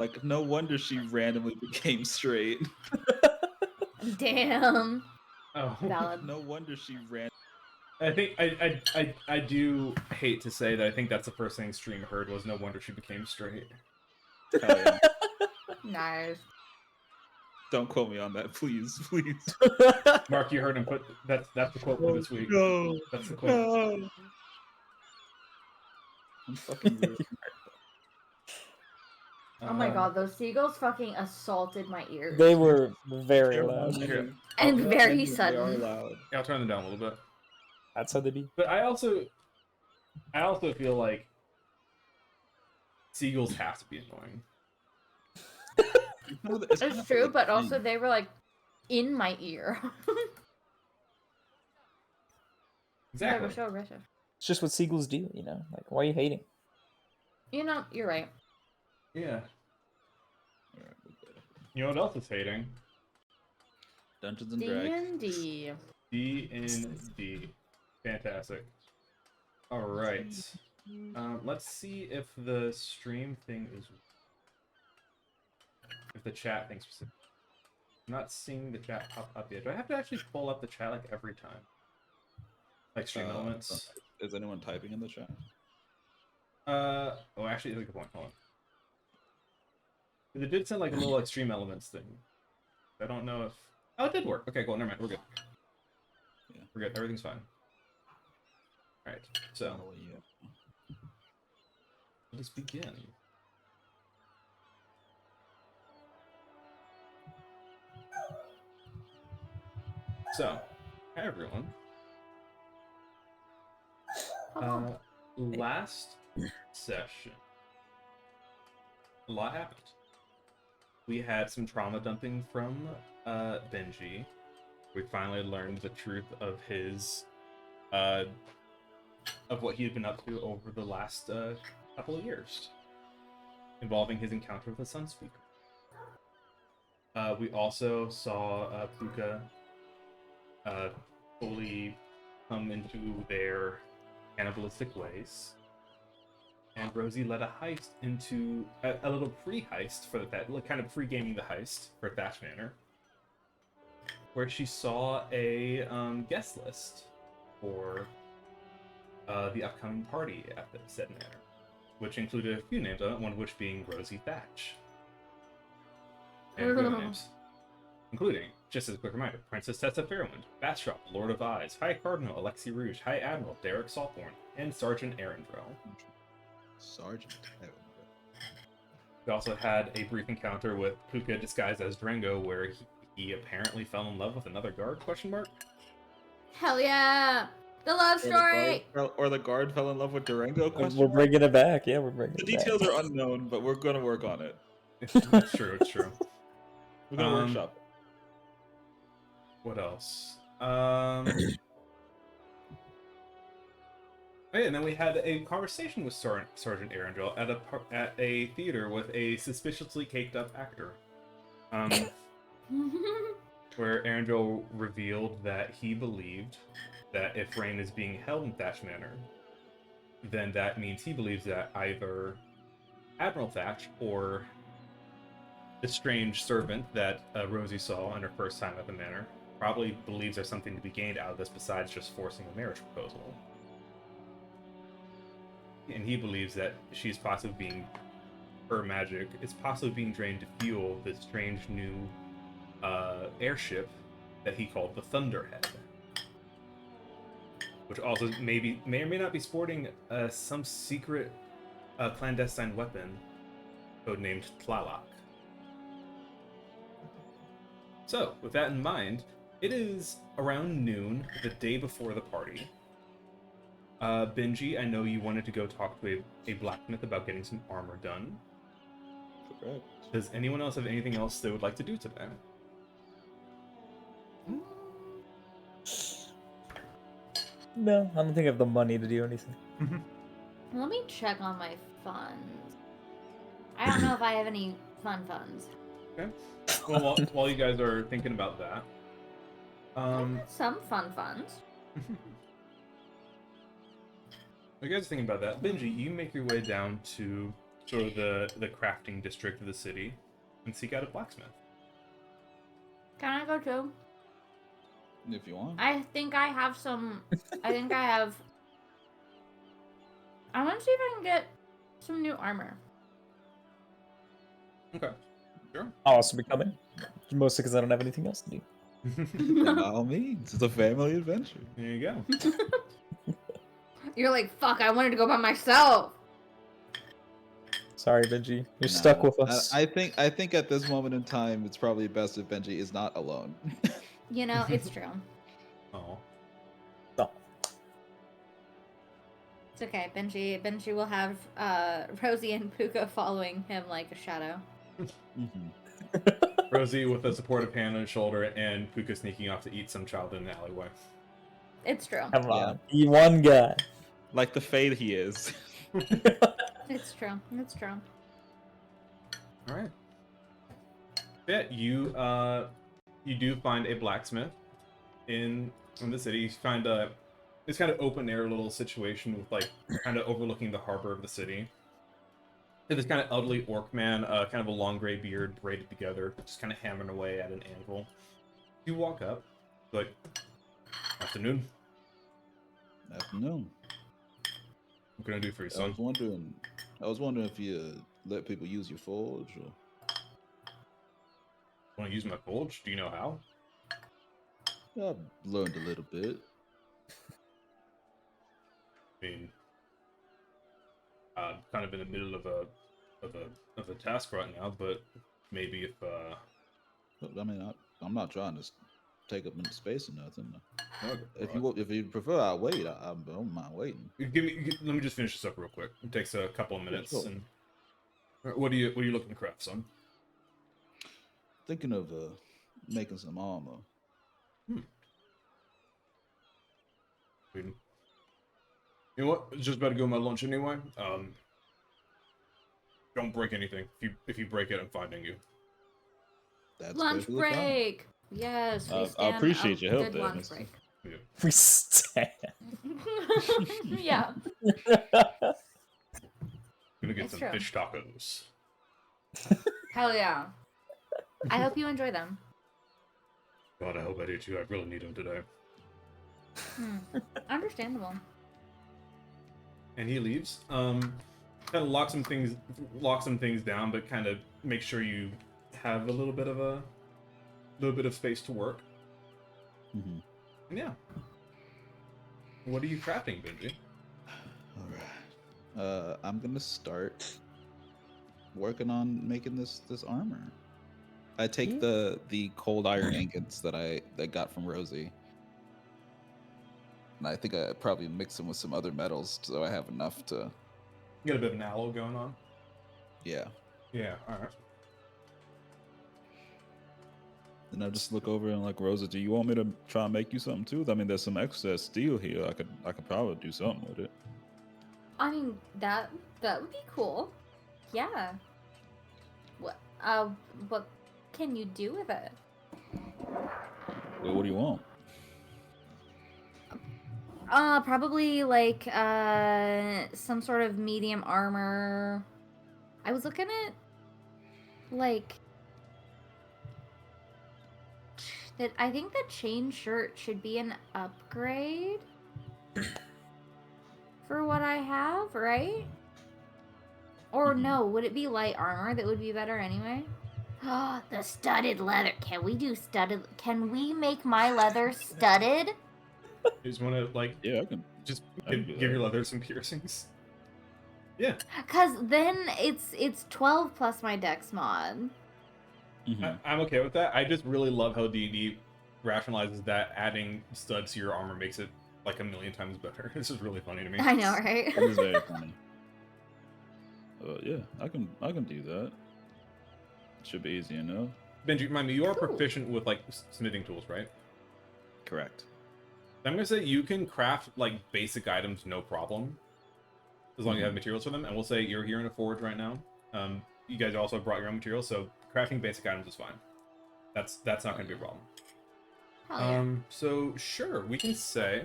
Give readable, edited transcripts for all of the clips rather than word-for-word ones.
Like, no wonder she randomly became straight. Damn. Oh, Valid. No wonder she ran. I think I do hate to say that I think that's the first thing Stream heard was no wonder she became straight. Hell yeah. Nice. Don't quote me on that, please, please. Mark, you heard him put that's the quote for this week. No, That's the quote. no. I'm fucking rude. Oh my god, those seagulls fucking assaulted my ears. They were very They're loud. annoying. And They're very annoying, sudden. They are loud. Yeah, I'll turn them down a little bit. That's how they be. But I also feel like seagulls have to be annoying. It's true, but also they were like in my ear. They Exactly. were so aggressive. It's just what seagulls do, you know? Like, why are you hating? You know, you're right. Yeah. You know what else is hating? Dungeons and Dragons. D&D. D&D. Fantastic. All right. Let's see if the stream thing is... If the chat thing's specific. I'm not seeing the chat pop up yet. Do I have to actually pull up the chat like every time? Like stream elements? Is anyone typing in the chat? Oh, actually, that's a good point. Hold on. They did send like a little like stream elements thing. I don't know if... Oh, it did work. Okay, cool. Never mind. We're good. Yeah. We're good. Everything's fine. Alright, so... Let us begin. So, hi everyone. Last session, a lot happened. We had some trauma dumping from Benji. We finally learned the truth of his, of what he had been up to over the last couple of years, involving his encounter with the Sunspeaker. We also saw Puka fully come into their cannibalistic ways, and Rosie led a heist into a little pre-heist for that, kind of pre-gaming the heist for Thatch Manor, where she saw a guest list for the upcoming party at the said manor, which included a few names on it, one of which being Rosie Thatch. And good names, including, just as a quick reminder, Princess Tessa Fairwind, Bastrop, Lord of Eyes, High Cardinal Alexi Rouge, High Admiral Derek Salthorn, and Sergeant Arendrell. Sergeant. We also had a brief encounter with Puka disguised as Drango, where he apparently fell in love with another guard, question mark? Hell yeah! The love story! Or the guard fell in love with Durango, question We're mark? bringing it back. Yeah, we're bringing The it back. details are unknown, but we're gonna work on it. It's true, it's true. We're gonna workshop it. What else? Oh yeah, and then we had a conversation with Sergeant Arendrell at a theater with a suspiciously caked up actor. Where Arendrell revealed that he believed that if Rain is being held in Thatch Manor, then that means he believes that either Admiral Thatch or the strange servant that Rosie saw on her first time at the manor probably believes there's something to be gained out of this besides just forcing a marriage proposal. And he believes that she's possibly being, her magic is possibly being drained to fuel this strange new airship that he called the Thunderhead, which also may or may not be sporting some secret clandestine weapon codenamed Tlaloc. So, with that in mind, it is around noon, the day before the party. Benji, I know you wanted to go talk to a blacksmith about getting some armor done. Correct. Does anyone else have anything else they would like to do today? No, I don't think I have the money to do anything. Let me check on my funds. I don't know if I have any fun funds. Okay. Well, while you guys are thinking about that, I have some fun funds. while you guys are thinking about that, Benji, you make your way down to sort of the crafting district of the city and seek out a blacksmith. Can I go too? If you want. I think I have some. I think I have. I want to see if I can get some new armor. Okay, sure. I'll also be coming. Mostly because I don't have anything else to do. Yeah, by all means, it's a family adventure. There you go. You're like, fuck, I wanted to go by myself. Sorry, Benji. You're Nah, stuck with us. I think at this moment in time, it's probably best if Benji is not alone. You know, it's true. Oh, No. It's okay. Benji will have Rosie and Puka following him like a shadow. Rosie with a supportive hand on his shoulder, and Puka sneaking off to eat some child in the alleyway. It's true. Come Yeah. on. Be one guy. Like the fade he is. It's true. It's true. All right. Yeah, you do find a blacksmith in the city. You find this kind of open air little situation with like kind of overlooking the harbor of the city. And this kind of elderly orc man, kind of a long gray beard braided together, just kind of hammering away at an anvil. You walk up, like, afternoon. Afternoon. What can I do for you, I son? was wondering if you let people use your forge or. Want to use my forge? Do you know how? I've learned a little bit. I mean, I'm kind of in the middle of a task right now, but maybe if I mean, I'm not trying to take up any space or nothing. okay, If you prefer, I'll wait. I don't mind waiting. let me just finish this up real quick. It takes a couple of minutes. sure. And what are you looking to craft, son? Thinking of making some armor. You know what? It's just about to go my lunch anyway. Don't break anything. If you break it, I'm finding you. That's Lunch perfectly fine. break. Yes. We I stand appreciate a your help good there, lunch mister. break. Yeah. We stand. Yeah. Gonna get It's some true. fish tacos. Hell yeah. I hope you enjoy them. God, I hope I do too. I really need them today. Understandable. And he leaves. Kind of lock some things down, but kind of make sure you have a little bit of space to work. Mm-hmm. And yeah. What are you crafting, Benji? All right. I'm gonna start working on making this armor. I take the cold iron ingots that I got from Rosie, and I think I probably mix them with some other metals so I have enough to. You got a bit of an aloe going on. Yeah. Yeah. All right. And I just look over and like, Rosa, do you want me to try and make you something too? I mean, there's some excess steel here. I could probably do something with it. I mean, that would be cool. Yeah. What can you do with it? Well, what do you want? Probably like some sort of medium armor. I was looking at like that. I think the chain shirt should be an upgrade for what I have, right? Or no, would it be light armor that would be better anyway? Oh, the studded leather. Can we do studded? Can we make my leather studded? You just want to like Yeah, I can. just I can do give that. your leather some piercings. Yeah. Cause then it's 12 plus my dex mod. Mhm. I'm okay with that. I just really love how D&D rationalizes that adding studs to your armor makes it like a million times better. This is really funny to me. I know, right? That is very funny. Yeah, I can do that. Should be easy enough. Benji, remind me, you are Cool. proficient with like smithing tools, right? Correct. I'm gonna say you can craft like basic items no problem, as long as you have materials for them. And we'll say you're here in a forge right now. You guys also brought your own materials, so crafting basic items is fine. That's not gonna be a problem. Hell yeah. So sure, we can say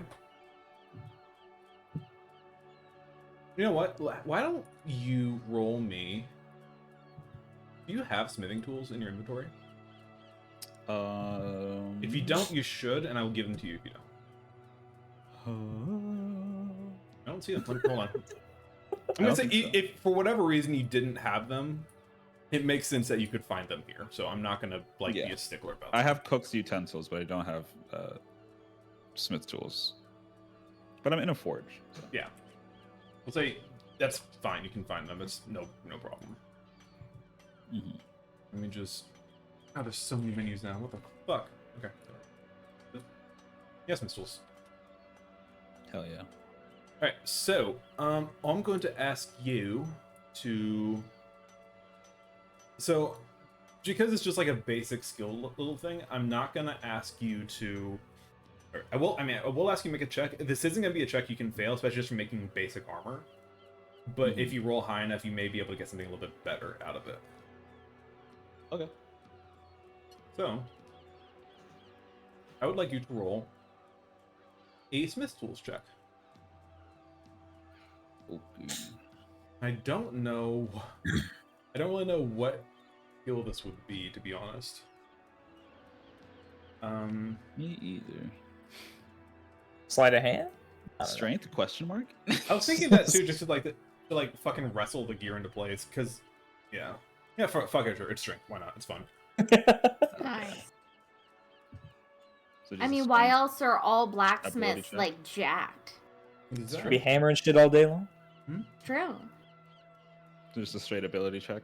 You know what? Why don't you roll me? Do you have smithing tools in your inventory? If you don't, you should, and I will give them to you if you don't. I don't see them. Hold on. I'm gonna say if for whatever reason you didn't have them, it makes sense that you could find them here. So I'm not gonna be a stickler about that. I have cook's utensils, but I don't have smith tools. But I'm in a forge. So. Yeah. I'll say that's fine. You can find them. It's no problem. Mm-hmm. Let me just. Oh, there's so many menus now. What the fuck? Okay. Yes, Miss Tools. Hell yeah. All right. So, I'm going to ask you to. So, because it's just like a basic skill little thing, I'm not gonna ask you to. I will ask you to make a check. This isn't gonna be a check you can fail, especially just for making basic armor. But if you roll high enough, you may be able to get something a little bit better out of it. Okay. So, I would like you to roll a Smith Tools check. Okay. I don't know. I don't really know what skill this would be, to be honest. Me either. Sleight of hand? I don't know. Strength? Question mark? I was thinking that too, just to fucking wrestle the gear into place, because, yeah, fuck it, sure, it's strength. Why not? It's fun. Nice. So I just mean, a why strength else are all ability blacksmiths check? like jacked? Be hammering shit all day long? True. Just a straight ability check.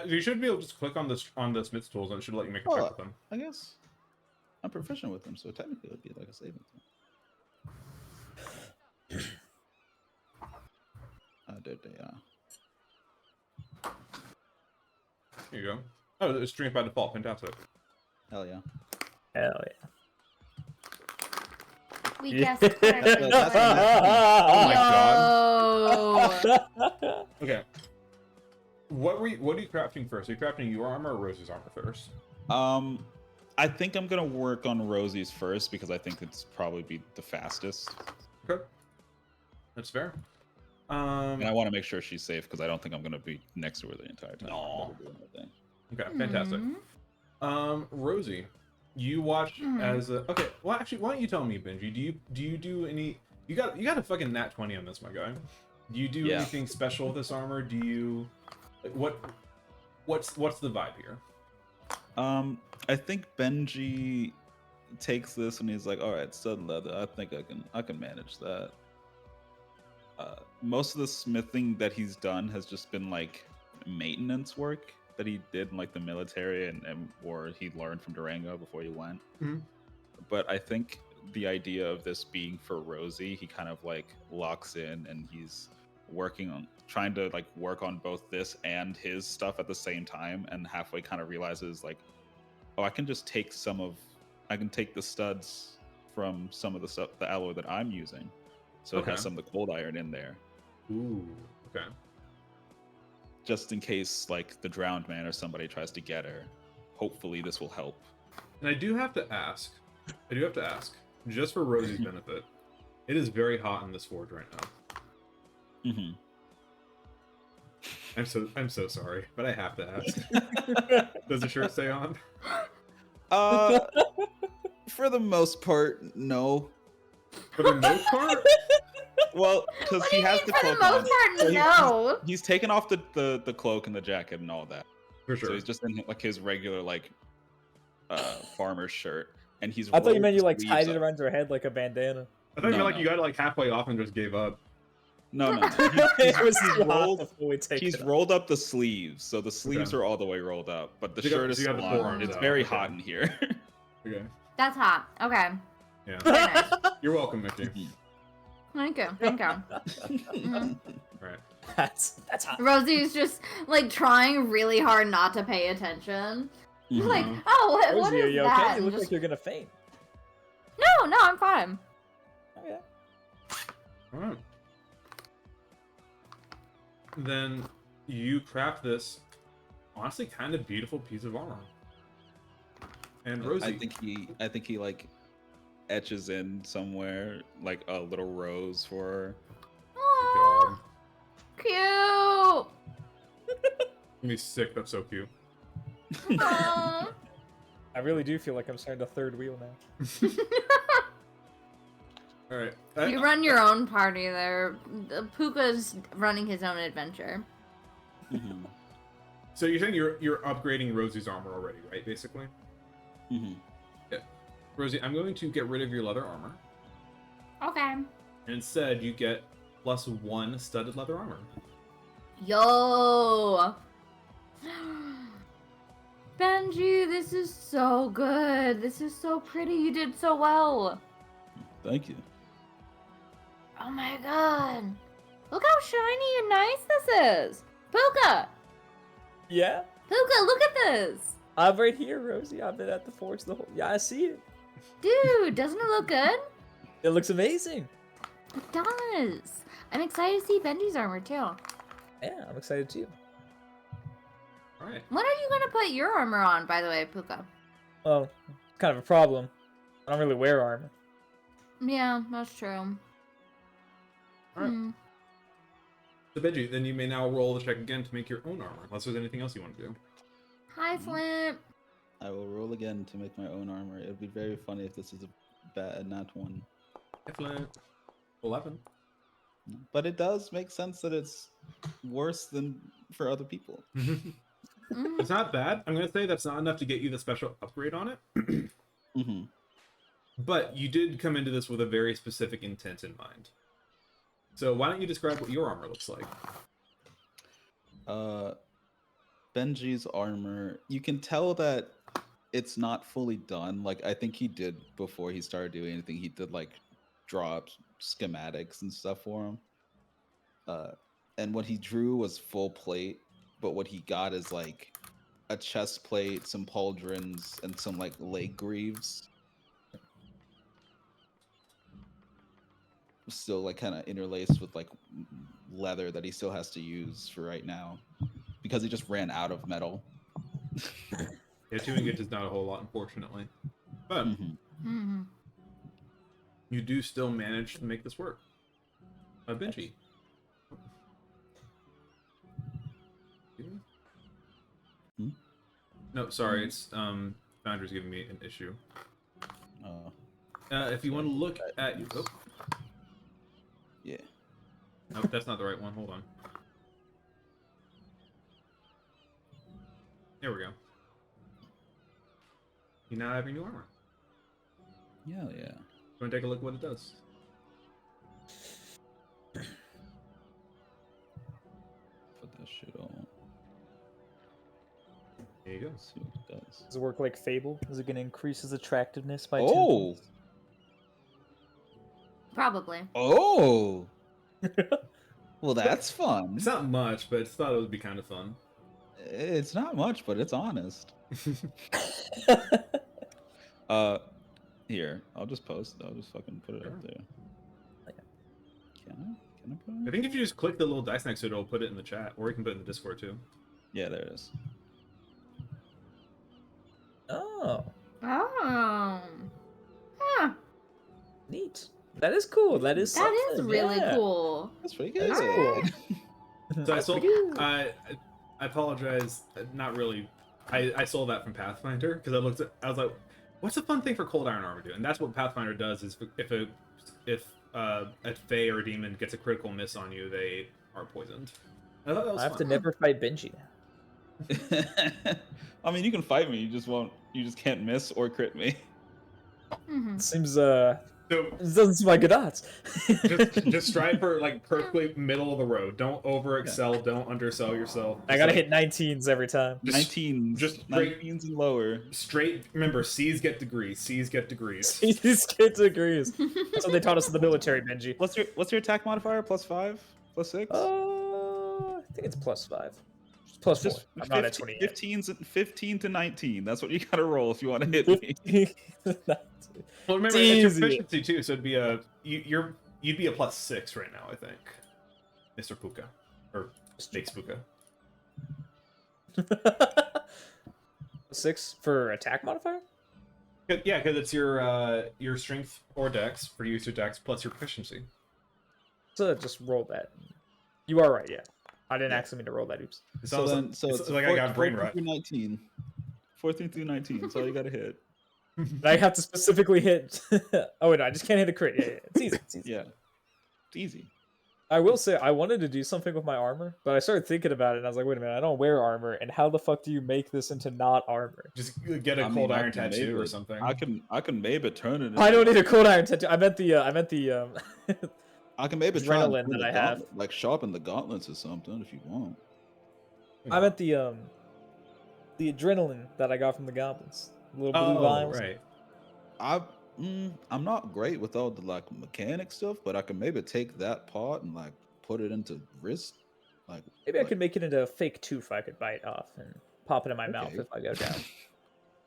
You should be able to just click on the Smith's tools, and it should let you make a check with them. I guess I'm proficient with them, so technically it would be like a saving throw. There they are. Here you go. Oh, it's strength by default. Fantastic. Hell yeah. Hell yeah. We Yeah. guessed correctly. That's Oh my Yo. god. Okay. What are you crafting first? Are you crafting your armor or Rosie's armor first? I think I'm gonna work on Rosie's first because I think it's probably be the fastest. Okay. That's fair. And I want to make sure she's safe because I don't think I'm gonna be next to her the entire time. No. Doing her thing. Okay, fantastic. Mhm. Rosie, you watch as a... Okay, well, actually, why don't you tell me, Benji? Do you do any... You got a fucking nat 20 on this, my guy. Do you do anything special with this armor? Do you... What's the vibe here? I think Benji takes this and he's like, all right, stud leather. I think I can manage that. Most of the smithing that he's done has just been like maintenance work that he did in like the military and or he learned from Durango before he went. Mhm. But I think the idea of this being for Rosie, he kind of like locks in and he's working on trying to like work on both this and his stuff at the same time, and halfway kind of realizes like, oh, I can take the studs from some of the stuff, the alloy that I'm using, so it has some of the cold iron in there. Ooh, okay. Just in case like the drowned man or somebody tries to get her. Hopefully this will help. And I do have to ask, just for Rosie's benefit, it is very hot in this forge right now. Mm-hmm. I'm so sorry, but I have to ask. Does the shirt stay on? For the most part, no. For the most part? Well, because What do he you has mean the for cloak the most on. part, So no. He's taken off the cloak and the jacket and all that. For sure. So he's just in like his regular like farmer's shirt, and he's. I thought you rolled meant you his like sleeves tied it up. around your head like a bandana. I thought you No, meant like no. you got it like halfway off and just gave up. No. It was He's too hot rolled. before we take He's it off. rolled up the sleeves, so the sleeves Okay. are all the way rolled up, but the So you got- shirt is so you got still the on. forearms It's out, very okay. hot in here. Okay. That's hot. Okay. Yeah. Very nice. You're welcome, Mickey. Thank you. Thank you. Mhm. Right. That's hot. Rosie's just like trying really hard not to pay attention. She's like, Mhm. oh, what Rosie, are is you that? okay? You And look just- like you're gonna faint. No, I'm fine. Okay. All right. Then you craft this honestly kind of beautiful piece of armor. And Rosie, I think he like etches in somewhere like a little rose for her. Aww. Gonna be sick. That's so cute. Aw. I really do feel like I'm starting to third wheel now. All right. You run your own party there. Puka's running his own adventure. Mhm. So you're saying you're upgrading Rosie's armor already, right? Basically. Mhm. Rosie, I'm going to get rid of your leather armor, Okay. and instead you get +1 studded leather armor. Yo! Benji, this is so good. This is so pretty. You did so well. Thank you. Oh my god. Look how shiny and nice this is. Puka! Yeah, Puka, look at this. I'm right here, Rosie. I've been at the forge the whole. Yeah, I see it. Dude, doesn't it look good? It looks amazing. It does. I'm excited to see Benji's armor too. Yeah, I'm excited too. All right. When are you gonna put your armor on, by the way, Puka? Well, kind of a problem. I don't really wear armor. Yeah, that's true. Alright. Hmm. So Benji, then you may now roll the check again to make your own armor, unless there's anything else you want to do. Hi, Flint. I will roll again to make my own armor. It would be very funny if this is a bad nat 1. Excellent. 11. But it does make sense that it's worse than for other people. Mm. It's not bad. I'm gonna say that's not enough to get you the special upgrade on it. Hmm. But you did come into this with a very specific intent in mind. So why don't you describe what your armor looks like? Benji's armor, you can tell that it's not fully done. Like, I think he did, before he started doing anything, he did like draw up schematics and stuff for him. And what he drew was full plate, but what he got is like a chest plate, some pauldrons, and some like leg greaves. Still like kind of interlaced with like leather that he still has to use for right now because he just ran out of metal. Yeah, 2 ingots is not a whole lot, unfortunately. But Mhm. Hmm. you do still manage to make this work. Benji. Hmm? No, sorry, it's Founder's giving me an issue. If you want to look at you, Yeah. nope, that's not the right one. Hold on. There we go. You now have your new armor. Yeah, yeah. Go and take a look at what it does. Put that shit on. There you go. Let's see what it does. Does it work like Fable? Is it going to increase his attractiveness by 10 Oh! points? Probably. Oh! Well, that's fun. It's not much, but I thought it would be kind of fun. It's not much, but it's honest. Here, I'll just post it. I'll just fucking put it up there. Can I? Can I put I it? think if you just click the little dice next to it, it'll put it in the chat, or you can put it in the Discord too. Yeah, there it is. Oh, Oh. Huh. neat. That is cool. That is That is something, really yeah. cool. That's pretty That good. is cool. So I That's sold. pretty good. I apologize. Not really. I sold that from Pathfinder because I looked at. I was like, "What's a fun thing for cold iron armor to do?" And that's what Pathfinder does. Is if a Fae or a demon gets a critical miss on you, they are poisoned. I thought that was I have to fun. never fight Benji. I mean, you can fight me. You just won't. You just can't miss or crit me. Hmm. Seems So it doesn't seem like good odds. just strive for like perfectly middle of the road. Don't over excel. Don't undersell yourself. I gotta hit 19s every time. Just- 19s, just straight- 19s and lower. straight. Remember, C's get degrees. C's get degrees. These kids agrees. That's what they taught us in the military, Benji. What's your attack modifier? +5? +6? I think it's +5. Plus 4. I'm not at 20 yet. 15 to 19. That's what you gotta roll if you want to hit me. Well, remember, It's it's your easy. proficiency too, so it'd be a you'd be a +6 right now, I think, Mr. Puka or Snake Puka. 6 for attack modifier? Yeah, because it's your strength or dex for use your dex plus your proficiency. So just roll that. You are right, yeah. I didn't Yeah. actually mean to roll that. Oops. It's So almost then, so it's it's like I got brain 14 rot. through 19. 14 through 19. That's all you gotta hit. And I have to specifically hit. Oh wait, no, I just can't hit a crit. Yeah, it's easy. It's easy. Yeah, it's easy. I will say I wanted to do something with my armor, but I started thinking about it and I was like, wait a minute, I don't wear armor, and how the fuck do you make this into not armor? Just get a I cold mean, I iron can tattoo or maybe- something. I can maybe turn it. I into, don't need a cold iron tattoo. I meant the I can maybe try and adrenaline turn that the I have. gauntlet- like sharpen the gauntlets or something if you want. I meant the adrenaline that I got from the goblins. Little blue Oh, vials. right. I'm not great with all the like mechanic stuff, but I can maybe take that part and like put it into wrist. Like Maybe I like- could make it into a fake tooth I could bite off and pop it in my mouth Okay. if I go down.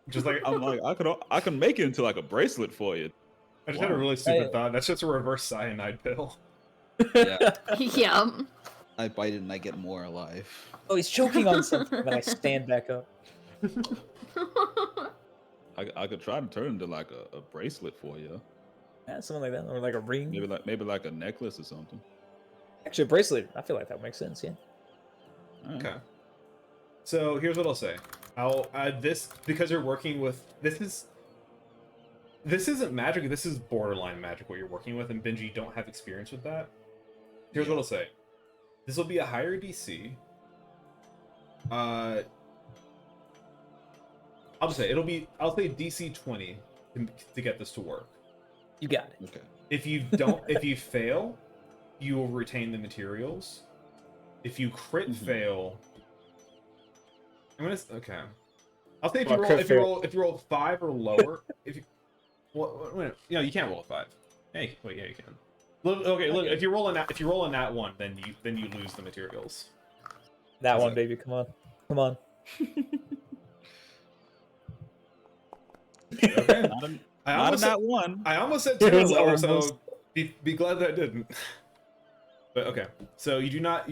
Just like I'm like I can make it into like a bracelet for you. I just had a Wow. really stupid I- thought. That's just a reverse cyanide pill. Yeah, Yep. I bite it and I get more alive. Oh, he's choking on something. Then I stand back up. I could try to turn it into like a bracelet for you. Yeah, something like that, or like a ring. Maybe like a necklace or something. Actually, a bracelet. I feel like that would make sense. Yeah. All right. Okay. So here's what I'll say. I'll add this because you're working with this isn't magic. This is borderline magic. What you're working with, and Benji, you don't have experience with that. Here's what I'll say. This will be a higher DC. I'll just say I'll say DC 20 to get this to work. You got it. Okay. If you don't, if you fail, you will retain the materials. If you crit Mhm. fail, okay. I'll say if Well, you roll, crit if you fail. roll, if you roll 5 or lower, if you, well, wait, you can't roll a 5. Hey, wait, yeah, you can. Okay, look, if you roll a nat 1, then you lose the materials. That Is one, it- baby. Come on. Come on. Okay. Not a, I not a almost said, nat one. I almost said 2 It or was lower, almost- so be glad that I didn't. But okay, so you do not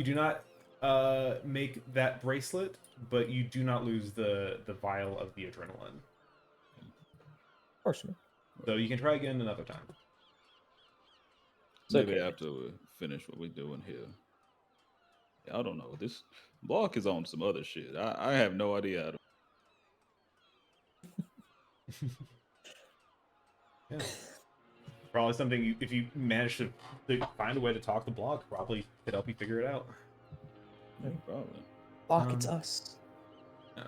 make that bracelet, but you do not lose the vial of the adrenaline. Of course. Man. So you can try again another time. It's Maybe okay. after we finish what we're doing here. I don't know. This block is on some other shit. I have no idea. Yeah. Probably something if you manage to find a way to talk the block, probably could help you figure it out. Probably. Block, it's us. Yeah.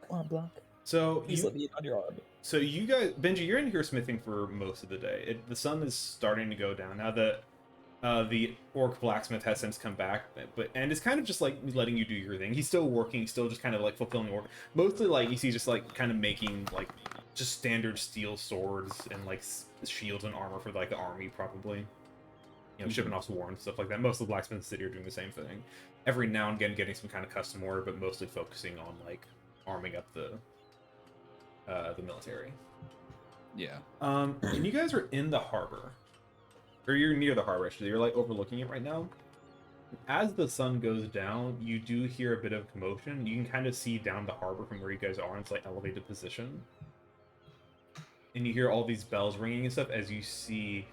Come on, Block. So Please let me in on your army. So you guys, Benji, you're in here smithing for most of the day. The sun is starting to go down now. The orc blacksmith has since come back, and it's kind of just like letting you do your thing. He's still working, still just kind of like fulfilling work. Mostly like you see just like kind of making like just standard steel swords and like shields and armor for like the army, probably. You know, shipping off sworn and stuff like that. Most of the blacksmiths in the city are doing the same thing. Every now and again, getting some kind of custom order, but mostly focusing on like arming up the military. Yeah. And you guys are in the harbor, or you're near the harbor. Actually, you're like overlooking it right now. As the sun goes down, you do hear a bit of commotion. You can kind of see down the harbor from where you guys are in its like elevated position, and you hear all these bells ringing and stuff as you see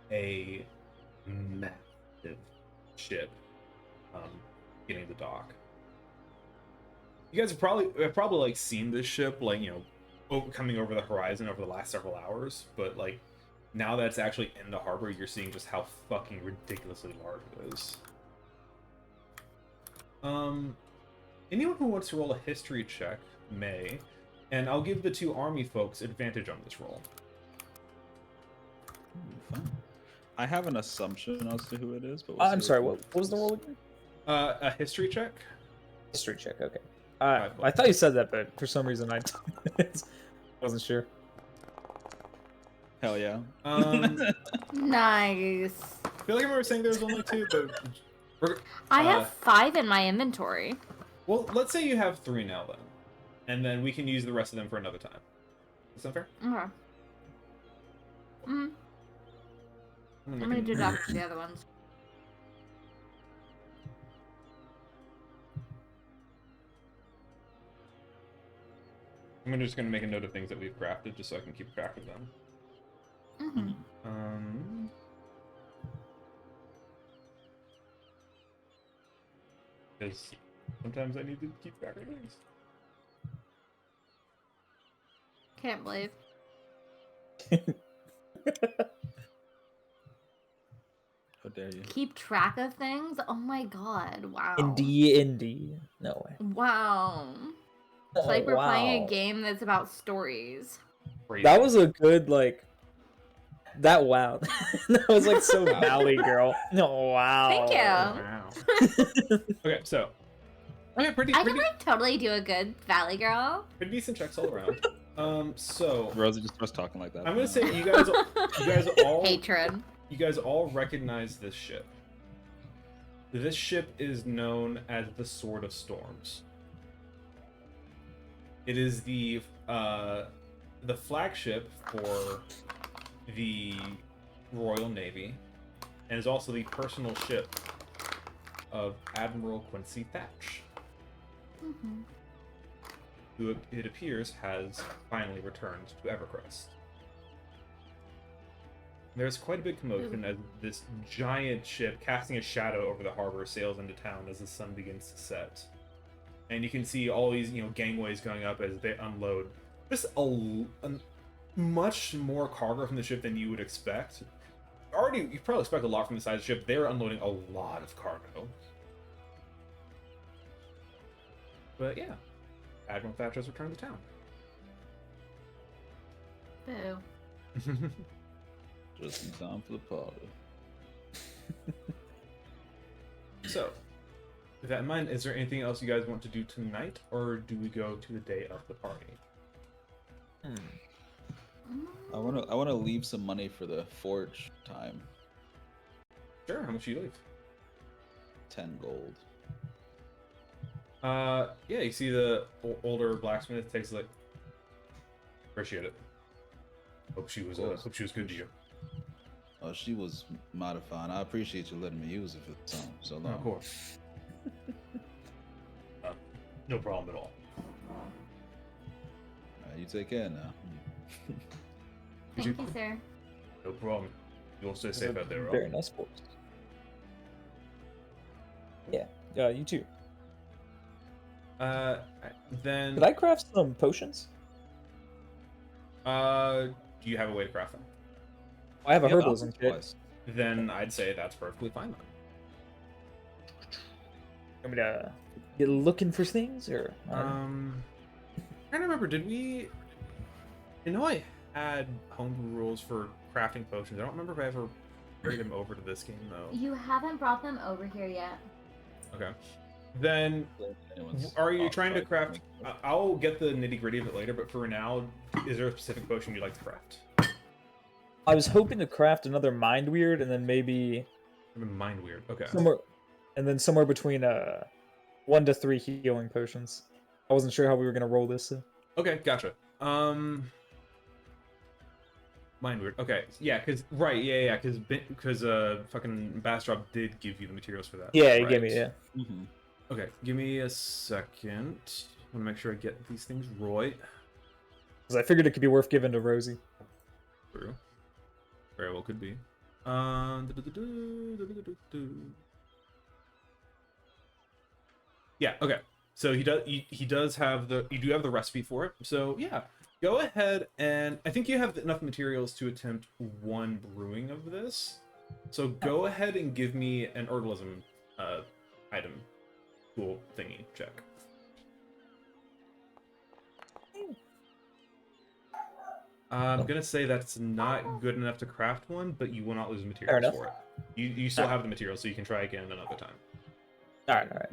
a massive ship getting to the dock. You guys have probably like seen this ship, like, you know, coming over the horizon over the last several hours, but like now that it's actually in the harbor, you're seeing just how fucking ridiculously large it is. Anyone who wants to roll a history check may, and I'll give the two army folks advantage on this roll. Fun. I have an assumption as to who it is, but I'm sorry, what was the roll again? A history check. History check, okay. Five I thought you said that, but for some reason I wasn't sure. Hell yeah. Nice. I feel like I remember saying there was only two, but I Uh, have 5 in my inventory. well, let's say you have 3 now then, and then we can use the rest of them for another time. Is that fair? Okay. Mm, I'm gonna deduct the other ones. I'm just gonna make a note of things that we've crafted, just so I can keep track of them. hmm Because sometimes I need to keep track of things. Can't believe. How dare you? Keep track of things? Oh my god. Wow. Indie. No way. Wow. It's Oh, like we're playing a wow. game that's about stories. Crazy. That was a good, like... That wow. That was like so Wow. Valley Girl. No, wow. Thank you. Wow. Okay, so pretty I can like totally do a good Valley Girl. pretty decent checks all around. So Rosie just starts talking like that. I'm gonna say you guys all recognize this ship. This ship is known as the Sword of Storms. It is the flagship for the Royal Navy, and is also the personal ship of Admiral Quincy Thatch, who it appears has finally returned to Evercrest. There's quite a big commotion as this giant ship, casting a shadow over the harbor, sails into town as the sun begins to set. And you can see all these, gangways going up as they unload. Just a much more cargo from the ship than you would expect. You probably expect a lot from the size of the ship. They're unloading a lot of cargo. But yeah, Admiral Thatch has returned to town. Boo. Just in time for the party. So, with that in mind, is there anything else you guys want to do tonight, or do we go to the day of the party? I wanna leave some money for the forge time. Sure, how much do you leave? 10 gold. Yeah, you see the older blacksmith takes like, appreciate it. Hope she was good to you. Oh, she was modifying. I appreciate you letting me use it for so long. Of course. No problem at all. You take care now. Thank you, sir. No problem. You'll stay safe out there, Very right? nice force. Yeah, you too. Then. Could I craft some potions? Do you have a way to craft them? I have a Yeah, herbalism kit. twice. Then I'd say that's perfectly fine. Want me to get looking for things, or I don't know. I'm trying to remember. Did we? I know I had homebrew rules for crafting potions. I don't remember if I ever carried them over to this game though. You haven't brought them over here yet. Okay. Then, are you trying to craft? I'll get the nitty gritty of it later, but for now, is there a specific potion you'd like to craft? I was hoping to craft another mind weird, and then maybe Mind weird. Okay. somewhere between 1 to 3 healing potions. I wasn't sure how we were gonna roll this. Okay, gotcha. Mind weird. Okay, yeah, because fucking Bastrop did give you the materials for that. Yeah, he right? gave me, yeah. Mm-hmm. Okay, give me a second. I want to make sure I get these things right. Because I figured it could be worth giving to Rosie. True. Very well could be. Yeah. Okay. So he does have you do have the recipe for it. So yeah, go ahead, and I think you have enough materials to attempt one brewing of this. So go ahead and give me an herbalism item tool thingy check. I'm gonna say that's not good enough to craft one, but you will not lose materials for it. You still have the materials, so you can try again another time. Alright.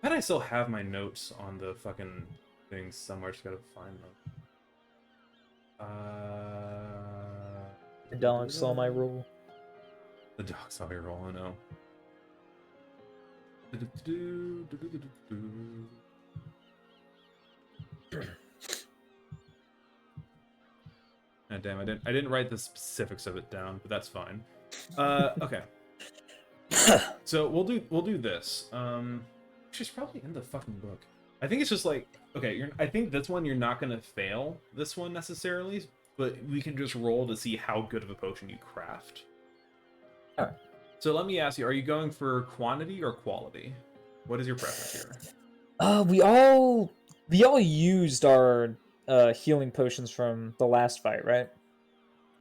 Bet I still have my notes on the fucking things somewhere. Just gotta find them. The dog saw my roll. The dog saw your roll. I know. Ah, damn! I didn't write the specifics of it down, but that's fine. Okay. So we'll do this. Which is probably in the fucking book. I think it's just like, okay, I think this one you're not gonna fail this one necessarily, but we can just roll to see how good of a potion you craft. Alright. So let me ask you: are you going for quantity or quality? What is your preference here? We all used our healing potions from the last fight, right?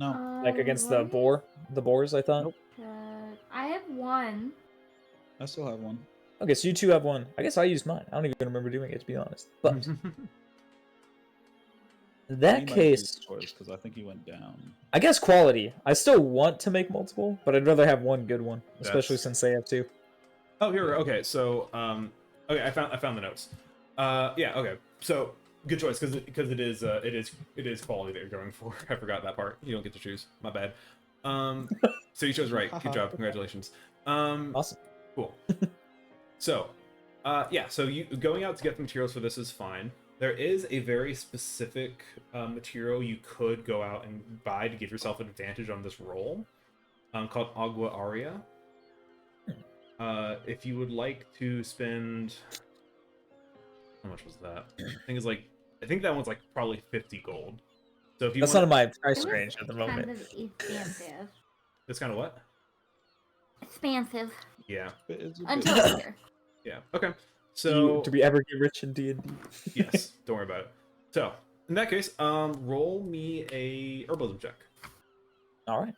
No. Like against let me the boars, I thought. Nope. check. I have one. I still have one. Okay, so you two have one. I guess I used mine. I don't even remember doing it, to be honest. But in that case, because I think he went down. I guess quality. I still want to make multiple, but I'd rather have one good one, especially That's- since they have two. Oh, here. Okay, so okay, I found the notes. Yeah. Okay. So good choice because it is quality that you're going for. I forgot that part. You don't get to choose. My bad. So you chose right. Good job. Congratulations. Awesome. Cool. So, yeah. So you going out to get the materials for this is fine. There is a very specific material you could go out and buy to give yourself an advantage on this roll, called Agua Aria. If you would like to spend, how much was that? I think that one's like probably 50 gold. So if you That's want, not in my It price was range at the kind moment. of expansive. it's kind of what? Expansive. Yeah, It's a bit- Until later. yeah. Okay. So Do we ever get rich in D&D? yes, don't worry about it. So in that case, roll me a herbalism check. All right.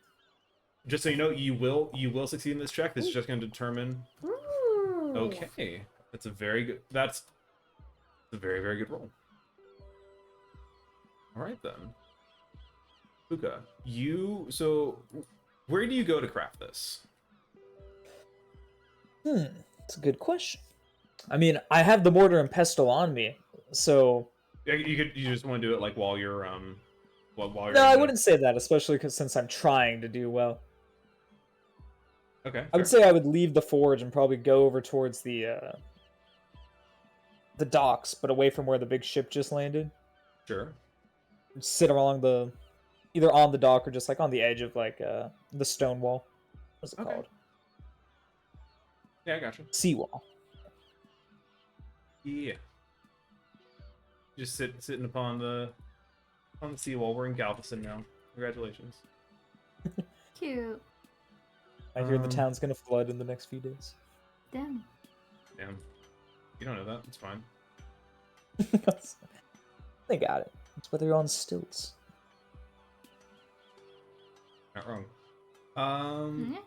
Just so you know, you will succeed in this check. This is just going to determine. Ooh. Okay, that's a very good. That's a very, very good roll. All right then, Puka, so where do you go to craft this? That's a good question. I mean, I have the mortar and pestle on me, so Yeah, you just want to do it like while you're while you're. no, in I the- wouldn't say that, especially since I'm trying to do well. Okay. I would fair. say I would leave the forge and probably go over towards the docks, but away from where the big ship just landed. Sure. Sit along the, either on the dock or just like on the edge of like the stone wall. What's it Okay. called? Yeah, I gotcha. Seawall. Yeah. Just sitting upon the seawall. We're in Galveston now. Congratulations. Cute. I hear the Um, town's gonna flood in the next few days. Damn. Damn. You don't know that. It's fine. They got it. That's why they're on stilts. Not wrong. Mhm.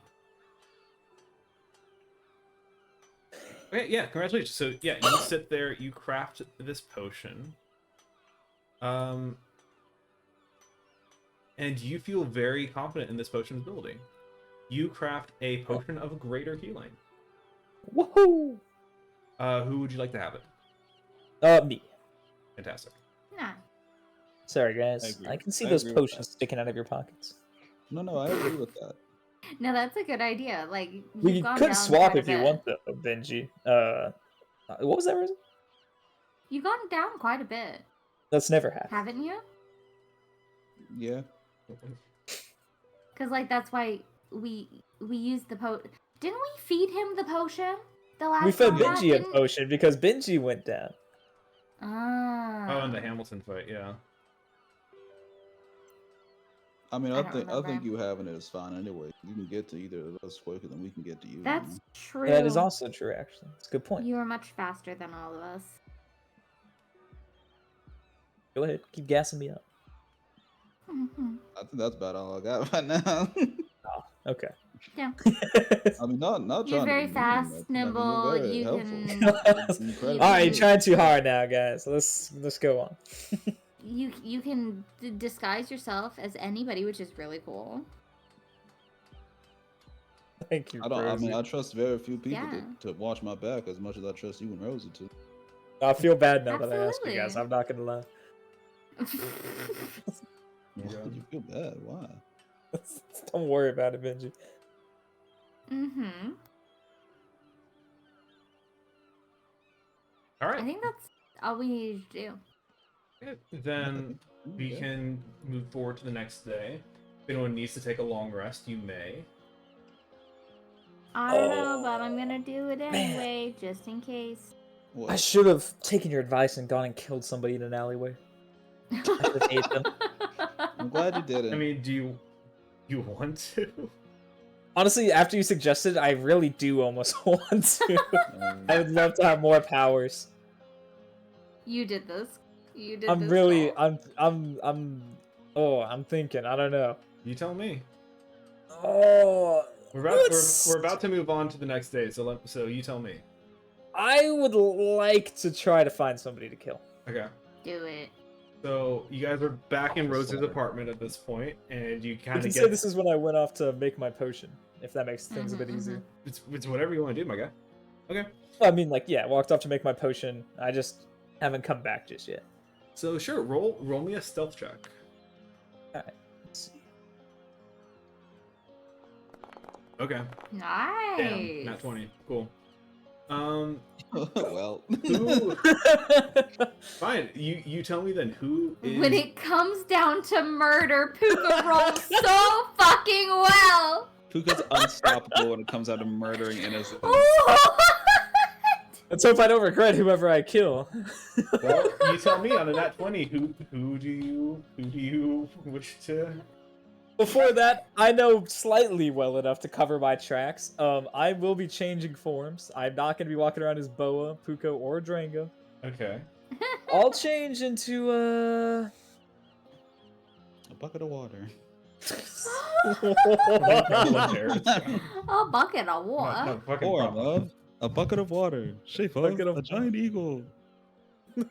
Okay, yeah, congratulations. So yeah, you sit there, you craft this potion. And you feel very confident in this potion's ability. You craft a potion of greater healing. Woohoo! Who would you like to have it? Me. Fantastic. Nah. Sorry, guys. I agree. I can see I those agree with potions that. sticking out of your pockets. No, I agree with that. No, that's a good idea. Like We you've gone could down swap quite a if you bit. want, though, Benji. What was that reason? You've gone down quite a bit, That's never happened. haven't you? Yeah. Because like that's why we used the Didn't we feed him the potion the last We fed combat? Benji a Didn't- potion because Benji went down. Ah. Oh, in the Hamilton fight, yeah. I mean, I I don't think remember. you having it is fine anyway. You can get to either of us quicker than we can get to you. That's true. That is also true, actually. It's a good point. You are much faster than all of us. Go ahead. Keep gassing me up. Mhm. I think that's about all I got right now. Okay. Yeah. I mean, not You're trying very to be mean, fast, but, I mean, nimble. you're very You helpful. can It's incredible. All right, you're trying too hard now, guys. Let's go on. you can disguise yourself as anybody, which is really cool. Thank you, I don't. I mean, Rosie. I trust very few people Yeah. to watch my back as much as I trust you and Rosie to. I feel bad now that I asked you Absolutely. guys. I'm not gonna lie. Yeah. You feel bad? Why? Don't worry about it, Benji. Mm-hmm. All I right. think that's all we need to do. Okay, then we Okay. can move forward to the next day. If anyone needs to take a long rest, you may. I don't know, but I'm gonna do it man. anyway, just in case. What? I should have taken your advice and gone and killed somebody in an alleyway. I should have ate them. I'm glad you did it. I mean, do you want to? Honestly, after you suggested, I really do almost want to. I would love to have more powers. You did this. You did I'm this. really, Cole. I'm thinking. I don't know. You tell me. Oh, We're about to move on to the next day, so you tell me. I would like to try to find somebody to kill. Okay. Do it. So you guys are back in Rose's apartment at this point, and you You kind can of say get. this is when I went off to make my potion, if that makes things a bit Mhm, easier. It's whatever you want to do, my guy. Okay. I mean, like, yeah, walked off to make my potion. I just haven't come back just yet. So sure, roll me a stealth check. Alright, let's see. Okay. Nice. Damn. Nat 20. Cool. Well, Who? Fine. You tell me then. Who is? When it comes down to murder, Puka rolls so fucking well. Puka's unstoppable when it comes out to murdering innocents. Let's hope I don't regret whoever I kill. Well, you tell me on a nat 20. Who do you wish to? Before that, I know slightly well enough to cover my tracks. I will be changing forms. I'm not going to be walking around as Boa, Puko, or Drango. Okay. I'll change into, A bucket of water. A bucket of water. No, fucking Form fuck. of a bucket of water. Shape of Bucket of a giant eagle. I'll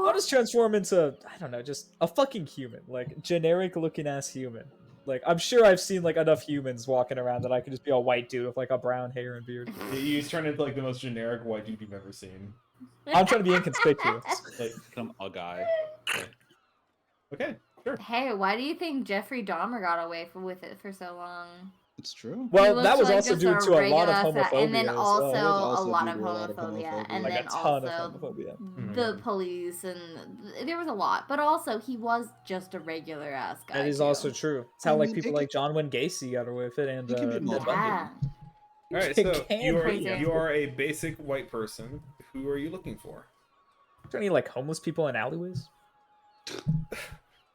What? just transform into, I don't know, just a fucking human. Like, generic looking ass human. Like, I'm sure I've seen, like, enough humans walking around that I could just be a white dude with, like, a brown hair and beard. You turn into like the most generic white dude you've ever seen. I'm trying to be inconspicuous. Like become a guy. Okay. Sure. Hey, why do you think Jeffrey Dahmer got away with it for so long? It's true. Well, He that looks was like also just due to a lot of regular homophobia. and then as also well. There's also a lot of due to a lot of homophobia, homophobia. and Like then a ton also of homophobia. the police, and there was a lot. But also, he was just a regular ass guy. That is too. also true. It's how, I like, mean, people it like John Wayne Gacy got away with it, and It can be Ted multiple. Bundy. Yeah. All right. It So can be. you are a basic white person. Who are you looking for? Are there any, like, homeless people in alleyways?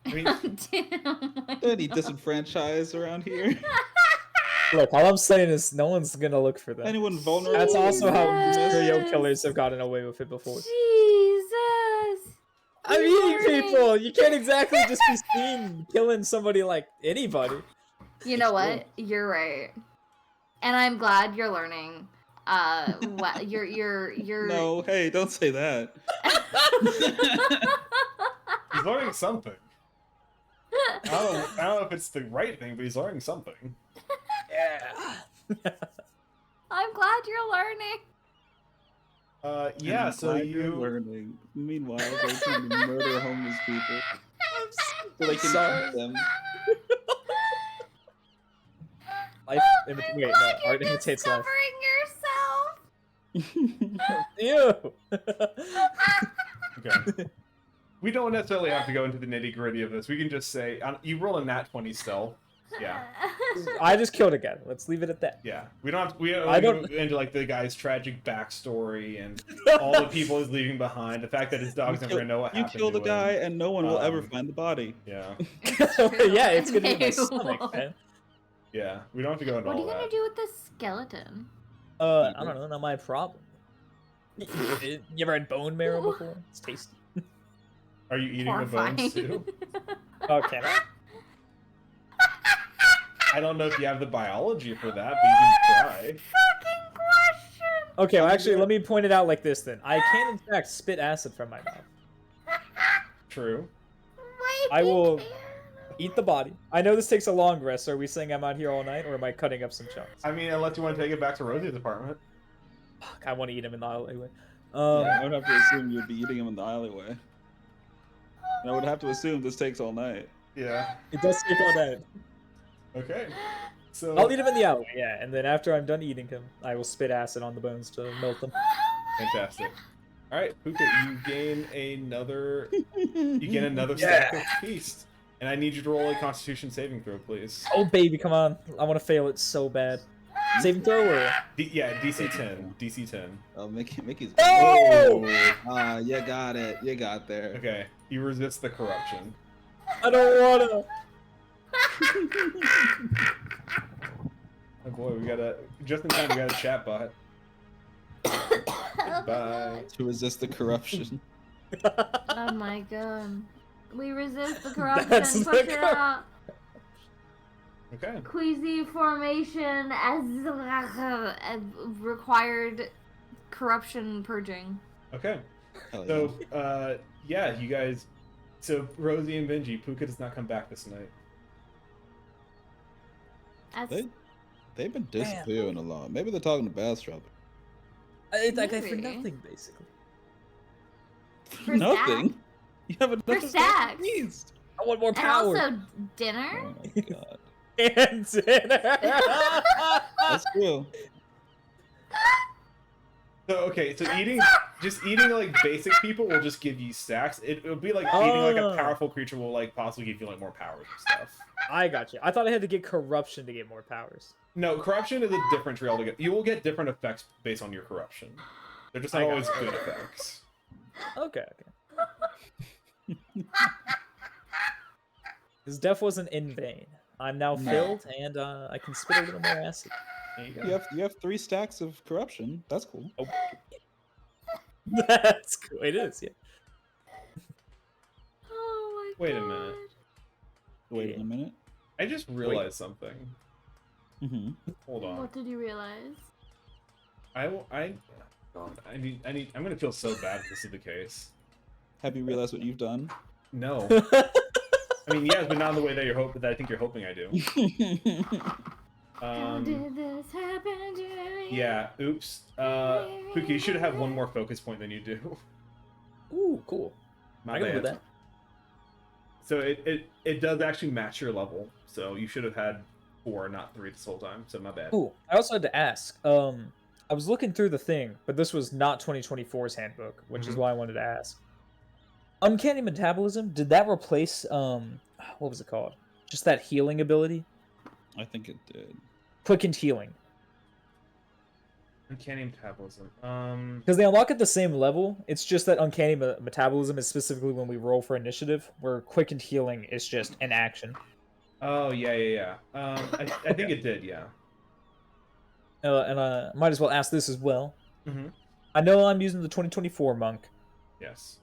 I mean, Damn. Any disenfranchised around here? Look, all I'm saying is no one's gonna look for them. Anyone vulnerable? That's also how Jesus. serial killers have gotten away with it before. Jesus. I'm You're eating learning. people! You can't exactly just be seen killing somebody like anybody. You know what? You're right. And I'm glad you're learning. What you're No, hey, don't say that. he's learning something. I don't know if it's the right thing, but he's learning something. Yeah. I'm glad you're learning. Yeah. I'm So glad you're you. learning. Meanwhile, they're trying to murder homeless people so they can Sorry. eat them. Life I'm wait, glad no, you're art imitates life. discovering yourself. Ew. Okay. We don't necessarily have to go into the nitty gritty of this. We can just say you roll a nat 20 stealth. Yeah. I just killed again. Let's leave it at that. Yeah. We don't have to. We don't, I don't- go into like the guy's tragic backstory and all the people he's leaving behind. The fact that his dog's never gonna know what You happened. kill the to guy, him. and no one will ever Um, find the body. Yeah. Yeah, it's gonna be in my They stomach, won't. man. Yeah. We don't have to go into What are all you gonna that. do with the skeleton? I don't know, not my problem. You ever had bone marrow before? It's tasty. Are you eating the Horrifying. bones too? Okay. I don't know if you have the biology for that, but you can try. Fucking question. Okay, well, actually, let me point it out like this then. I can, in fact, spit acid from my mouth. True. I will eat the body. I know this takes a long rest. So are we saying I'm out here all night, or am I cutting up some chunks? I mean, unless you want to take it back to Rosie's apartment. Fuck, I want to eat him in the alleyway. Yeah, I would have to assume you'd be eating him in the alleyway. And I would have to assume this takes all night. Yeah. It does take all night. Okay. So. I'll eat him in the alleyway, yeah, and then after I'm done eating him, I will spit acid on the bones to melt them. Fantastic. All right, Puka, you gain another. You gain another stack of feast, and I need you to roll a Constitution saving throw, please. Oh baby, come on! I want to fail it so bad. Saving throw or? Yeah, DC 10. DC 10. Oh, Mickey's. Oh! Ah, you got it. You got there. Okay, you resist the corruption. I don't wanna. Oh boy, we got a just in time. We got a chat bot. Oh Bye. To resist the corruption. Oh my god. We resist the corruption. That's the Push it out. Okay. Queasy formation as required corruption purging. Okay. Hell So, yeah. yeah, you guys. So Rosie and Benji, Puka does not come back this night. That's They've been disappearing a lot. Maybe they're talking to Bastrop. Like for Maybe. nothing, basically. for Nothing. Stack. You have enough For to stack stacks. these. I want more And power. also dinner. Oh my god. And dinner. That's real. So okay, so just eating like basic people will just give you stacks. It'll be like eating like a Oh. powerful creature will like possibly give you like more powers and stuff. I got you. I thought I had to get corruption to get more powers. No, corruption is a different tree altogether. You will get different effects based on your corruption. They're just not I got always you. good effects. Okay. His death wasn't in vain. I'm now No. filled, and I can spit a little more acid. There you go. You have 3 stacks of corruption. That's cool. That's cool. It is, yeah. Oh my Wait a god. minute. Wait a minute. I just realized something. Mm-hmm. Hold on. What did you realize? God, I'm gonna feel so bad if this is the case. Have you realized what you've done? No. I mean, yes, but not in the way that I think you're hoping I do. How did this happen to me? Yeah, oops. Puki, you should have one more focus point than you do. Ooh, cool. My I can live bad. with that. So it does actually match your level. So you should have had 4, not 3 this whole time. So my bad. Ooh, I also had to ask. I was looking through the thing, but this was not 2024's handbook, which is Mhm. why I wanted to ask. Uncanny Metabolism, did that replace what was it called? Just that healing ability? I think it did. Quickened healing. Uncanny metabolism. Because they unlock at the same level. It's just that Uncanny Metabolism is specifically when we roll for initiative, where Quickened Healing is just an action. Oh yeah. I think it did. Yeah. And might as well ask this as well. Mm-hmm. I know I'm using the 2024 monk. Yes.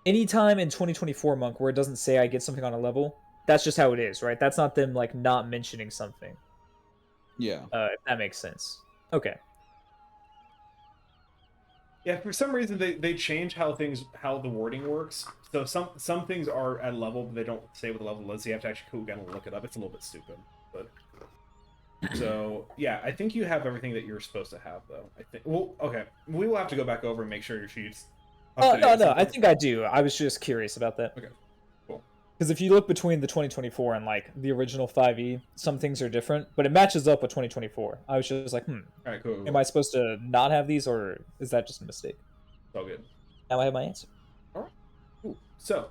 Anytime in 2024 monk where it doesn't say I get something on a level, that's just how it is, right? That's not them like not mentioning something. Yeah. If that makes sense. Okay. Yeah, for some reason they change how the wording works. So some things are at level, but they don't say what the level is. So you have to actually go down and look it up. It's a little bit stupid, but so yeah, I think you have everything that you're supposed to have, though. I think. Well, okay, we will have to go back over and make sure your sheets. Oh no, I think I do. I was just curious about that. Okay, cool. Because if you look between the 2024 and like the original 5e, some things are different, but it matches up with 2024. I was just like, All right, cool. am I supposed to not have these, or is that just a mistake? It's all good. Now I have my answer. Cool. So,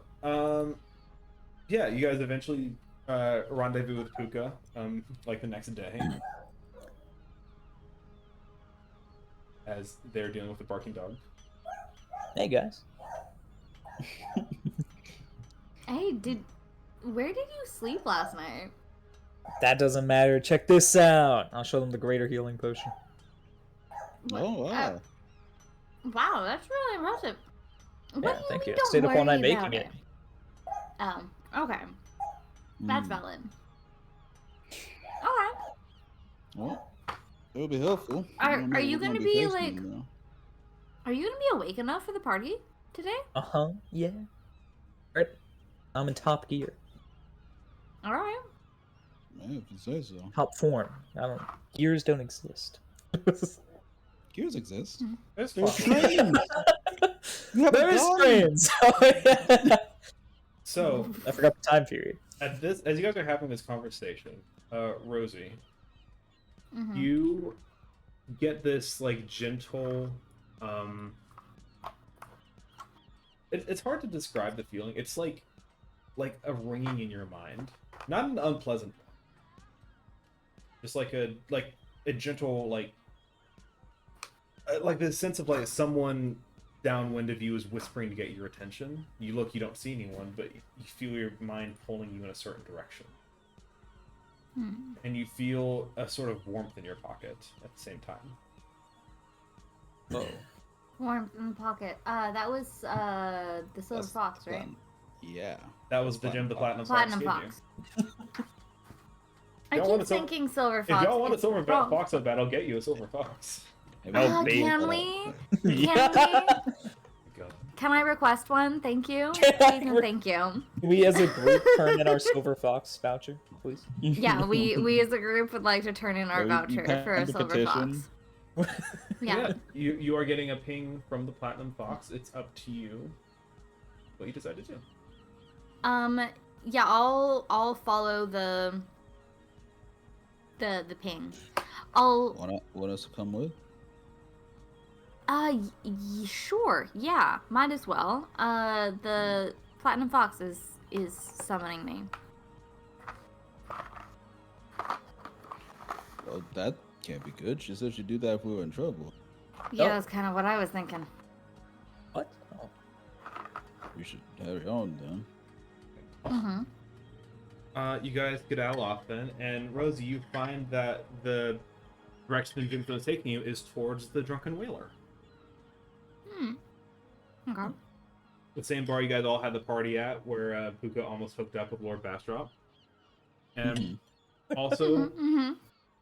yeah, you guys eventually rendezvous with Puka, like the next day, as they're dealing with the barking dog. Hey guys. Hey, where did you sleep last night? That doesn't matter. Check this out. I'll show them the greater healing potion. Oh wow. Wow, that's really impressive. What Yeah, do you thank mean you. I don't stayed up all night worry making about it. Oh, okay. That's Mm. valid. Alright. Well, it would be helpful. Are you gonna be, facing like- them, though. Are you gonna be awake enough for the party today? Uh-huh. Yeah. Right. I'm in top gear. Alright. Yeah, if you say so. Top form. Gears don't exist. Gears exist. That's They're fine. trains. You have a There is gun. strains. So, I forgot the time period. as you guys are having this conversation, Rosie, Mhm. you get this like gentle it's hard to describe the feeling. It's like a ringing in your mind, not an unpleasant one, just like a gentle like the sense of like someone downwind of you is whispering to get your attention. You look, you don't see anyone, but you feel your mind pulling you in a certain direction. and you feel a sort of warmth in your pocket at the same time. Oh, Warmth in the pocket. That was the silver that's fox, right? fun. Yeah. That was the gem the Platinum Platinum Fox gave you. fox. I Y'all keep want a sil- thinking silver If fox. y'all want a it's silver wrong. fox so bad, I'll get you a silver fox. Maybe Oh, we'll baby. Can that we? up. Can we? God. Can I request one? Thank you. Can I Please and thank you. Can we as a group turn in our silver fox voucher, please? Yeah, we as a group would like to turn in our Yeah, we voucher can for a the silver petition. fox. Yeah. You are getting a ping from the Platinum Fox. It's up to you what you decide to do. Yeah, I'll follow the ping. I'll Want us to come with? sure. Yeah, might as well. The Platinum Fox is summoning me. Well, that can't be good. She said she'd do that if we were in trouble. Yeah, Oh. that's kind of what I was thinking. What? Oh. We should have your own then. Mm-hmm. You guys skedaddle off then, and Rosie, you find that the direction the Jim's taking you is towards the Drunken Whaler. Okay. The same bar you guys all had the party at, where Puka almost hooked up with Lord Bastrop. And also Mm-hmm.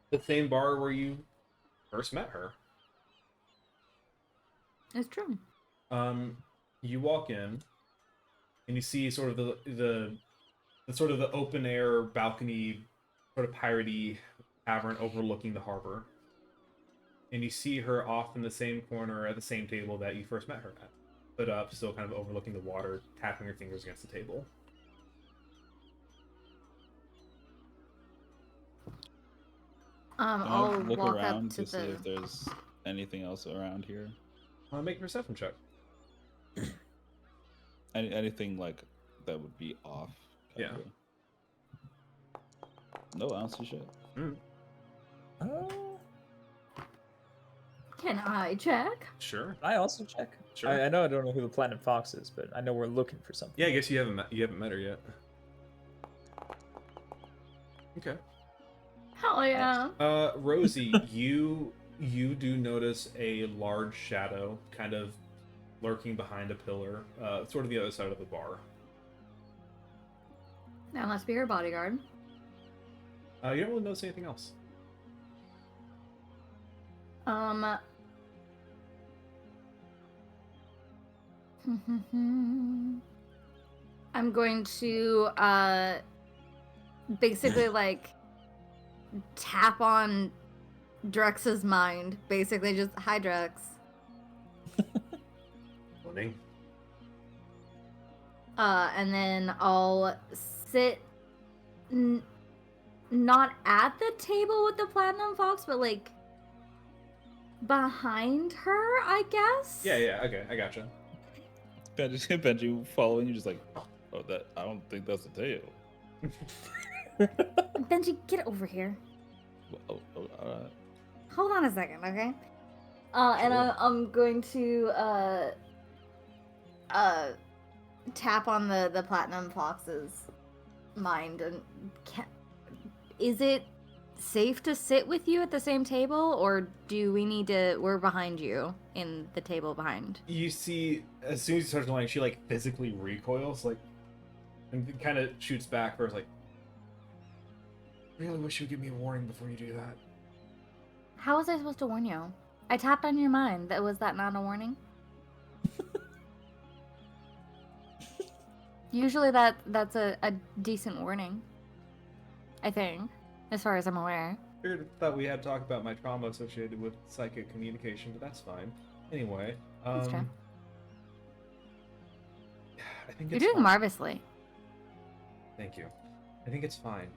the same bar where you first met her. It's true. You walk in, and you see sort of the sort of the open air balcony, sort of piratey tavern overlooking the harbor. And you see her off in the same corner at the same table that you first met her at. Stood up, still kind of overlooking the water, tapping her fingers against the table. Can I I'll look walk around up to to see the. if there's anything else around here. Make a perception check. Anything like that would be off. Yeah. kinda. No, I don't see shit. Can I check? Sure. I also check. Sure. I know I don't know who the Platinum Fox is, but I know we're looking for something. Yeah, I guess you haven't met her yet. Okay. Hell yeah. Rosie, you do notice a large shadow kind of lurking behind a pillar, sort of the other side of the bar. That must be her bodyguard. You don't really notice anything else. I'm going to basically like tap on Drex's mind. Basically just hi Drex. Morning. And then I'll sit not at the table with the Platinum Fox, but like behind her, I guess. Yeah, okay, I gotcha. Benji following you, just like, oh, that I don't think that's a tail. Benji, get over here. Oh, alright. Hold on a second, okay? And I'm going to tap on the Platinum Fox's mind and is it safe to sit with you at the same table, or do we need to? We're behind you in the table behind. You see, as soon as he starts going, she like physically recoils, like, and kind of shoots back first, like, really wish you would give me a warning before you do that. How was I supposed to warn you? I tapped on your mind. Was that not a warning? Usually that's a decent warning. I think, as far as I'm aware. Thought we had talked about my trauma associated with psychic communication, but that's fine. Anyway, That's true. I think You're it's doing fine. marvelously. Thank you. I think it's fine.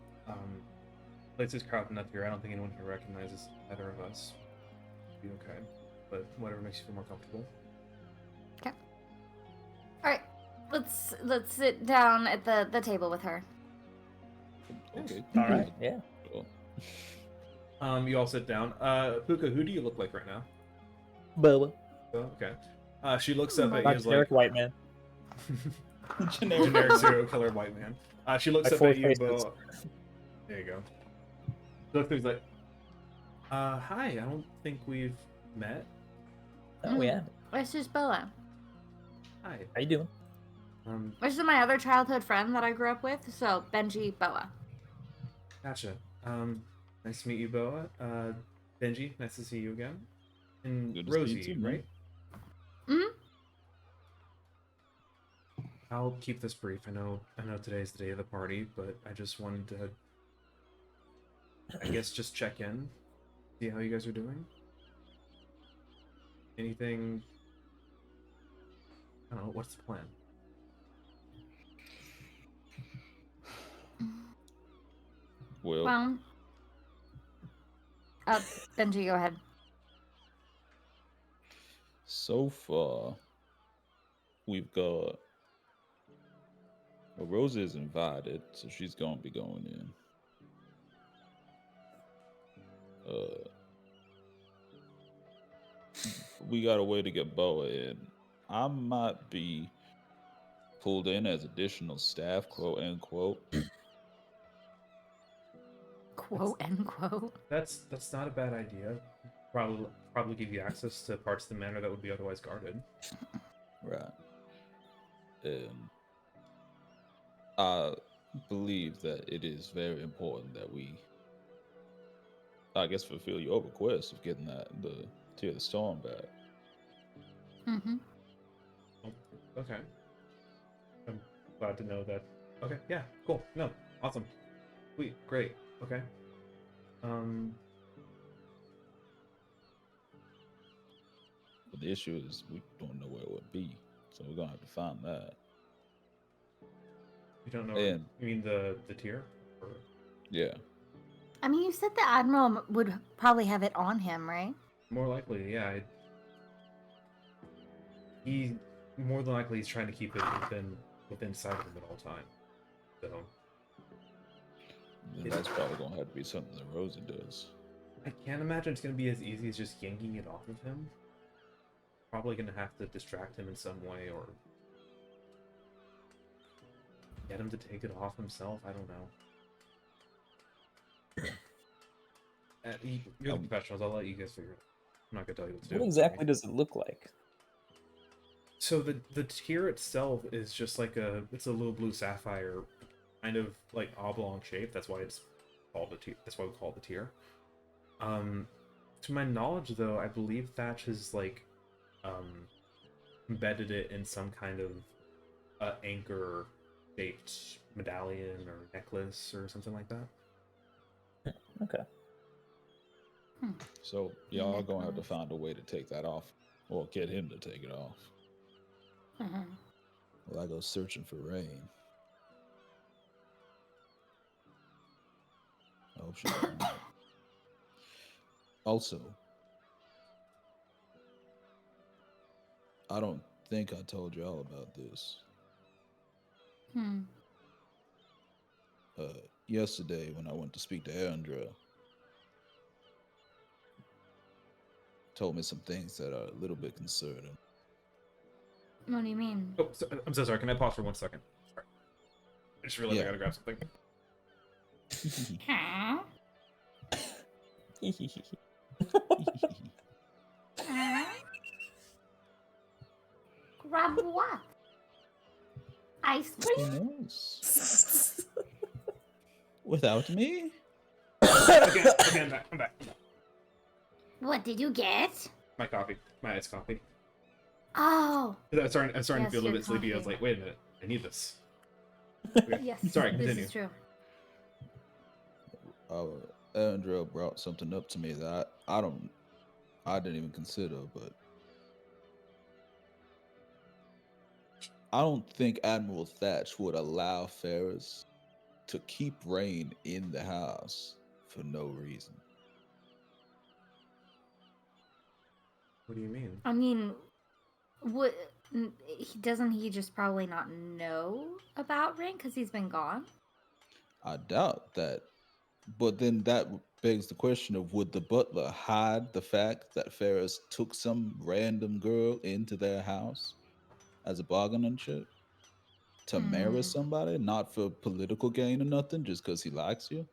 Place is crowded enough here. I don't think anyone here recognizes either of us. Be okay, but whatever makes you feel more comfortable. Okay. All right. Let's sit down at the table with her. Okay. All right. Yeah. Cool. You all sit down. Puka, who do you look like right now? Boba. Oh, okay. She looks up at you Not as generic like white man. generic serial killer white man. She looks My up four at you, faces. Bo. There you go. Doctor's like, hi, I don't think we've met. Oh yeah. This is Boa. Hi. How you doing? This is my other childhood friend that I grew up with. So Benji, Boa. Gotcha. Nice to meet you, Boa. Benji, nice to see you again. And Good to see you Rosie, too, man. right? Hmm. I'll keep this brief. I know today's the day of the party, but I just wanted to, I guess, just check in, see how you guys are doing. Anything? I don't know. What's the plan? Well, Well, Benji, go ahead. so far, we've got. Well, Rosa is invited, so she's gonna be going in. We got a way to get Boa in. I might be pulled in as additional staff, quote unquote. Quote unquote. That's not a bad idea. Probably give you access to parts of the manor that would be otherwise guarded. Right. And I believe that it is very important that we, I guess, fulfill your request of getting the Tear of the Storm back. Mm-hmm. Okay. I'm glad to know that. Okay, yeah, cool. No, awesome. Sweet, great. Okay. But the issue is we don't know where it would be, so we're gonna have to find that. You don't know. And You mean the tier? Or... yeah, I mean, you said the admiral would probably have it on him, right? More likely, yeah. He more than likely he's trying to keep it within sight of him at all times. So then that's probably gonna have to be something that Rosa does. I can't imagine it's gonna be as easy as just yanking it off of him. Probably gonna have to distract him in some way or get him to take it off himself. I don't know. You're the professionals. I'll let you guys figure it out. I'm not gonna tell you what to do. What exactly does it look like? So the tier itself is just like it's a little blue sapphire, kind of like oblong shape. That's why it's called the tier. That's why we call it the tier. To my knowledge, though, I believe Thatch has like embedded it in some kind of anchor shaped medallion or necklace or something like that. Okay. So y'all are gonna have to find a way to take that off, or get him to take it off. Mm-hmm. Well, I go searching for Rain. I hope she's all right. Also, I don't think I told y'all about this. Hmm. Yesterday when I went to speak to Andra, told me some things that are a little bit concerning. What do you mean? Oh, I'm so sorry. Can I pause for 1 second? Sorry. I just realized I Yeah. gotta grab something. Huh? Huh? Grab what? Ice cream? Who knows? Without me? Okay, I'm back. I'm back. What did you get? My coffee. My iced coffee. Oh, I'm starting to feel a Yes, little your bit sleepy. I was coffee. like, wait a minute. I need this. Okay. yes. Sorry, This continue. is true. Andra brought something up to me that I didn't even consider, but I don't think Admiral Thatch would allow Ferris to keep Rain in the house for no reason. What do you mean? I mean, what? Doesn't he just probably not know about Ring because he's been gone? I doubt that. But then that begs the question of, would the butler hide the fact that Ferris took some random girl into their house as a bargaining chip to marry somebody, not for political gain or nothing, just because he likes you?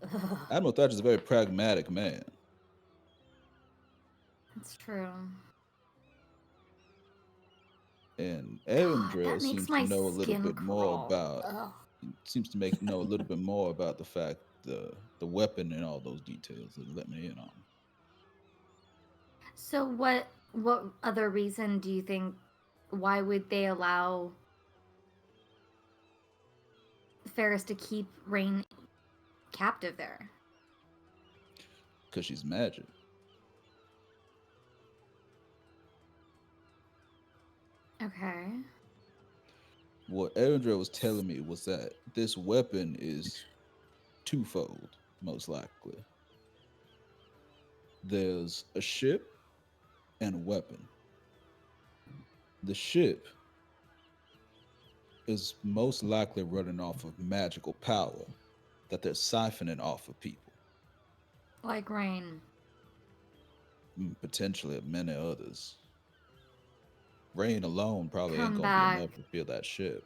Ugh, Admiral Thatcher's a very pragmatic man. that's true. And God, Erendrell that makes seems to my know a little skin bit more crawl. about Ugh. seems to make know a little bit more about the fact the weapon and all those details that let me in on. So what other reason do you think why would they allow Ferris to keep Rain captive there? Because she's magic. Okay. What Erendrell was telling me was that this weapon is twofold, most likely. There's a ship and a weapon. The ship is most likely running off of magical power that they're siphoning off of people, Like Rain. potentially many others. Rain alone probably ain't Come gonna be back. enough to fill that ship.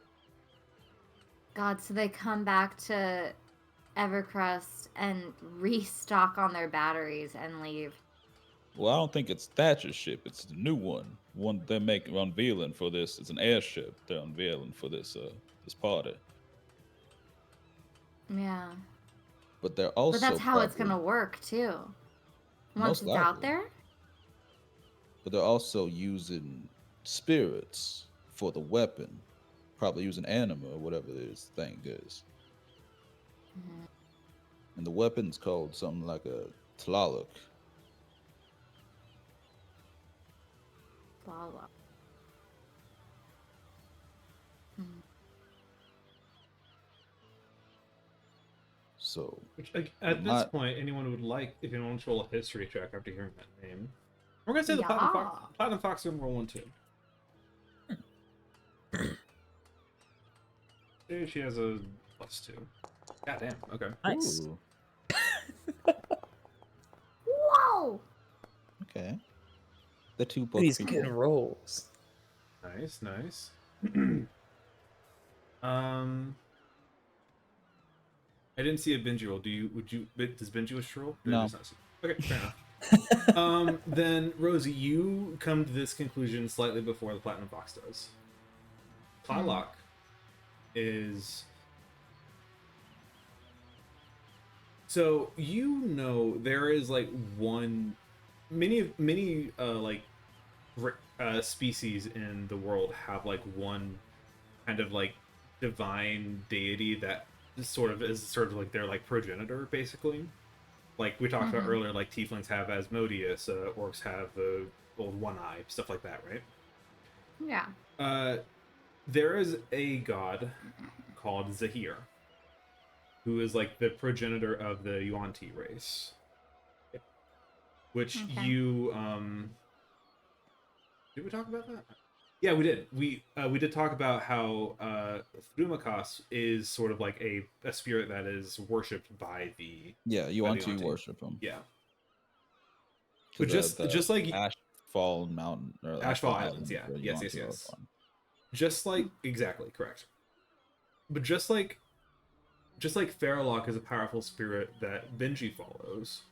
God, so they come back to Evercrest and restock on their batteries and leave. Well, I don't think it's Thatcher's ship. It's the new one. One they're making unveiling for this. It's an airship they're unveiling for this party. Yeah. But they're But that's also how it's probably gonna work too. Once most it's out likely. there? But they're also using spirits for the weapon. Probably using anima or whatever this thing is. Mhm. And the weapon's called something like a Tlaloc. Blah blah. Mhm. So Which, like, it at this might point, anyone would like, if anyone wants to roll a history check after hearing that name, we're gonna say the Yeah. Platinum Fox room roll 1 2. She has a +2. Goddamn. Okay. Nice. ooh, Whoa! okay. The two book These people. good rolls. Nice, nice. I didn't see a Benji roll. Does Benji wish to roll? Did I No. just not see? Okay, fair enough. Then Rosie, you come to this conclusion slightly before the Platinum Fox does. Tlaloc is so there is like many species in the world have like one kind of like divine deity that is sort of like their like progenitor basically. Like we talked about earlier, like tieflings have Asmodeus, orcs have the old one eye, stuff like that, right? Yeah. There is a god called Zahir, who is like the progenitor of the Yuan-Ti race, which Okay. did we talk about that? Yeah, we did. We did talk about how Thrumakas is sort of like a spirit that is worshipped by the Yeah, you want to Yuan-Ti. worship them. Yeah. To But just like Ashfall Mountain or Ashfall Islands, yeah. where Yes, Yuan-Ti are yes. from. Just like exactly correct. But just like Faralock is a powerful spirit that Benji follows,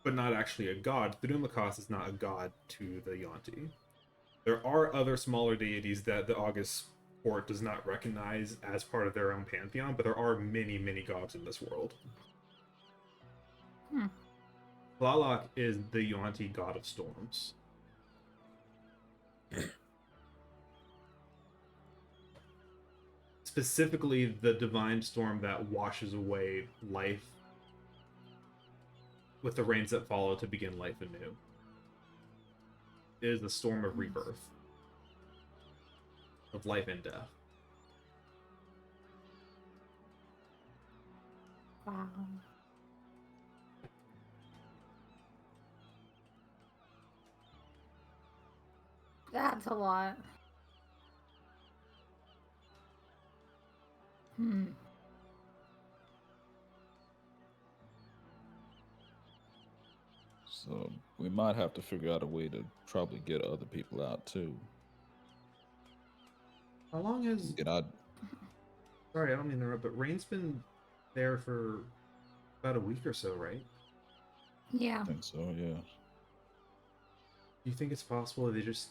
but not actually a god, Thrumakas is not a god to the Yuan-Ti. There are other smaller deities that the August Court does not recognize as part of their own pantheon, but there are many, many gods in this world. Tlaloc is the Yuan-Ti god of storms. Specifically, the divine storm that washes away life with the rains that follow to begin life anew. It is the storm of rebirth, of life and death. Wow. That's a lot. So we might have to figure out a way to probably get other people out too. How long has... Get out. Sorry, I don't mean to interrupt, but Rain's been there for about a week or so, right? Yeah. I think so, yeah. Do you think it's possible they just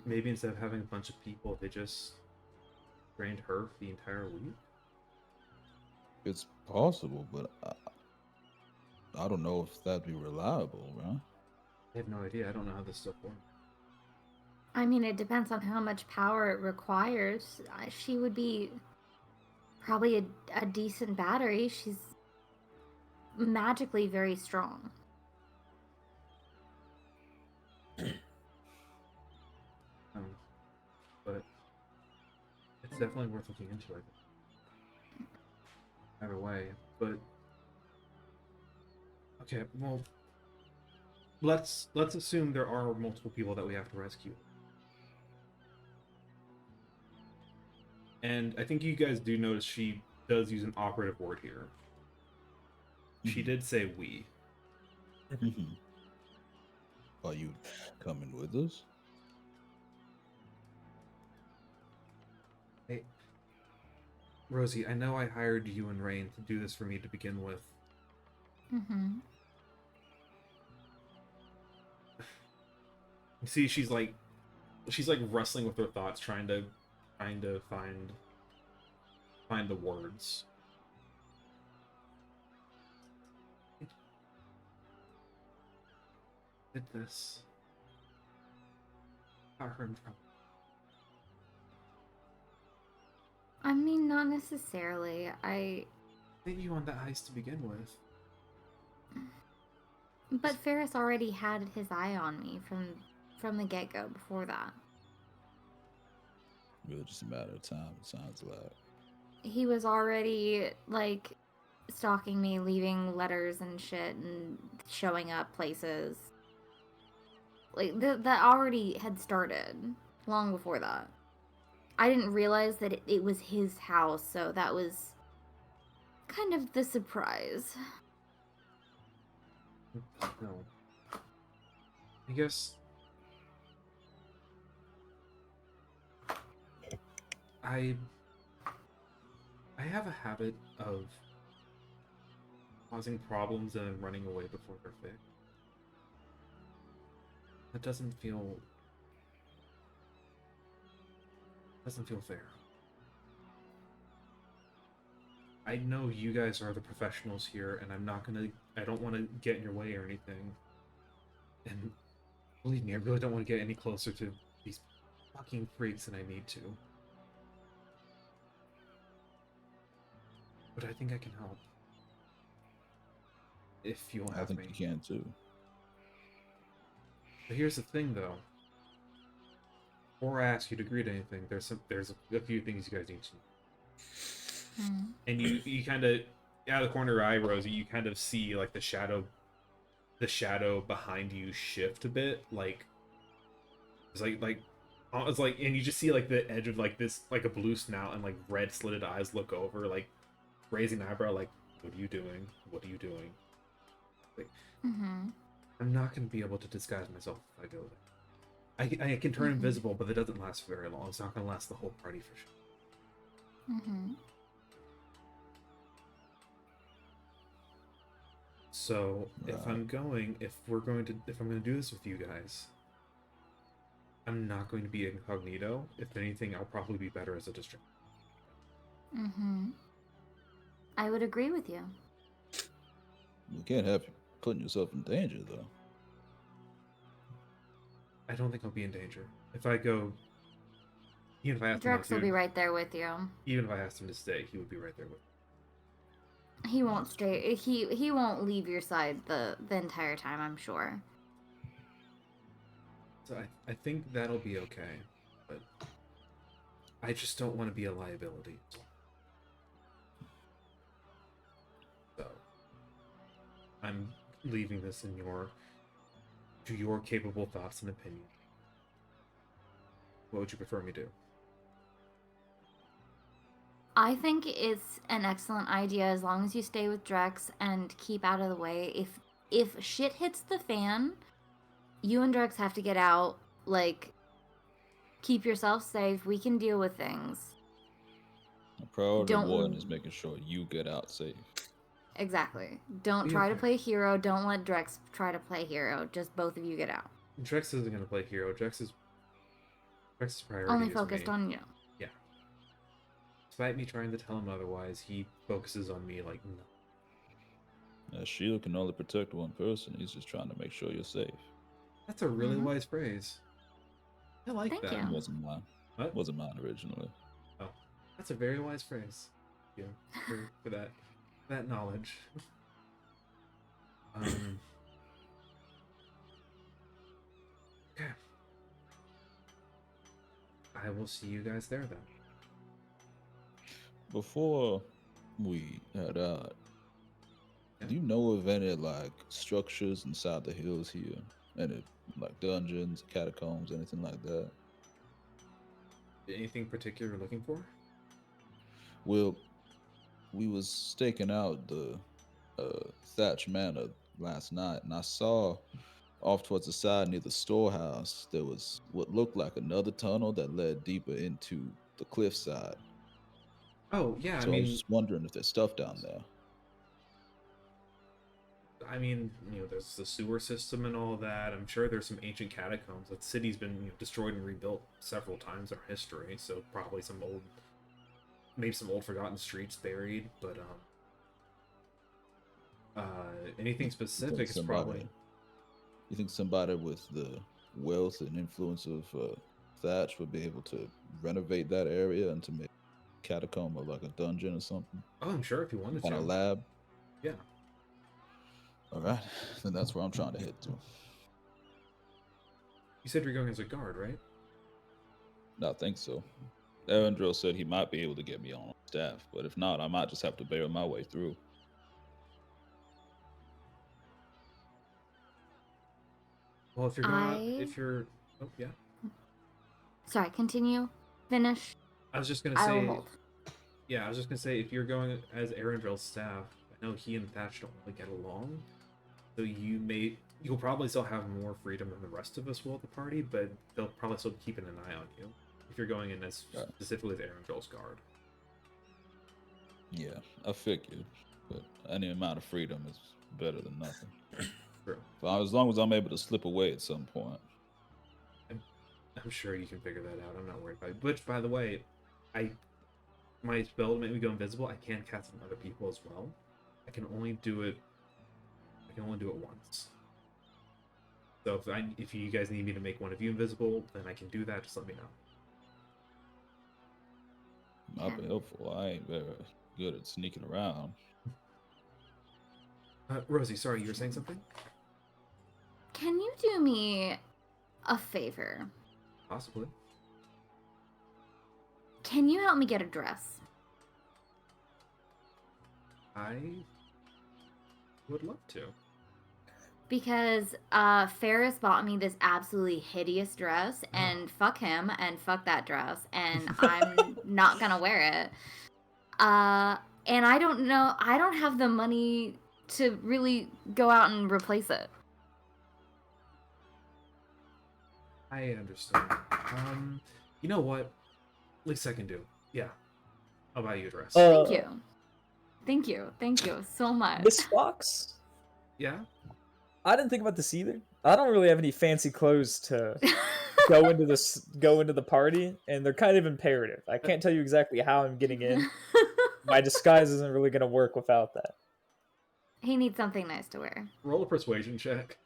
maybe instead of having a bunch of people, they just trained her for the entire week? It's possible, but I don't know if that'd be reliable, right? I have no idea. I don't know how this stuff works. I mean, it depends on how much power it requires. She would be probably a decent battery. She's magically very strong. But it's definitely worth looking into. I think. Either way, but okay. Well, let's assume there are multiple people that we have to rescue. And I think you guys do notice she does use an operative word here. She Mhm. did say we. Mhm. Are you coming with us? Hey, Rosie, I know I hired you and Rain to do this for me to begin with. Mm-hmm. You see, she's like wrestling with her thoughts, trying to find the words. Did this? Got her in trouble. I mean, not necessarily. I sent you on that heist to begin with. But Ferris already had his eye on me from the get-go before that. Really, just a matter of time. It sounds like. He was already like stalking me, leaving letters and shit and showing up places. Like that already had started long before that. I didn't realize that it was his house, so that was kind of the surprise. No. I guess I have a habit of causing problems and then running away before they're fixed. That doesn't feel fair. I know you guys are the professionals here, and I don't want to get in your way or anything. And believe me, I really don't want to get any closer to these fucking freaks than I need to. But I think I can help. If you'll I have think me. you can too. But here's the thing, though. Before I ask you to agree to anything, there's a few things you guys need to know. And you kind of, out of the corner of your eye, Rosie, you kind of see like the shadow behind you shift a bit, like it's like, and you just see like the edge of like this, like a blue snout and like red slitted eyes look over, like raising an eyebrow, like, what are you doing? What are you doing? Like, Mm-hmm. I'm not gonna be able to disguise myself if I go there. I can turn invisible, but it doesn't last very long. It's not gonna last the whole party for sure. Mm-hmm. So if Right. I'm gonna do this with you guys, I'm not going to be incognito. If anything, I'll probably be better as a district. Mm-hmm. I would agree with you. We can't have you putting yourself in danger, though. I don't think I'll be in danger. If I go, even if I asked him Drex will be right there with you. even if I asked him to stay, he would be right there with me. He won't stay. He won't leave your side the entire time, I'm sure. So I think that'll be okay, but I just don't want to be a liability. So I'm leaving this in your capable thoughts and opinion. What would you prefer me do? I think it's an excellent idea as long as you stay with Drex and keep out of the way. If shit hits the fan, you and Drex have to get out. Like, keep yourself safe. We can deal with things. Priority Don't- one is making sure you get out safe. Exactly. Don't Yeah, try to okay. play hero. Don't let Drex try to play hero. Just both of you get out. Drex isn't gonna play hero. Drex's priority Only is focused me. on you. Yeah. Despite me trying to tell him otherwise, he focuses on me like no. A shield can only protect one person. He's just trying to make sure you're safe. That's a really Mhm. wise phrase. I like Thank that. you. It wasn't mine. What? Wasn't mine originally. Oh, that's a very wise phrase. Yeah, for that knowledge. Okay. I will see you guys there then. Before we head out, Yeah. do you know of any like structures inside the hills here? Any like dungeons, catacombs, anything like that? Anything particular you're looking for? Well, we was staking out the Thatch Manor last night, and I saw off towards the side near the storehouse there was what looked like another tunnel that led deeper into the cliffside. Oh yeah, So I was just wondering if there's stuff down there. There's the sewer system and all of that. I'm sure there's some ancient catacombs. The city's been destroyed and rebuilt several times in our history, so probably maybe some old forgotten streets buried. But anything You specific think is somebody, probably. you think somebody with the wealth and influence of Thatch would be able to renovate that area and to make a catacomb or like a dungeon or something? Oh, I'm sure if you wanted Kind to. of lab? Yeah. All right, then that's where I'm trying to head to. You said you're going as a guard, right? I think so. Erendril said he might be able to get me on staff, but if not, I might just have to barrel my way through. Well, if you're going, oh yeah. Sorry, continue. Finish. I was just gonna I will say. hold. Yeah, I was just gonna say if you're going as Erendril's staff, I know he and Thatch don't really get along, so you'll probably still have more freedom than the rest of us will at the party, but they'll probably still be keeping an eye on you if you're going in as Right. specifically as Erendril's guard. Yeah, I figured, but any amount of freedom is better than nothing. True. But as long as I'm able to slip away at some point. I'm sure you can figure that out. I'm not worried about it. Which, by the way, my spell to make me go invisible, I can cast on other people as well. I can only do it once. So if you guys need me to make one of you invisible, then I can do that. Just let me know. Might be helpful. I ain't very good at sneaking around. Rosie, sorry, you were saying something? Can you do me a favor? Possibly. Can you help me get a dress? I would love to. Because Ferris bought me this absolutely hideous dress, and fuck him, and fuck that dress, and I'm not gonna wear it. And I don't have the money to really go out and replace it. I understand. You know what? Least I can do. Yeah. I'll buy you a dress. Thank you. Thank you so much. Miss Fox? Yeah? I didn't think about this either. I don't really have any fancy clothes to go into the party, and they're kind of imperative. I can't tell you exactly how I'm getting in. My disguise isn't really gonna work without that. He needs something nice to wear. Roll a persuasion check.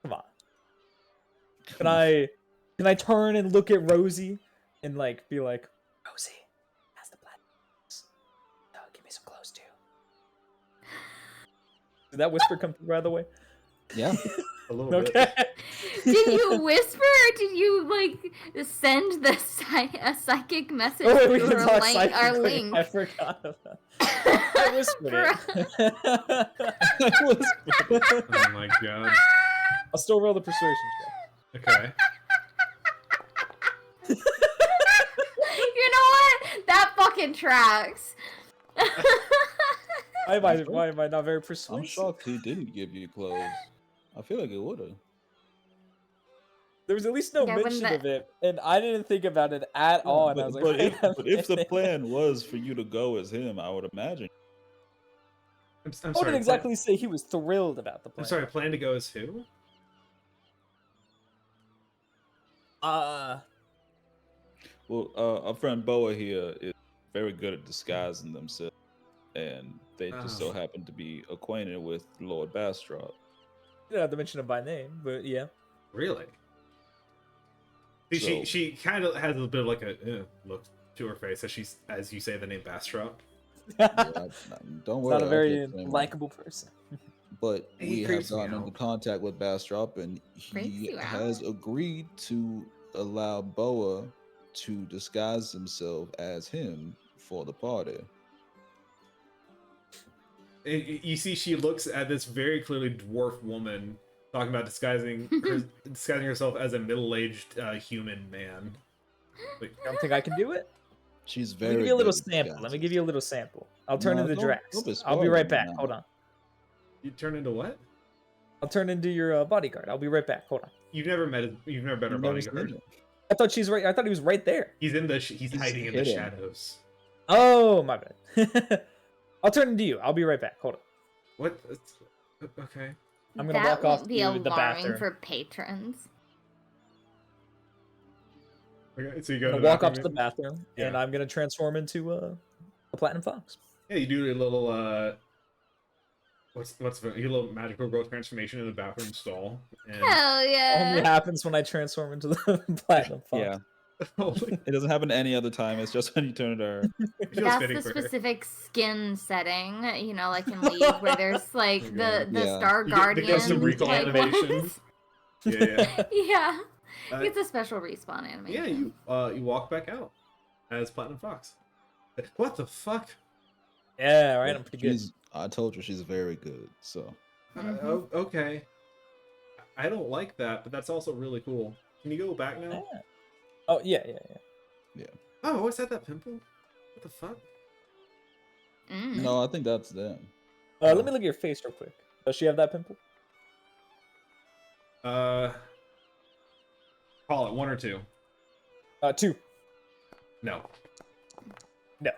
Come on. Can I turn and look at Rosie and like be like, Rosie, how's the plan? Give me some clothes too. Did that whisper come through, by the way? Yeah. A little Okay. bit. Did you whisper or did you like send a psychic message Oh, wait, we through can talk our psychically. link? I forgot about that. I whispered it. I whispered. Oh my god. I'll still roll the persuasion check. Okay. You know what? That fucking tracks. Why am I not very persuasive? I'm shocked he didn't give you clothes. I feel like it would have. There was at least no Yeah, when mention the- of it, and I didn't think about it at all. And I was like, but wait a if the minute. plan was for you to go as him, I would imagine I'm I sorry. wouldn't exactly say he was thrilled about the plan. I'm sorry. Plan to go as who? Well, our friend Boa here is very good at disguising themselves, and they just so Oh. happen to be acquainted with Lord Bastrop. You don't have to mention him by name, but yeah. Really? See, So- she kind of has a bit of like a look to her face as you say the name Bastrop. Yeah, He's don't worry. not a I very feel the same way. likable person. But He we have creeps me gotten into out. contact with Bastrop, and Creeps he you has out? agreed to allow Boa to disguise himself as him for the party. You see, she looks at this very clearly dwarf woman talking about disguising herself as a middle-aged human man. Like, I don't think I can do it. She's Let me very give you a little good at sample. Let me give you a little sample. I'll turn No, into don't- Drax. don't be I'll be right spoiling back. me now. Hold on. you turn into what? I'll turn into your bodyguard. I'll be right back. Hold on. You've never met her You've never bodyguard. seen it. I thought she's right. I thought he was right there. He's hiding in the hidden. shadows. Oh, my bad. I'll turn into you. I'll be right back. Hold on. What? Okay. I'm gonna that walk off won't be to alarming the bathroom. for patrons. Okay. So you I'm go to gonna the walk up to bathroom. the bathroom, and Yeah. I'm gonna transform into a platinum fox. Yeah, you do a little your little magical growth transformation in the bathroom stall. And Hell Only yeah! happens when I transform into the platinum fox. Yeah, Holy, it doesn't happen any other time. It's just when you turn it her. it feels That's fitting the for her. specific skin setting, you know, like in League, where there's like the Yeah. Star You get the Guardian custom recall like, animation. ones. Yeah. Yeah, Uh, it's a special respawn animation. yeah, you walk back out as Platinum Fox. What the fuck? Yeah, right. I'm pretty good. I told you she's very good. So Mhm. Okay. I don't like that, but that's also really cool. Can you go back now? Yeah. Oh yeah. Oh, I always had that pimple. What the fuck? Mm. no, I think that's them. Let me look at your face real quick. Does she have that pimple? Call it 1 or 2. 2. No. No,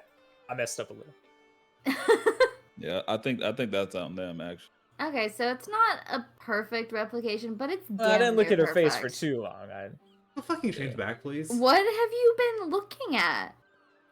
I messed up a little. Yeah, I think that's on them actually. Okay, so it's not a perfect replication, but it's. I didn't look damn at her near face for perfect. too long. Well, fucking change back, please. What have you been looking at?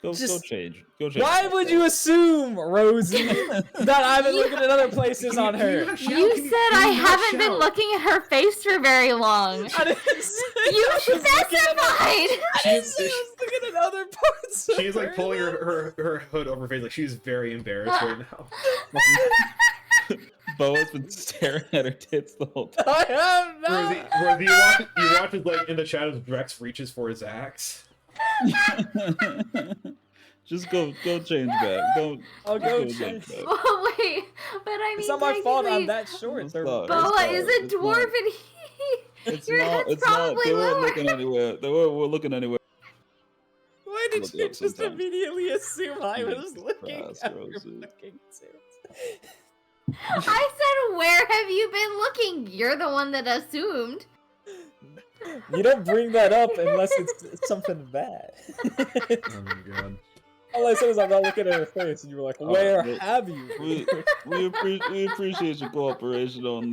Go Just- change. Go change. Why would you assume, Rosie, that I've been looking at other places on her? You said I haven't been looking at her face for very long. I didn't say You I was looking at specified. I didn't say I was looking at other parts. Of She's like her. pulling her hood over her face, like she's very embarrassed right now. Boa's been staring at her tits the whole time. I have not. Rosie, you watch as like in the shadows, Drex reaches for his axe. Just go change back. I'll go change change. back. Well, wait, but I mean, It's not my fault I'm technically, that short. It's They're not. Boa It's is not. a It's dwarf, not. and It's your not. head's It's not. probably They weren't lower. looking anywhere. They weren't looking anywhere. Why did Look you up just sometimes. immediately assume I was Jesus looking Christ, at your Rosie. fucking tits? I said, where have you been looking? You're the one that assumed. You don't bring that up unless it's something bad. Oh my god. All I said was I'm not looking at her face, and you were like, Oh, "Where but- have you?" We appreciate your cooperation on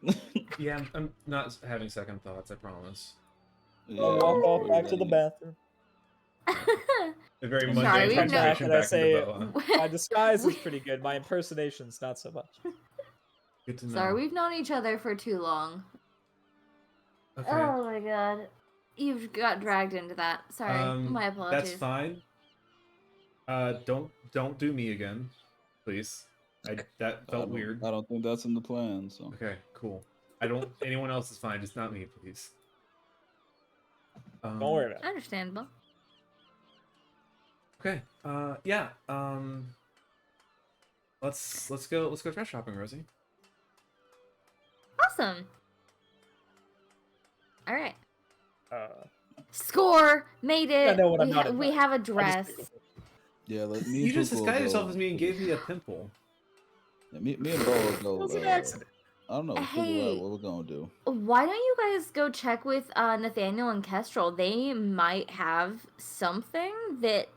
this. Yeah, I'm not having second thoughts. I promise. I'll walk off back to the bathroom. A very I'm mundane sorry, we've transformation never- back Say- into Boa. My disguise is pretty good. My impersonation's not so much. Good to know. Sorry, we've known each other for too long. Okay. Oh my god. You've got dragged into that. Sorry. My apologies. That's fine. Don't do me again, please. That felt weird. I don't think that's in the plan. So Okay, cool. Anyone else is fine, just not me, please. Don't worry about it. Understandable. Okay. Yeah. Let's go dress shopping, Rosie. Awesome. Alright. Uh, Score! Made it! I know what I'm we, not we about. have a I'll just dress. take it. yeah, let me. You just Tuco disguised yourself go- as me and gave me a pimple. Yeah, me and Boa go. It was an accident. I don't know. Figure Hey. out what we're gonna do. Why don't you guys go check with Nathaniel and Kestrel? They might have something that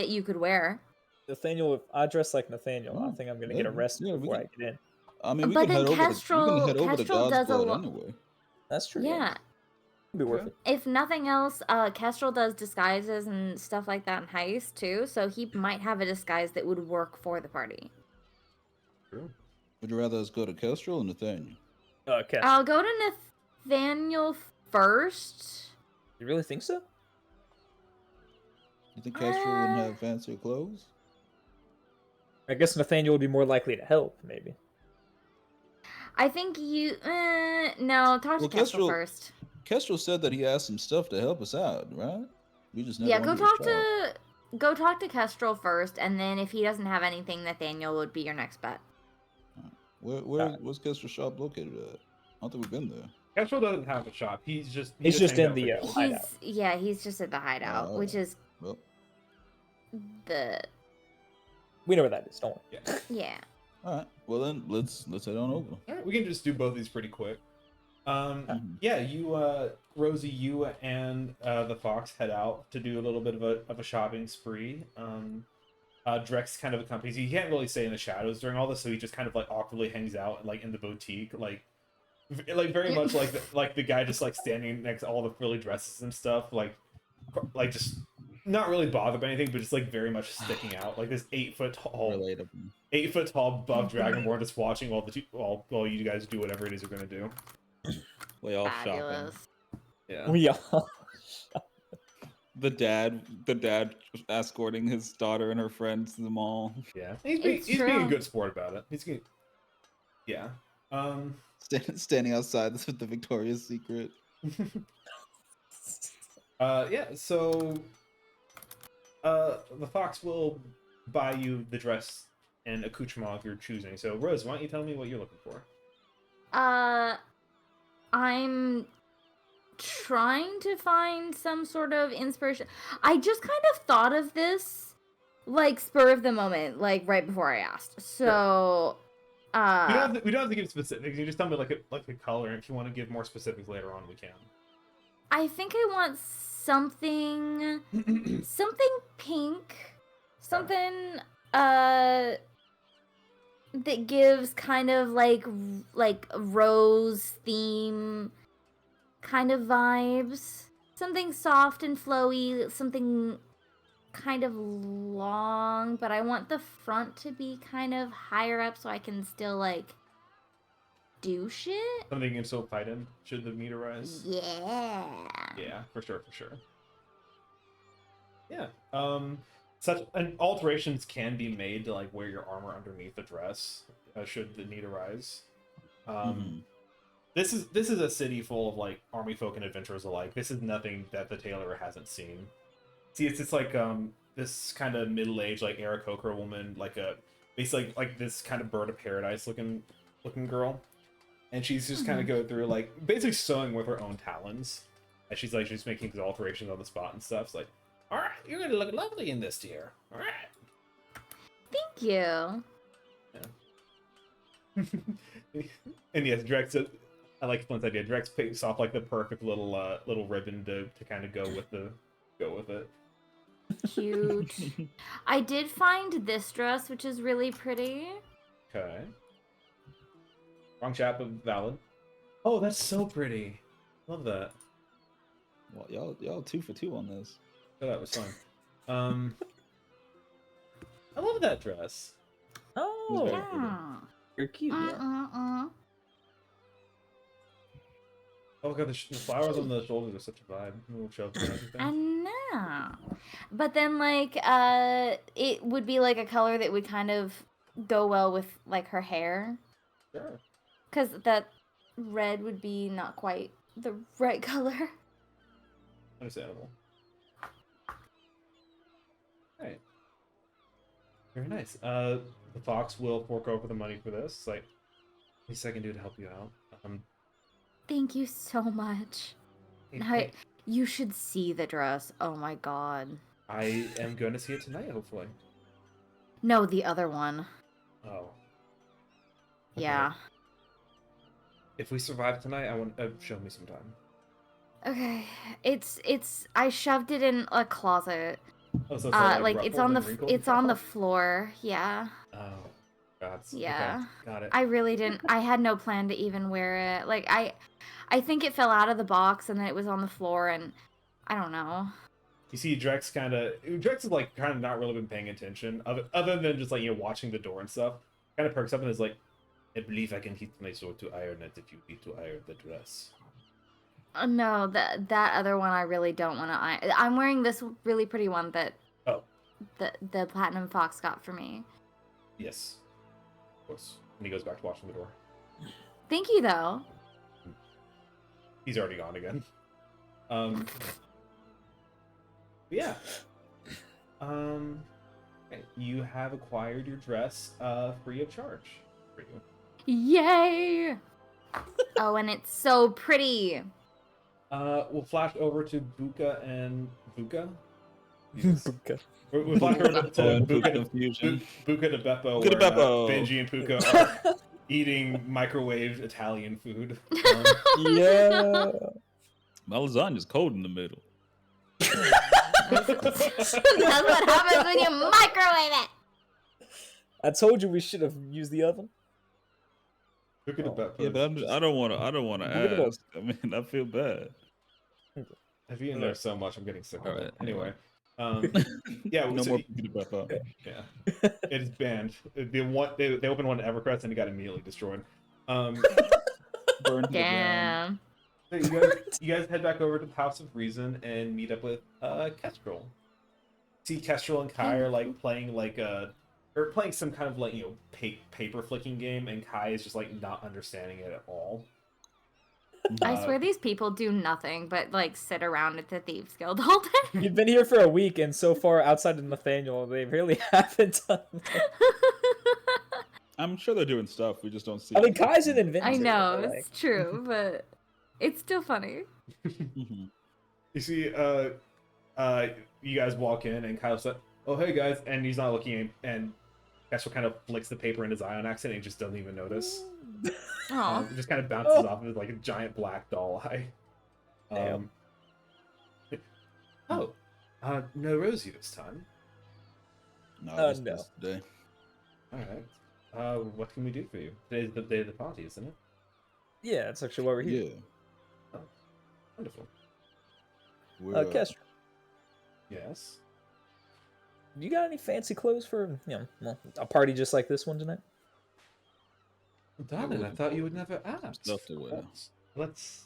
you could wear. Nathaniel, if I dress like Nathaniel, I Oh, think I'm gonna yeah, get arrested yeah, we before I can. get in. I mean, we But can then head over to Kestrel God's does a blood lot. anyway. That's true. Yeah. It'd be worth Okay. it. If nothing else, Kestrel does disguises and stuff like that in Heist too, so he might have a disguise that would work for the party. True. Would you rather us go to Kestrel or Nathaniel? Okay. I'll go to Nathaniel first. You really think so? You think Kestrel wouldn't Uh, have fancier clothes? I guess Nathaniel would be more likely to help, maybe. I think you. No, talk to Well, Kestrel first. Kestrel said that he has some stuff to help us out, right? We just never Yeah, went to the shop. go talk to Kestrel first, and then if he doesn't have anything, Nathaniel would be your next bet. Where's Kestrel's shop located at? I don't think we've been there. Kestrel doesn't have a shop. He's just He's just hangs in out the, with you. hideout. He's just at the hideout, Oh, which is well, the We know where that is, don't we? Yeah. yeah. all right. Well then, let's head on over. All right, we can just do both these pretty quick. Mhm. Yeah, you, Rosie, you and the fox head out to do a little bit of a shopping spree. Drex kind of accompanies you. He can't really stay in the shadows during all this, so he just kind of like awkwardly hangs out like in the boutique, like very much like the guy just like standing next to all the frilly dresses and stuff, like just not really bothered by anything, but just like very much sticking out, like this 8 foot tall, Relatable. 8 foot tall buff dragonborn just watching while you guys do whatever it is you're gonna do. Way off shopping. Fabulous. Yeah. We all. The dad escorting his daughter and her friends to the mall. Yeah, It's he's being a true. good sport about it. He's good. Yeah. Standing outside the Victoria's Secret. Yeah. So, the fox will buy you the dress and accoutrement of your choosing. So, Rose, why don't you tell me what you're looking for? I'm trying to find some sort of inspiration. I just kind of thought of this like spur of the moment, like right before I asked. So, We don't have to give specifics. You just tell me like a color, and if you want to give more specifics later on, we can. I think I want something pink, something that gives kind of like rose theme kind of vibes. Something soft and flowy, something kind of long, but I want the front to be kind of higher up so I can still like do shit. Something you can still fight in should the need arise. Yeah. Yeah, for sure. Yeah. Such and alterations can be made to like wear your armor underneath the dress, should the need arise. Mhm. This is a city full of like army folk and adventurers alike. This is nothing that the tailor hasn't seen. See, it's like this kind of middle-aged like Aarakocra woman, like a basically like this kind of bird of paradise looking girl, and she's just kind of go through like basically sewing with her own talons, and she's making these alterations on the spot and stuff. It's like, all right, you're gonna look lovely in this, dear. All right. Thank you. And yes, Drex. I like Flint's idea. Drex picks off like the perfect little ribbon to kind of go with it. Cute. I did find this dress, which is really pretty. Okay. Wrong chap, but valid. Oh, that's so pretty. Love that. Well, y'all 2 for 2 on this. Oh, that was fun. I love that dress. Oh, very pretty. Yeah. you're cute. Yeah. Oh god, the flowers on the shoulders are such a vibe. A little chubs and I everything. know. But then like it would be like a color that would kind of go well with like her hair. Sure. Cause that red would be not quite the right color. Understandable. Alright. Very nice. The fox will fork over the money for this. It's like, least I can do to help you out. Thank you so much. You should see the dress. Oh my god. I am going to see it tonight, hopefully. No, the other one. Oh. Yeah. If we survive tonight, I want show me some time. Okay. It's I shoved it in a closet Oh, so it's all, Like it's ruffled on and the wrinkled and it's on the stuff? floor. Yeah. Oh, God. Yeah. Okay, got it. I really didn't. I had no plan to even wear it. Like I think it fell out of the box and then it was on the floor and I don't know. You see Drex Drex is like kind of not really been paying attention other than just like watching the door and stuff. Kind of perks up and is like, I believe I can teach my sword to iron it if you need to iron the dress. No, that other one I really don't want to. I'm wearing this really pretty one that Oh, the Platinum Fox got for me. yes, of course. And he goes back to watching the door. Thank you though. He's already gone again. Yeah. Okay, you have acquired your dress free of charge for you. Yay! Oh, and it's so pretty. We'll flash over to Buka and Buka. Jesus. Buka. We'll flash over to and Buka, confusion. Buka to Beppo, Buka to where Beppo. Benji and Puka are eating microwaved Italian food. Yeah. My lasagna's cold in the middle. That's what happens when you microwave it. I told you we should have used the oven. Buka to Beppo. Yeah, but I don't want to Look at ask. I mean, I feel bad. I've eaten there so much, I'm getting sick of Alright, it. Anyway. anyway. Yeah, No so more Buka to Beppo. yeah. It's banned. They opened one at EverQuest and it got immediately destroyed. Burn to the ground. Damn. So you guys head back over to the House of Reason and meet up with Kestrel. See Kestrel and Kai are like playing or playing some kind of like paper flicking game, and Kai is just like not understanding it at all. I swear these people do nothing but like sit around at the Thieves Guild all day. You've been here for a week, and so far outside of Nathaniel, they really haven't done it. I'm sure they're doing stuff. We just don't see. I mean, it. Kai's an inventor. I know, but, like, it's true, but it's still funny. Mhm. You see, you guys walk in, and Kyle's like, "Oh, hey guys," and he's not looking, and Kestrel kind of flicks the paper in his eye on accident, and he just doesn't even notice. Oh, It just kind of bounces off of his like a giant black doll eye. Damn. No Rosie this time. No, Oh, just no. this day. All right. What can we do for you? Today's the day of the party, isn't it? Yeah, that's actually why we're here. Yeah. Wonderful. We're, Kestrel, Yes. you got any fancy clothes for a party just like this one tonight? Darling, I thought you would never ask. Stuff to wear. Let's.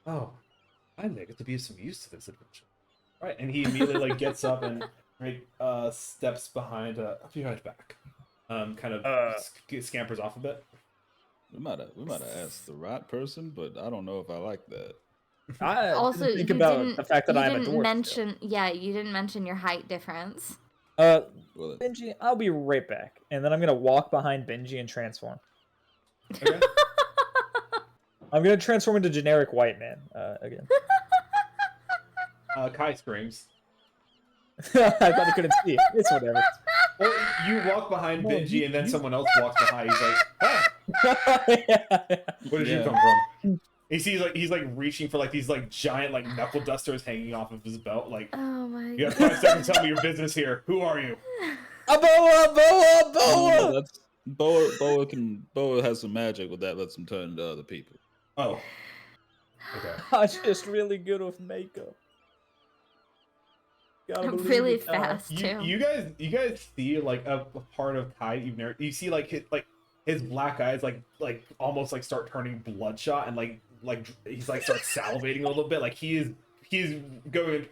Oh, I'm there to be of some use to this adventure. Right, and he immediately like gets up and steps behind. I'll be right back. Kind of scampers off a bit. we might have asked the right person, but I don't know if I like that. I also, didn't think you about didn't. the fact that you I'm a didn't dwarf. mention. Yeah, you didn't mention your height difference. Well, Well, Benji, I'll be right back, and then I'm gonna walk behind Benji and transform. Okay. I'm gonna transform into generic white man again. Kai screams. I thought he couldn't see. It's whatever. Well, you walk behind Well, Benji, and then you- someone else walks behind. He's like, "Ah, Yeah. where did you Yeah. come from?" He's reaching for like these like giant like knuckle dusters hanging off of his belt. Like, Oh my you have god. 5 seconds to tell me your business here. Who are you? A boa, boa, no, boa. that's Boa has some magic with that lets him turn into other people. Oh. Okay. I'm just really good with makeup. Gotta believe Really it, fast too. You guys see like a part of Kai you've never. You see like his black eyes like almost like start turning bloodshot, and like he's like starts salivating a little bit. Like he's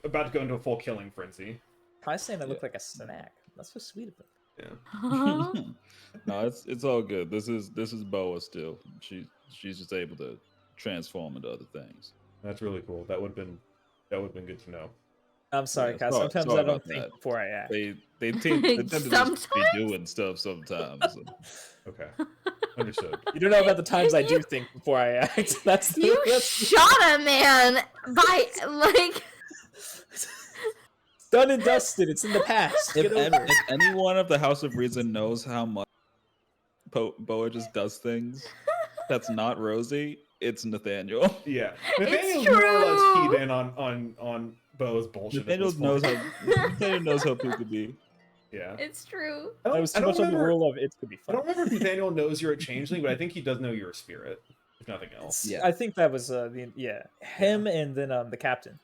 about to go into a full killing frenzy. Kai's saying I look like a snack. That's so sweet of him. Huh? No, it's all good. This is Boa still. She's just able to transform into other things. That's really cool. That would have been good to know. I'm sorry, Yeah, Kai. sorry- Sometimes sorry I don't about think that. before I act. They tend to just be Sometimes? doing stuff sometimes. So. Okay, understood. You don't know about the times I do think before I act. That's You that's shot a man by like. done and dusted. It's in the past. If, Get over it. if anyone of the House of Reason knows how much Boa just does things that's not Rosie, it's Nathaniel. Yeah, It's Nathaniel's more or less true. keyed in on Bo's bullshit. at Nathaniel this knows point. how Nathaniel knows how Pooh could be. Yeah. It's true. I That don't, was I too don't much on the remember. rule of it could be I fun. don't remember if Nathaniel knows you're a changeling, but I think he does know you're a spirit, if nothing else. Yeah. I think that was him and then the captain.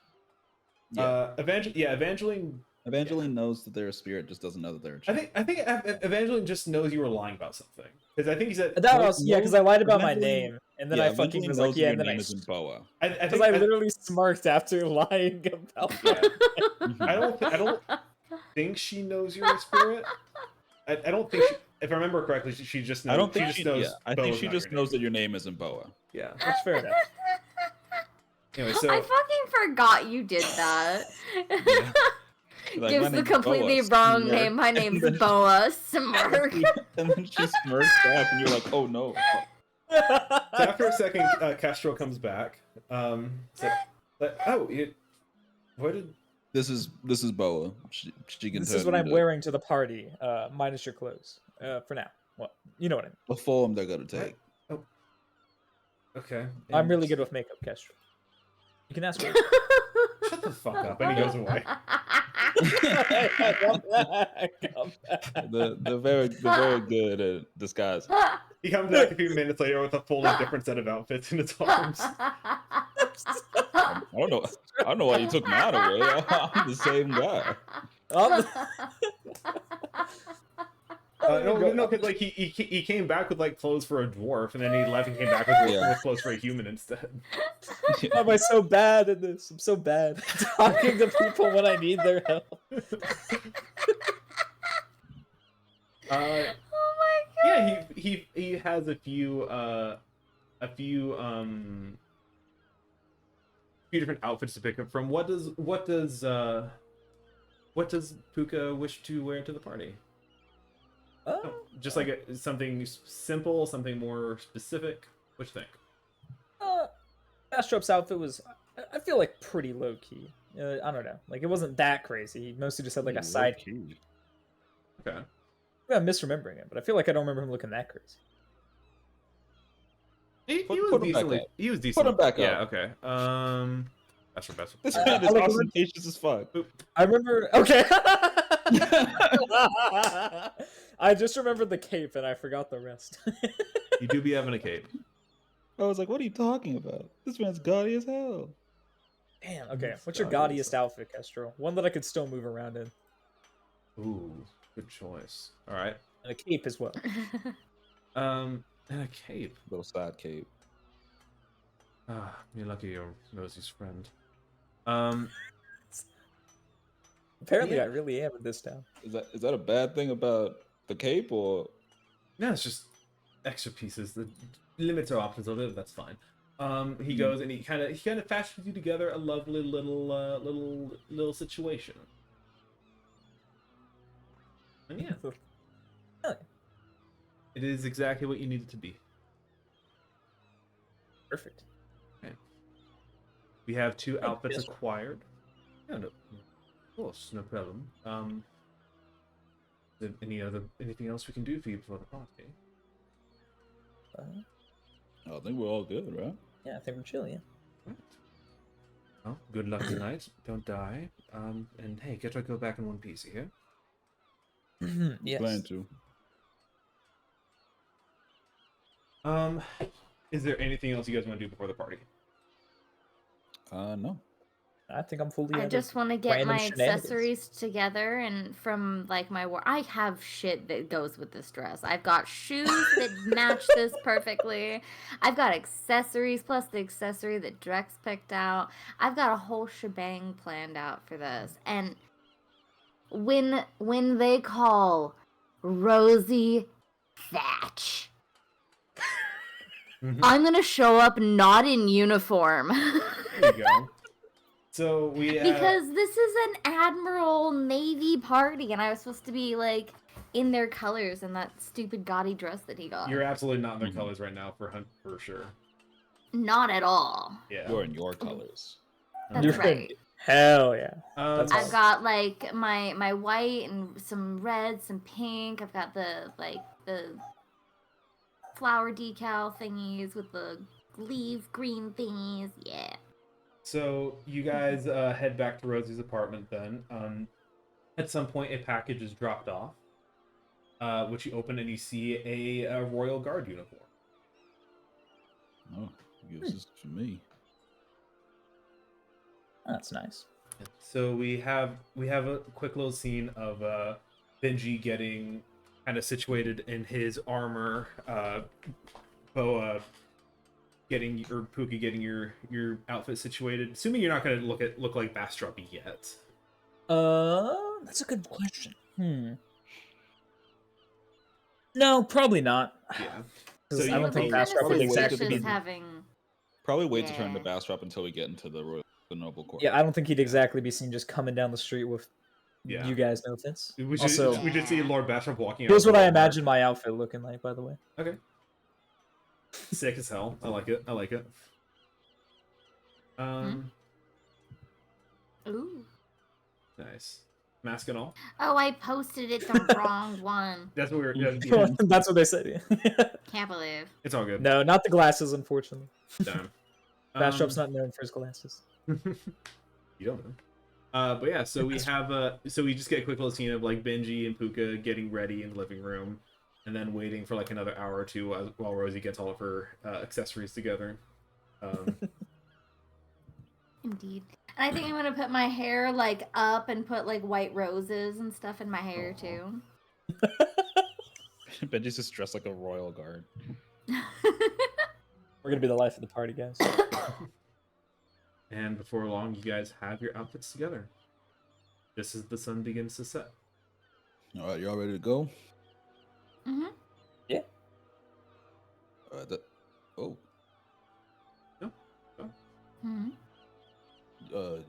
Yeah. Evangeline. Evangeline knows that they're a spirit, just doesn't know that they're a I child. think Evangeline just knows you were lying about something, because I think he said. That was because I lied about my Eventually- name, and then yeah, I fucking Evangeline was knows like, that yeah, your and then name I isn't Boa. I because think I literally smirked after lying about Yeah. that. I don't think she knows you're a spirit. I don't think if I remember correctly, she just knows. I don't think she she just knows. Yeah, I Bo think is she not just your knows name. that your name isn't Boa. Yeah. That's fair enough. Anyway, so I fucking forgot you did that. Like, Gives "My the name's completely Boa," wrong smirk. name. My name's then- Boa. Smirk. And then she smirks back, and you're like, "Oh no!" So after a second, Castro comes back. What did? This is Boa. She can. This turn is what I'm into- wearing to the party, minus your clothes, for now. Well, you know what I mean. The form they're gonna take. Okay. I'm really good with makeup, Kestrel. You can ask me. Shut the fuck up. And he goes away. They're very good at disguise. He comes back a few minutes later with a fully different set of outfits in his arms. I don't know why you took mine away. I'm the same guy. No, because like he came back with like clothes for a dwarf, and then he left and came back with, Yeah. with clothes for a human instead. Why am I so bad at this? I'm so bad at talking to people when I need their help. Oh my god. Yeah, he has a few different outfits to pick up from. What does Puka wish to wear to the party? Oh, Just like something simple, something more specific. What you think? Astrop's outfit was, I feel like, pretty low key. I don't know, like it wasn't that crazy. He mostly just had like a side. Okay. I'm misremembering it, but I feel like I don't remember him looking that crazy. He Put- was put him back decently. up. He was decent. him back Yeah. up. Okay. That's your best. This I man is like- ostentatious as fuck. I remember. Okay. I just remembered the cape and I forgot the rest. You do be having a cape. I was like, "What are you talking about? This man's gaudy as hell." Damn. Okay. What's your God, gaudiest outfit, Kestrel? One that I could still move around in, Ooh, good choice. All right. and a cape as well. And a cape. Little side cape. Ah, you're lucky you're Rosie's friend. Apparently, Yeah. I really am in this town. Is that a bad thing about the cape, or No, it's just extra pieces. The limits our options a little. That's fine. He goes and he kind of fashions you together a lovely little situation. And yeah, Really? it is exactly what you need it to be. Perfect. We have 2 Thank you, outfits yes. acquired. Yeah, no, of course, no problem. Is there anything else we can do for you before the party? I think we're all good, right? Yeah, I think we're chill. Yeah. Right. Well, good luck tonight. Don't die. And hey, get to go back in one piece here. Yes. Plan to. Is there anything else you guys want to do before the party? No. I think I'm fully. I out of just want to get random my shenanigans. accessories together and from like my work. I have shit that goes with this dress. I've got shoes that match this perfectly. I've got accessories plus the accessory that Drex picked out. I've got a whole shebang planned out for this. And when they call Rosie Thatch, I'm gonna show up not in uniform. There you go. So we Because this is an Admiral Navy party, and I was supposed to be like in their colors in that stupid gaudy dress that he got. you're absolutely not in their Mhm. colors right now for Hunt for sure. Not at all. Yeah. You're in your colors. That's You're right. Hell yeah. Um, I've got like my white and some red, some pink. I've got the flower decal thingies with the leaf green thingies. Yeah. So you guys head back to Rosie's apartment then. At some point, a package is dropped off, which you open and you see a Royal Guard uniform. Oh, gives this for me. That's nice. So we have a quick little scene of Benji getting kind of situated in his armor, Boa getting or Puka getting your outfit situated. Assuming you're not going to look like Bastrop yet. That's a good question. No, probably not. Yeah. 'Cause So I you don't think probably- Bastrop would probably exactly waited be. to- having. Probably wait to turn to Yeah. Bastrop until we get into the Noble Court. Yeah, I don't think he'd exactly be seen just coming down the street with Yeah. you guys. No offense. We should, Also, we should see Lord Bastrop walking out. here's of what the I Walmart. imagine my outfit looking like. By the way. Okay. Sick as hell. I like it. I like it. Ooh. Nice. Mask and all. Oh, I posted it the wrong one. That's what we were. Yeah, That's what they said. Can't believe. it's all good. No, not the glasses, unfortunately. Damn. Bastrop's not known for his glasses. You don't know. But yeah, so we have so we just get a quick little scene of like Benji and Puka getting ready in the living room, and then waiting for like another hour or two while Rosie gets all of her accessories together. Indeed. And I think I'm gonna put my hair like up and put like white roses and stuff in my hair too. Benji's just dressed like a royal guard. We're gonna be the life of the party, guys. And before long, you guys have your outfits together. Just as the sun begins to set. All right, y'all ready to go? Mm-hmm. Yeah. Oh, Mm-hmm.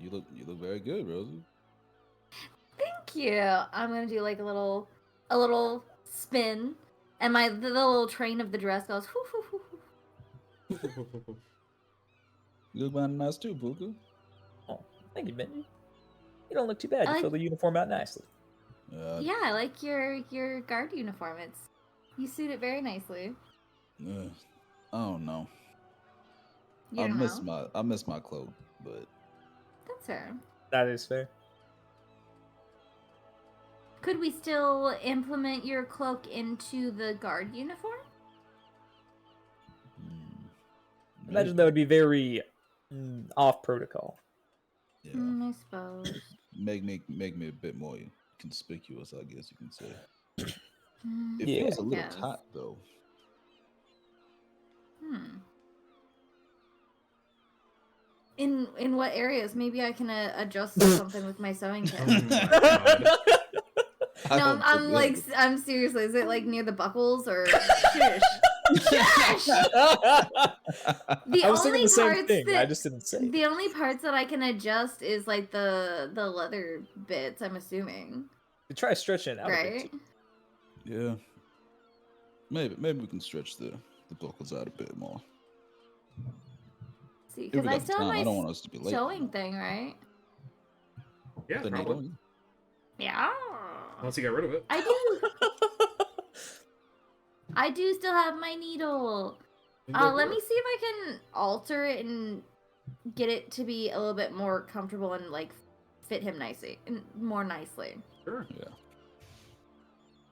you look very good, Rosie. Thank you. I'm gonna do like a little spin, and the little train of the dress goes. Hoo, hoo, hoo, hoo. You look kind of nice too, Puka. Oh, thank you, Benji. You don't look too bad. I You fill the uniform out nicely. Yeah, I like your guard uniform. You suit it very nicely. I don't know. You don't know? I miss my cloak, but That's fair. That is fair. Could we still implement your cloak into the guard uniform? Imagine that would be very off protocol. Yeah, I suppose. make me a bit more conspicuous, I guess you can say. Mm, It Yeah. feels a little Yes. tight though. In what areas? Maybe I can adjust something with my sewing kit. Oh my God. I No, hope I'm it like, will. I'm seriously. Is it like near the buckles or? Shush. Shush! The I was thinking only the same parts thing. that I just didn't say. the only parts that I can adjust is like the leather bits. I'm assuming, You try stretching it out a bit. right? too. Yeah. Maybe we can stretch the buckles out a bit more. See, If we because I got still have time, my I don't want us to be late. sewing thing, right? Yeah, The probably. needle. Yeah. Once you got rid of it. I do. I do still have my needle. then go Let for me it. see if I can alter it and get it to be a little bit more comfortable and like fit him nicely and more nicely. Sure.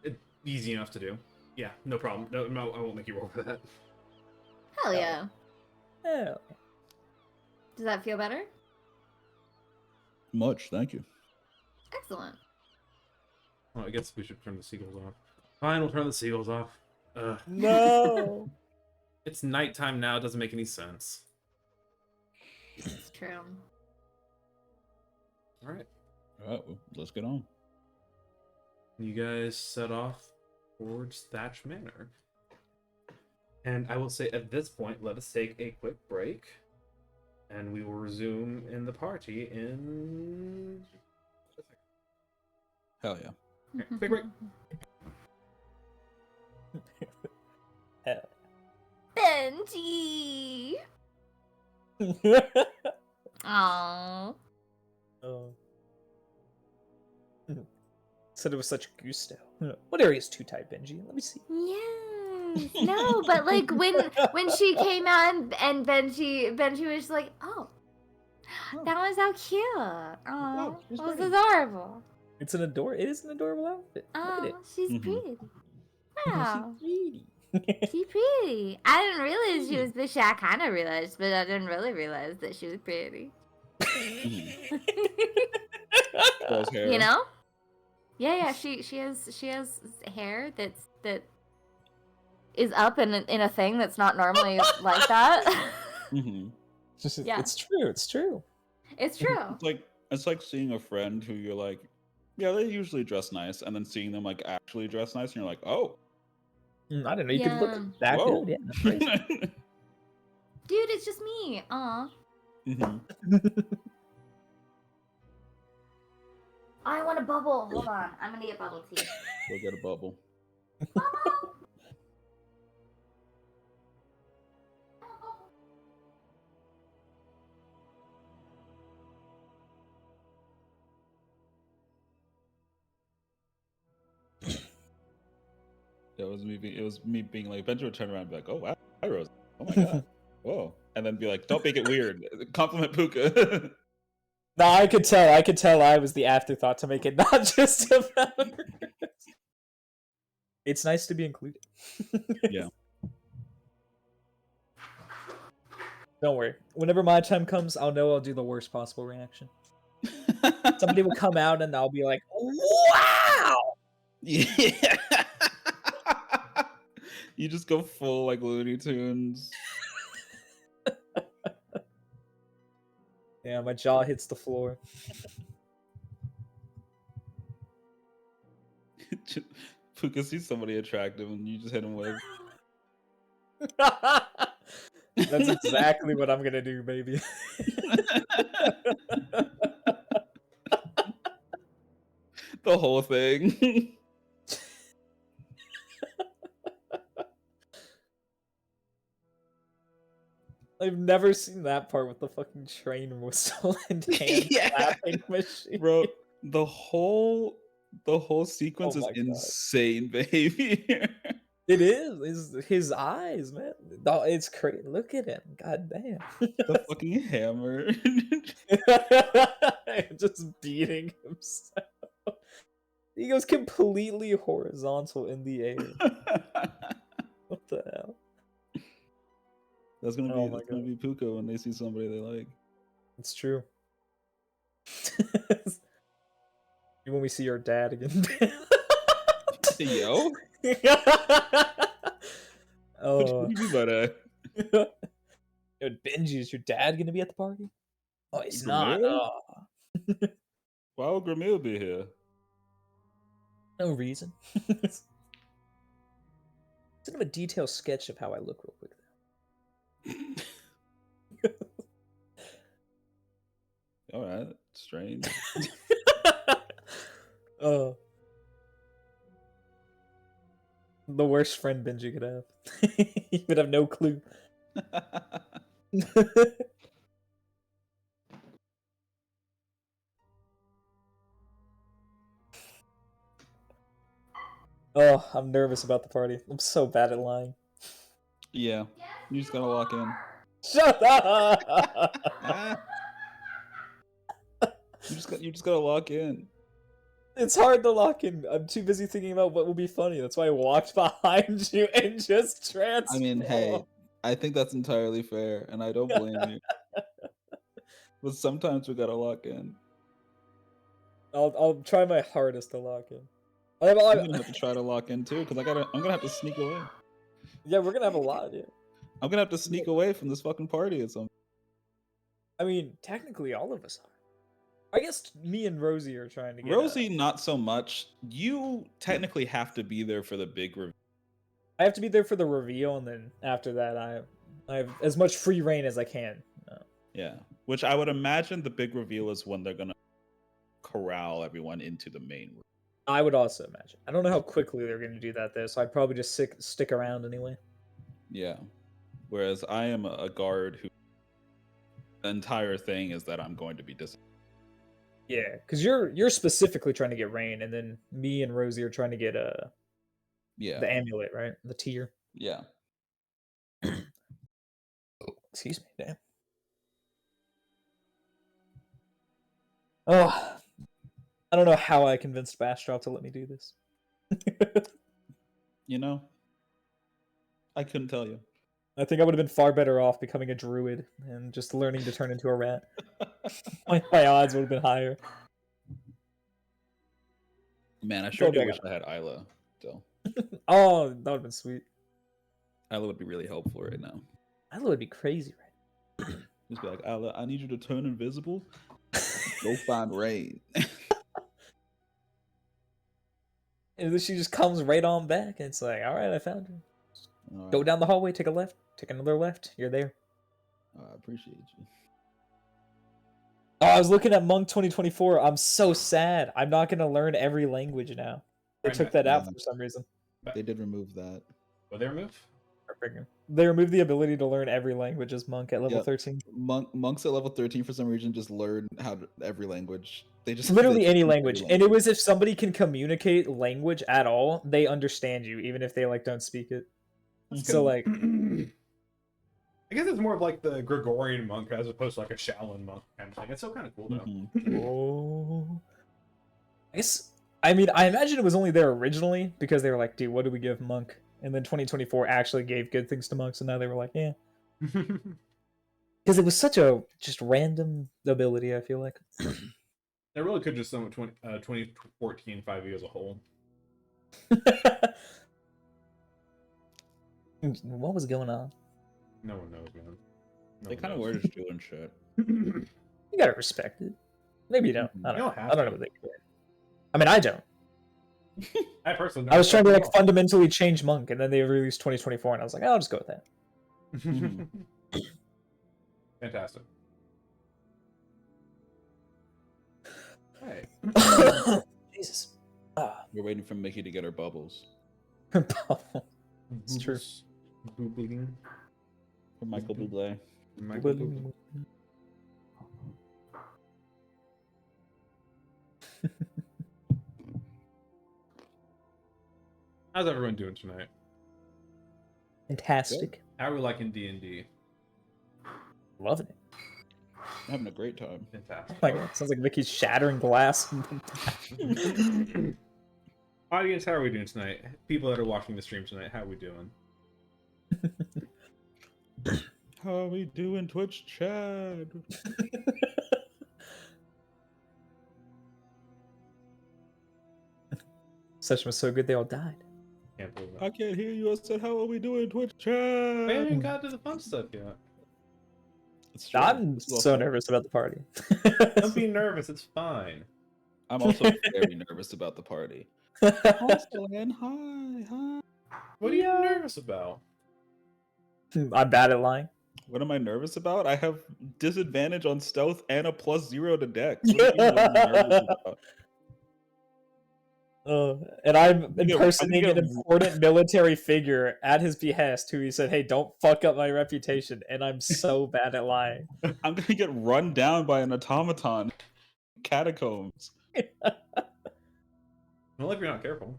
Yeah. Easy enough to do. Yeah, no problem. No, I won't make you roll for that. Hell yeah. Yeah. Does that feel better? Much, thank you. Excellent. Well, I guess we should turn the seagulls off. Fine, we'll turn the seagulls off. No. It's nighttime now. It doesn't make any sense. It's true. All right. All right, well, let's get on. You guys set off towards Thatch Manor. And I will say at this point, let us take a quick break. And we will resume in the party in... Hell yeah. Okay, quick break. Hell. Benji! Aww. Oh. Said it was such gusto. What area is too tight, Benji? Let me see. Yes. No, but like when she came out and Benji was like, oh, That was so cute. Oh, she's that was pretty. adorable. It is an adorable outfit. Look at it. Oh, she's Mhm. pretty. Wow, She's she's pretty. I didn't realize she was bitchy. I kind of realized, but I didn't really realize that she was pretty. Mhm. Girl's hair. You know? Yeah. She has hair that is up in a thing that's not normally like that. Mhm. Yeah. It's true. It's true. It's true. It's like seeing a friend who you're like, yeah, they usually dress nice, and then seeing them like actually dress nice, and you're like, oh, I didn't know you could Yeah. look that whoa. good. Yeah, that's crazy. Dude, it's just me. Aw. Mhm. I want a bubble. Hold on. I'm gonna get bubble tea. Go get a bubble. It was me being like, Benjamin would turn around and be like, oh wow, hi Rose. Oh my god. Whoa. And then be like, don't make it weird. Compliment Puka. No, I could tell I was the afterthought to make it not just about her. It's nice to be included. Yeah. Don't worry. Whenever my time comes, I'll know I'll do the worst possible reaction. Somebody will come out and I'll be like, wow! Yeah. You just go full like Looney Tunes. Yeah, my jaw hits the floor. Puka sees somebody attractive and you just hit him with. That's exactly what I'm gonna do, baby. The whole thing. I've never seen that part with the fucking train whistle and hand Yeah. clapping machine. Bro, the whole sequence Oh is my God. insane behavior. It is. His eyes, man. It's crazy. Look at him. God damn. The fucking hammer. Just beating himself. He goes completely horizontal in the air. What the hell? That's gonna Oh be my that's gonna be Puka when they see somebody they like. It's true. When we see our dad again. Yo? What do you mean by that? Yo, Benji, is your dad gonna be at the party? Oh, he's not. Gramil? Oh. Why would Gramil be here? No reason. Send him a detailed sketch of how I look real quick. All right, strange. The worst friend Benji could have. He would have no clue. Oh, I'm nervous about the party. I'm so bad at lying. Yeah, you just gotta walk in. Shut up! Ah. You just gotta walk in. It's hard to lock in. I'm too busy thinking about what will be funny. That's why I walked behind you and just transformed. I mean, hey, I think that's entirely fair, and I don't blame you. But sometimes we gotta lock in. I'll try my hardest to lock in. I'm gonna have to try to lock in too, because I'm gonna have to sneak away. Yeah, we're gonna have a lot. Yeah. I'm gonna have to sneak away from this fucking party at some. I mean, technically, all of us are. I guess me and Rosie are trying to get. Rosie, not so much. You technically have to be there for the big reveal. I have to be there for the reveal, and then after that, I have as much free reign as I can. Yeah, which I would imagine the big reveal is when they're gonna corral everyone into the main room. I would also imagine. I don't know how quickly they're going to do that, though, so I'd probably just stick around anyway. Yeah. Whereas I am a guard who the entire thing is that I'm going to be Yeah, because you're specifically trying to get Rain, and then me and Rosie are trying to get the amulet, right? The tier. Yeah. Excuse me, damn. Oh, I don't know how I convinced Bastrop to let me do this. You know, I couldn't tell you. I think I would have been far better off becoming a druid and just learning to turn into a rat. My odds would have been higher. Man, I sure Okay, do I wish got I had Isla still. Oh, that would have been sweet. Isla would be really helpful right now. That would be crazy, right? Just be like, Isla, I need you to turn invisible. Go find Rain. And then she just comes right on back, and it's like, all right, I found her. All Go right. down the hallway, take a left, take another left. You're there. I appreciate you. Oh, I was looking at Monk 2024. I'm so sad. I'm not gonna learn every language now. They Right, took that out yeah. for some reason. They did remove that. Will they remove? They removed the ability to learn every language as Monk at level Yep. 13. Monks at level 13 for some reason just learn every language. They just Literally they any speak language. And it was if somebody can communicate language at all, they understand you, even if they like don't speak it. That's So good. like, I guess it's more of like the Gregorian monk as opposed to like a Shaolin monk kind of thing. It's still kind of cool though. Mhm. oh, I guess. I mean, I imagine it was only there originally because they were like, dude, what do we give Monk? And then 2024 actually gave good things to Monk, so now they were like, yeah. Because it was such a just random ability, I feel like. They really could just sum up 2014 5e as a whole. What was going on? No one knows, man. No They one kind of knows. were just doing shit. You gotta respect it. Maybe you don't. I You don't know. don't have I don't know to. what they care. I mean, I don't. I personally I was trying to like don't. fundamentally change Monk, and then they released 2024, and I was like, I'll just go with that. Fantastic. Hey. Jesus. Ah. We're waiting for Mickey to get her bubbles. It's true. Boobling. For Michael Bublé. Michael Bublé. How's everyone doing tonight? Fantastic. How are we liking D&D? Loving it. Having a great time. Fantastic. Oh my god, sounds like Mickey's shattering glass. Audience, how are we doing tonight? People that are watching the stream tonight, how are we doing? How are we doing, Twitch chat? Session was so good they all died. Can't believe I it. can't hear you. I said, how are we doing, Twitch chat? We haven't got to the fun stuff yet. It's true. I'm It's a little so fun. nervous about the party. Don't be nervous, it's fine. I'm also very nervous about the party. Hi, Celine. Hi. What are you nervous about? I'm bad at lying. What am I nervous about? I have disadvantage on stealth and a +0 to dex. What do you mean, what am I nervous about? And I'm I'm impersonating gonna an important military figure at his behest who he said, hey, don't fuck up my reputation. And I'm so bad at lying. I'm gonna get run down by an automaton. Catacombs. Well, if you're not careful.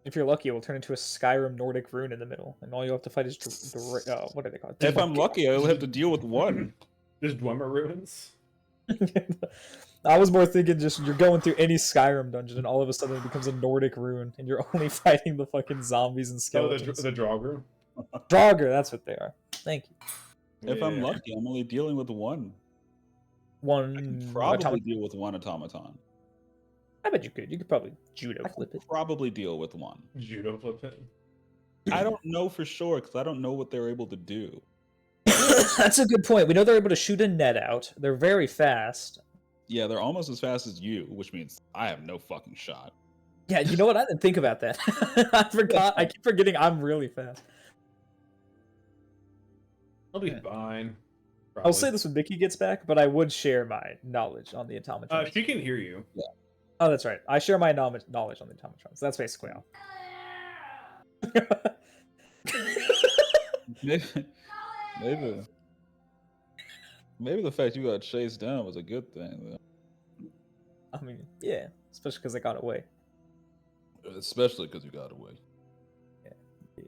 If you're lucky, it will turn into a Skyrim Nordic rune in the middle. And all you have to fight is... what are they called? If I'm lucky, I'll have to deal with one. Just Dwemer ruins. I was more thinking just you're going through any Skyrim dungeon and all of a sudden it becomes a Nordic rune and you're only fighting the fucking zombies and Oh, skeletons. the Draugr. Draugr, that's what they are. Thank you. If I'm lucky, I'm only dealing with one. One Probably automaton. deal with one automaton. I bet you could. You could probably judo I flip could it. probably deal with one. Judo flip it. I don't know for sure because I don't know what they're able to do. That's a good point. We know they're able to shoot a net out. They're very fast. Yeah, they're almost as fast as you, which means I have no fucking shot. Yeah, you know what? I didn't think about that. I forgot. I keep forgetting I'm really fast. I'll be fine. I'll say this when Mickey gets back, but I would share my knowledge on the automatrons. She can hear you. Oh, that's right. I share my knowledge on the automatrons. That's basically all. Maybe the fact you got chased down was a good thing, though. I mean, yeah, especially because I got away. Especially because you got away. Yeah.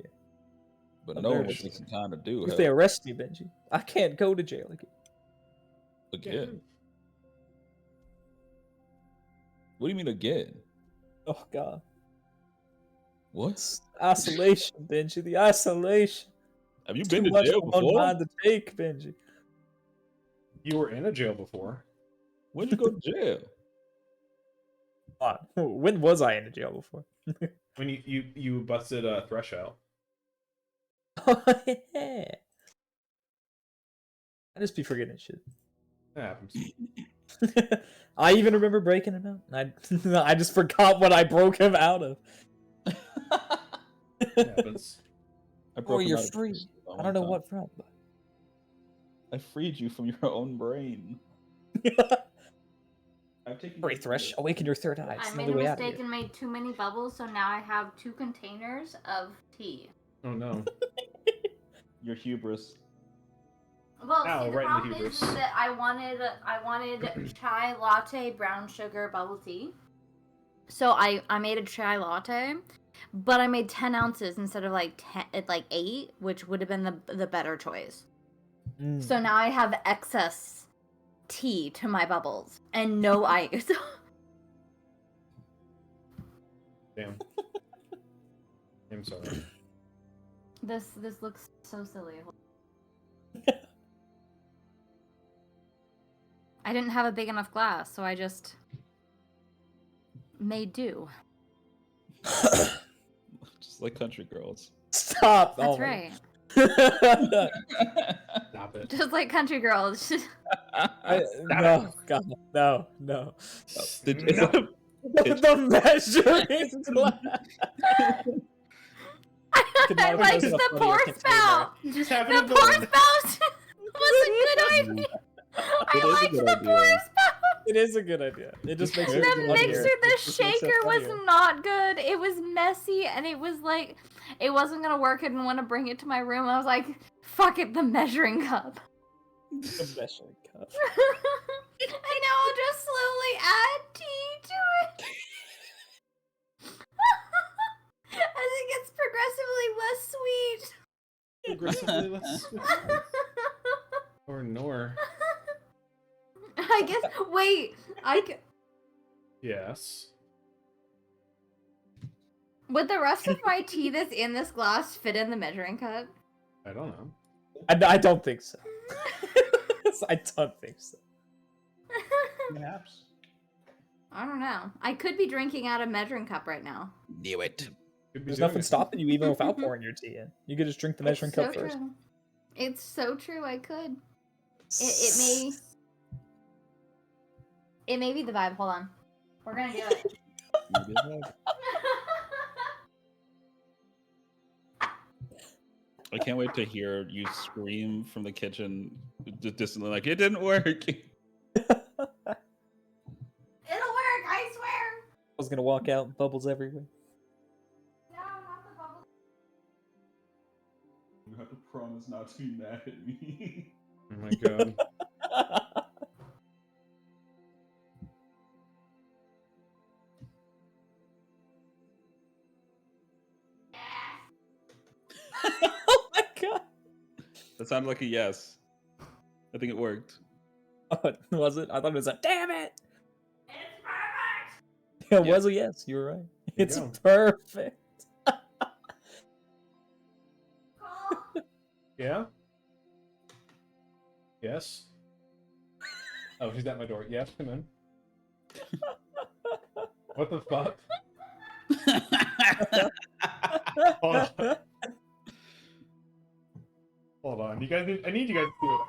But But no one there's- was some kind of do. If they arrest me, Benji, I can't go to jail again. Again. What do you mean again? Oh god. What? Isolation, Benji. The isolation. Have you Too been to much jail for one before? mind to take, Benji. You were in a jail before. When'd you go to jail? When was I in a jail before? When you busted Thresh out. Oh, yeah. I just be forgetting shit. That happens. I even remember breaking him out. I just forgot what I broke him out of. That happens. I broke him you're out of free. prison that I one don't know time. what from. I freed you from your own brain. I've taken Hurry, Thresh. Awaken your third eye. It's I the made only a way out of mistake here. and made too many bubbles, so now I have 2 containers of tea. Oh no. Your hubris. Well, Ow, see, the right in the problem is hubris. that I wanted chai latte brown sugar bubble tea. So I made a chai latte, but I made 10 ounces instead of like 8, which would have been the better choice. Mm. So now I have excess tea to my bubbles and no ice. Damn. I'm sorry. This looks so silly. I didn't have a big enough glass, so I just made do. Just like country girls. Stop. That's oh my right. God. Stop it. Just like country girls. No, God, no. Did No. The measuring glass. I Canonically, like there's the enough money pour in a spout. Just The having a pour moment. spout was a good idea. It is I a liked good the idea. pour spout. It is a good idea. It just makes And it the funnier. mixer, It the just makes it shaker was funnier. not good. It was messy, and it was like, it wasn't gonna work. I didn't want to bring it to my room. I was like, fuck it, the measuring cup. The measuring cup. And now I'll just slowly add tea to it. As it gets progressively less sweet. Aggressively less. Or nor. I guess, wait, Yes. would the rest of my tea that's in this glass fit in the measuring cup? I don't know. I don't think so. I don't think so. Perhaps. I don't know. I could be drinking out of measuring cup right now. Knew it. Could be There's doing nothing it. stopping you even without pouring your tea in. You could just drink the measuring It's cup so first. true. It's so true. I could. It may be the vibe. Hold on. We're gonna do it. I can't wait to hear you scream from the kitchen distantly, like, it didn't work. It'll work. I swear. I was gonna walk out, bubbles everywhere. No, not the bubble. You have to promise not to be mad at me. Oh my god. Oh my god! That sounded like a yes. I think it worked. Oh, was it? I thought it was a damn it! It's perfect. It Yeah. was a yes, you were right. you It's go. perfect. Cool. Yeah? Yes? Oh, she's at my door. Yes, come in. What the fuck? Hold on. Hold on. You guys I need you guys to do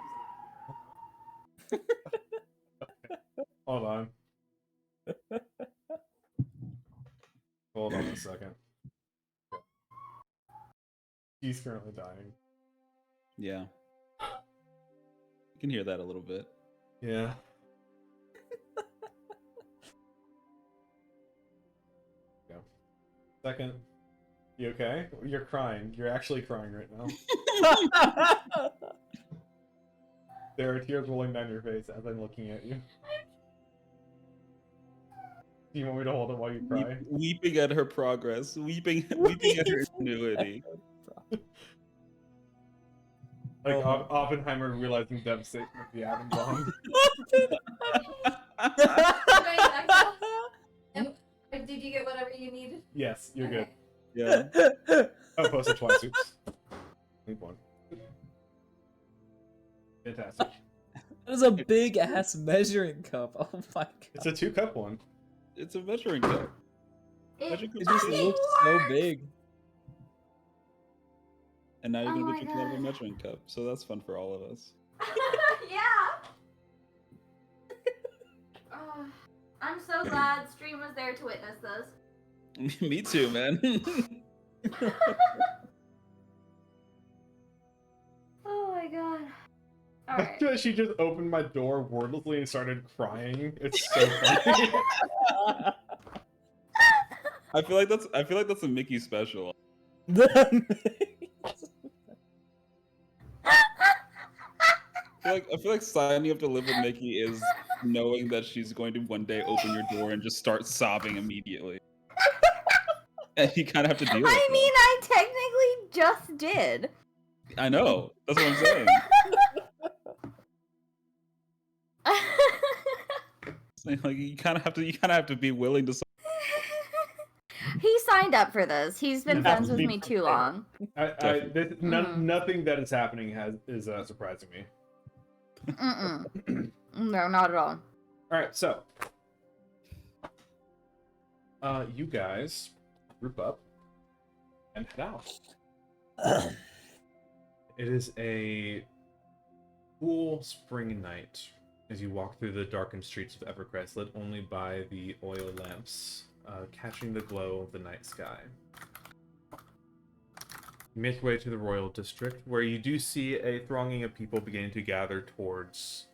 it. Hold on. Hold on a second. He's currently dying. Yeah. You can hear that a little bit. Yeah. Go. Second. You okay? You're crying. You're actually crying right now. There are tears rolling down your face as I'm looking at you. Do you want me to hold it while you cry? Weeping at her progress. Weeping at her ingenuity. Like Oh. Oppenheimer realizing devastation of the atom bomb. You're good. Yeah. Oh, posted twice. Oops. Leave one. Fantastic. That is a big ass measuring cup. Oh my god. It's a 2-cup one. It's a measuring cup. It Magic It Cup just fucking looks so works! big. And now you're Oh gonna my be drinking out of a God. measuring cup, so that's fun for all of us. Yeah. Oh, I'm so glad Stream was there to witness this. Me too, man. Oh my god. Alright. She just opened my door wordlessly and started crying. It's so funny. I feel like that's a Mickey special. I feel like signing up to live with Mickey is knowing that she's going to one day open your door and just start sobbing immediately. And you kind of have to deal with I it. mean, I technically just did. I know. That's what I'm saying. Saying, like you kind of have to be willing to. He signed up for this. He's been You have friends to with be me too prepared. long. Nothing that is happening is surprising me. Mm-mm. No, not at all. All right, so you guys group up and head out. It is a cool spring night as you walk through the darkened streets of Evercrest, lit only by the oil lamps catching the glow of the night sky. You make your way to the Royal District, where you do see a thronging of people beginning to gather towards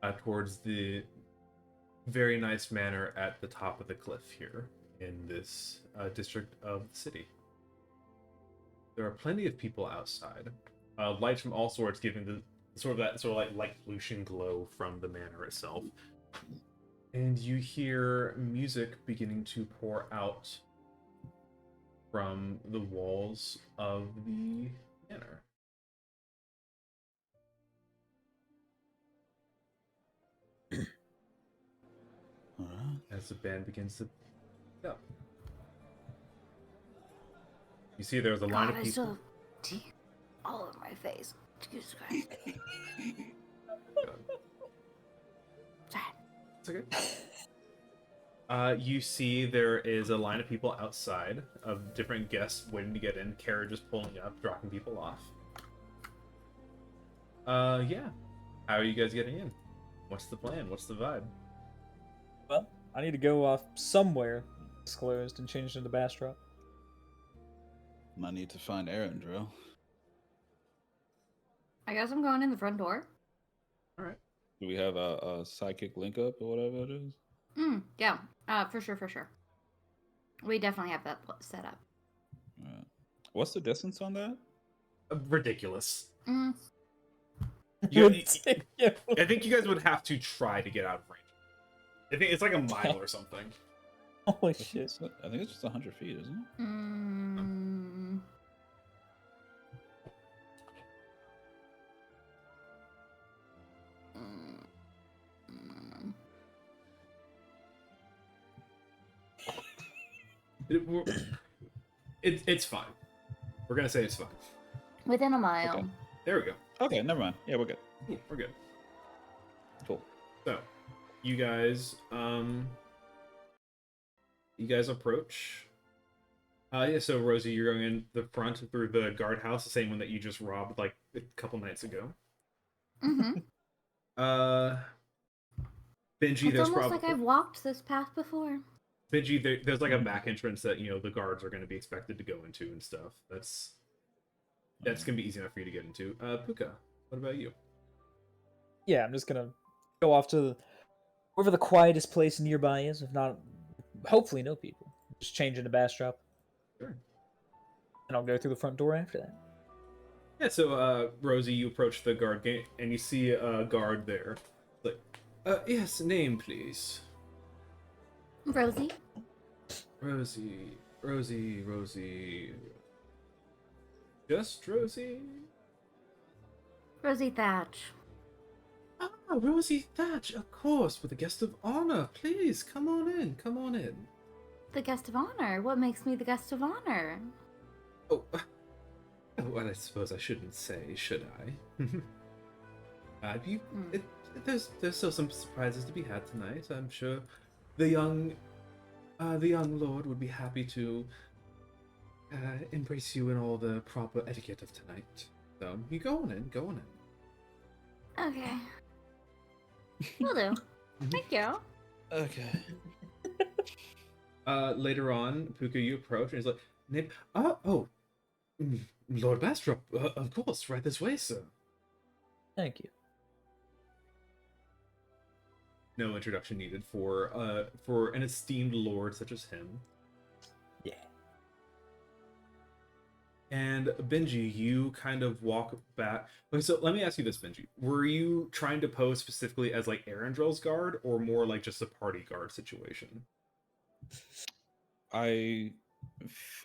the very nice manor at the top of the cliff here in this district of the city. There are plenty of people outside, lights from all sorts giving the sort of like light pollution glow from the manor itself. And you hear music beginning to pour out from the walls of the manor. As the band begins to go. You see there's a line God, of I people. still have tea all over my face. Jesus Christ. Sorry. It's okay. You see there is a line of people outside of different guests waiting to get in, carriages pulling up, dropping people off. Yeah. How are you guys getting in? What's the plan? What's the vibe? Well, I need to go off somewhere disclosed and change into Bastrop. I need to find Aaron, Drill. I guess I'm going in the front door. Alright. Do we have a psychic link up or whatever it is? Yeah. For sure. We definitely have that set up. What's the distance on that? Ridiculous. Mm. I think you guys would have to try to get out of range. I think it's like a mile or something. Holy shit. I think it's just 100 feet, isn't it? Mm. It's fine. We're gonna say it's fine. Within a mile. Okay. There we go. Okay, never mind. Yeah, we're good. Yeah, we're good. Cool. So, you guys approach. Yeah, so Rosie, you're going in the front through the guardhouse, the same one that you just robbed like a couple nights ago. Mm-hmm. Benji, It's there's almost probably like I've walked this path before. Benji, there's like a back entrance that the guards are going to be expected to go into and stuff. That's gonna be easy enough for you to get into. Puka, what about you? Yeah, I'm just gonna go off to wherever the quietest place nearby is, if not, hopefully no people. Just change into Bastrop. Sure. And I'll go through the front door after that. Yeah, so Rosie, you approach the guard gate and you see a guard there. Like, yes, name please. Rosie. Rosie. Just Rosie? Rosie Thatch. Ah, Rosie Thatch, of course, with a guest of honor. Please, come on in. The guest of honor. What makes me the guest of honor? Oh, well, I suppose I shouldn't say, should I? You, Mm. there's still some surprises to be had tonight. I'm sure the young lord would be happy to embrace you in all the proper etiquette of tonight. So you go on in, go on in. Okay. Will do. Thank you. Okay. Later on, Puka, you approach and he's like, Nip, Lord Bastrop, of course, right this way, sir. Thank you. No introduction needed for an esteemed lord such as him. Yeah. And Benji, you kind of walk back. Okay, so let me ask you this, Benji. Were you trying to pose specifically as like Arundel's guard, or more like just a party guard situation? I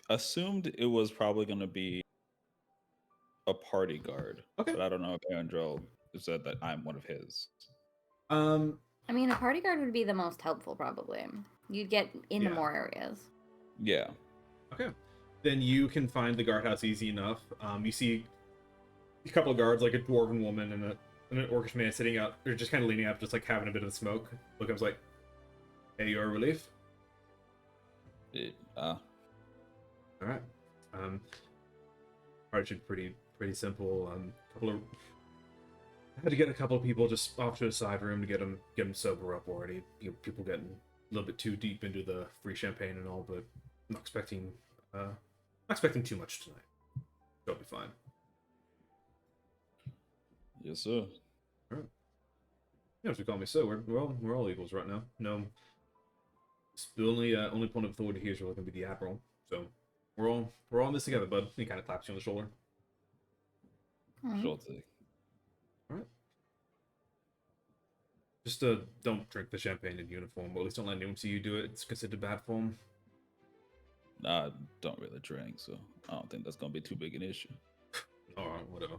assumed it was probably going to be a party guard. Okay. But I don't know if Andrel said that I'm one of his. I mean, a party guard would be the most helpful, probably. You'd get into Yeah. more areas. Yeah. Okay. Then you can find the guardhouse easy enough. You see a couple of guards, like a dwarven woman and an orcish man sitting out. They're just kind of leaning up, just like having a bit of smoke. Look, I was like, "Hey, you're a relief." All right. Party should pretty simple. I had to get a couple of people just off to a side room to get them sober up already. You know, people getting a little bit too deep into the free champagne and all, but I'm not expecting too much tonight. They'll be fine. Yes, sir. All right. You don't have to call me so. We're all equals right now. No, the only point of authority here is really going to be the admiral. So we're all in this together, bud. He kind of claps you on the shoulder. Alright. Sure thing. All right. Just don't drink the champagne in uniform, or at least don't let anyone see you do it. It's considered bad form. Nah, I don't really drink, so I don't think that's gonna be too big an issue. All right, whatever.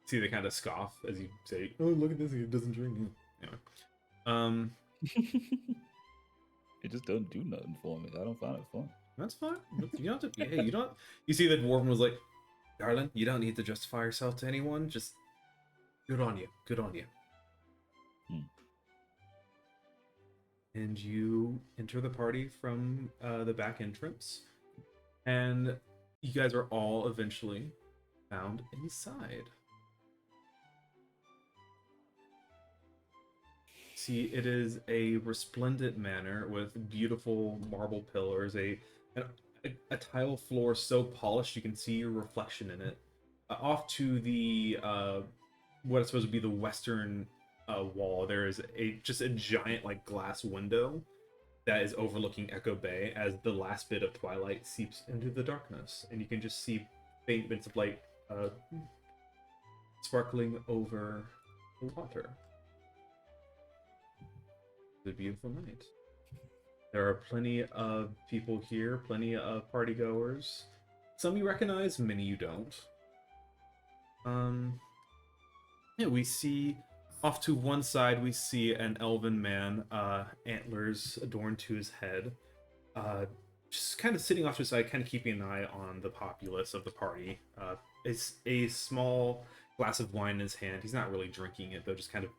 See, they kind of scoff as you say, "Oh, look at this! He doesn't drink." Anyway, It just doesn't do nothing for me. I don't find it fun. that's fine. You don't have to. Hey, you don't. You see, the dwarven was like, "Darling, you don't need to justify yourself to anyone. Just good on you. Good on you." And you enter the party from the back entrance, and you guys are all eventually found inside. See, it is a resplendent manor with beautiful marble pillars, a tile floor so polished you can see your reflection in it. Off to the what is supposed to be the western wall, there is just a giant like glass window that is overlooking Echo Bay as the last bit of twilight seeps into the darkness, and you can just see faint bits of light sparkling over the water. It's a beautiful night. There are plenty of people here, plenty of party goers. Some you recognize, many you don't. Yeah, we see off to one side, we see an elven man, antlers adorned to his head, just kind of sitting off to the side, kind of keeping an eye on the populace of the party. It's a small glass of wine in his hand. He's not really drinking it, though, just kind of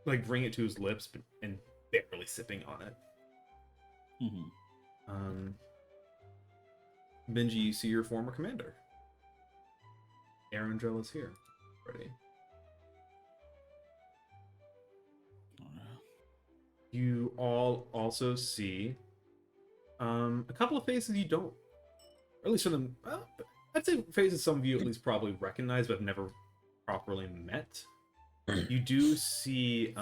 like bring it to his lips and barely sipping on it. Mm-hmm. Benji, you see your former commander. Arundel is here. Ready. You all also see a couple of faces you don't, or at least for them, I'd say faces some of you at least probably recognize but have never properly met. You do see,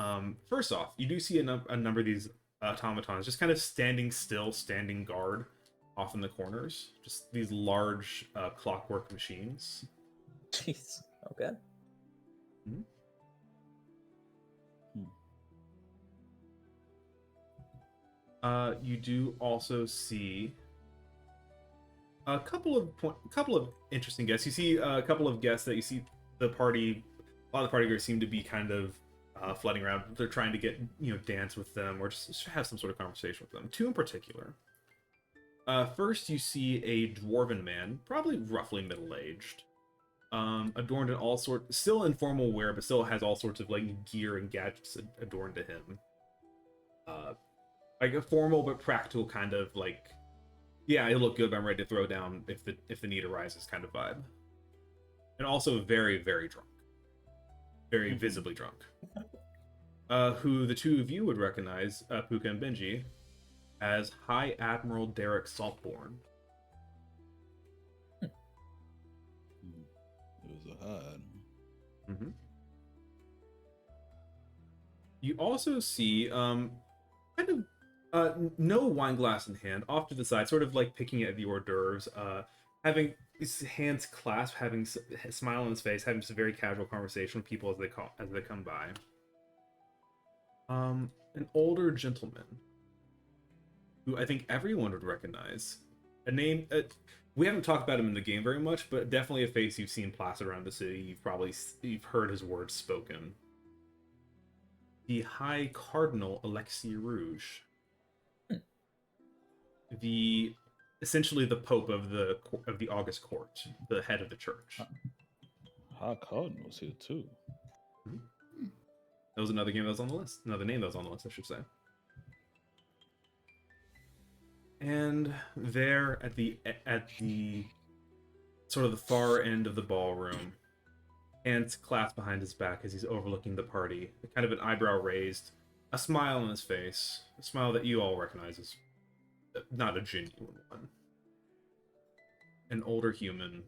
first off, you do see a number of these automatons just kind of standing still, standing guard off in the corners. Just these large clockwork machines. Jeez. Okay. Mm-hmm. You do also see a couple of interesting guests. You see a couple of guests that you see the party. A lot of the party guys seem to be kind of flooding around. They're trying to get, dance with them or just have some sort of conversation with them. Two in particular. First, you see a dwarven man, probably roughly middle-aged, adorned in all sorts, still in formal wear, but still has all sorts of like gear and gadgets adorned to him. Like a formal but practical kind of like, yeah, I look good, but I'm ready to throw down if the need arises kind of vibe. And also very, very drunk. Very visibly drunk. Who the two of you would recognize, Puka and Benji, as High Admiral Derek Saltborn. It was a HUD. Mm-hmm. You also see, no wine glass in hand, off to the side, sort of like picking at the hors d'oeuvres, having his hands clasped, having a smile on his face, having some very casual conversation with people as they come by. An older gentleman who I think everyone would recognize. A name we haven't talked about him in the game very much, but definitely a face you've seen plastered around the city. You've heard his words spoken. The High Cardinal Alexis Rouge. Essentially the Pope of the August Court, the head of the church. High Cardinal was here too. That was another game that was on the list. Another name that was on the list, I should say. And there at the sort of the far end of the ballroom, hands clasped behind his back as he's overlooking the party, kind of an eyebrow raised, a smile on his face, a smile that you all recognize as not a genuine one. An older human,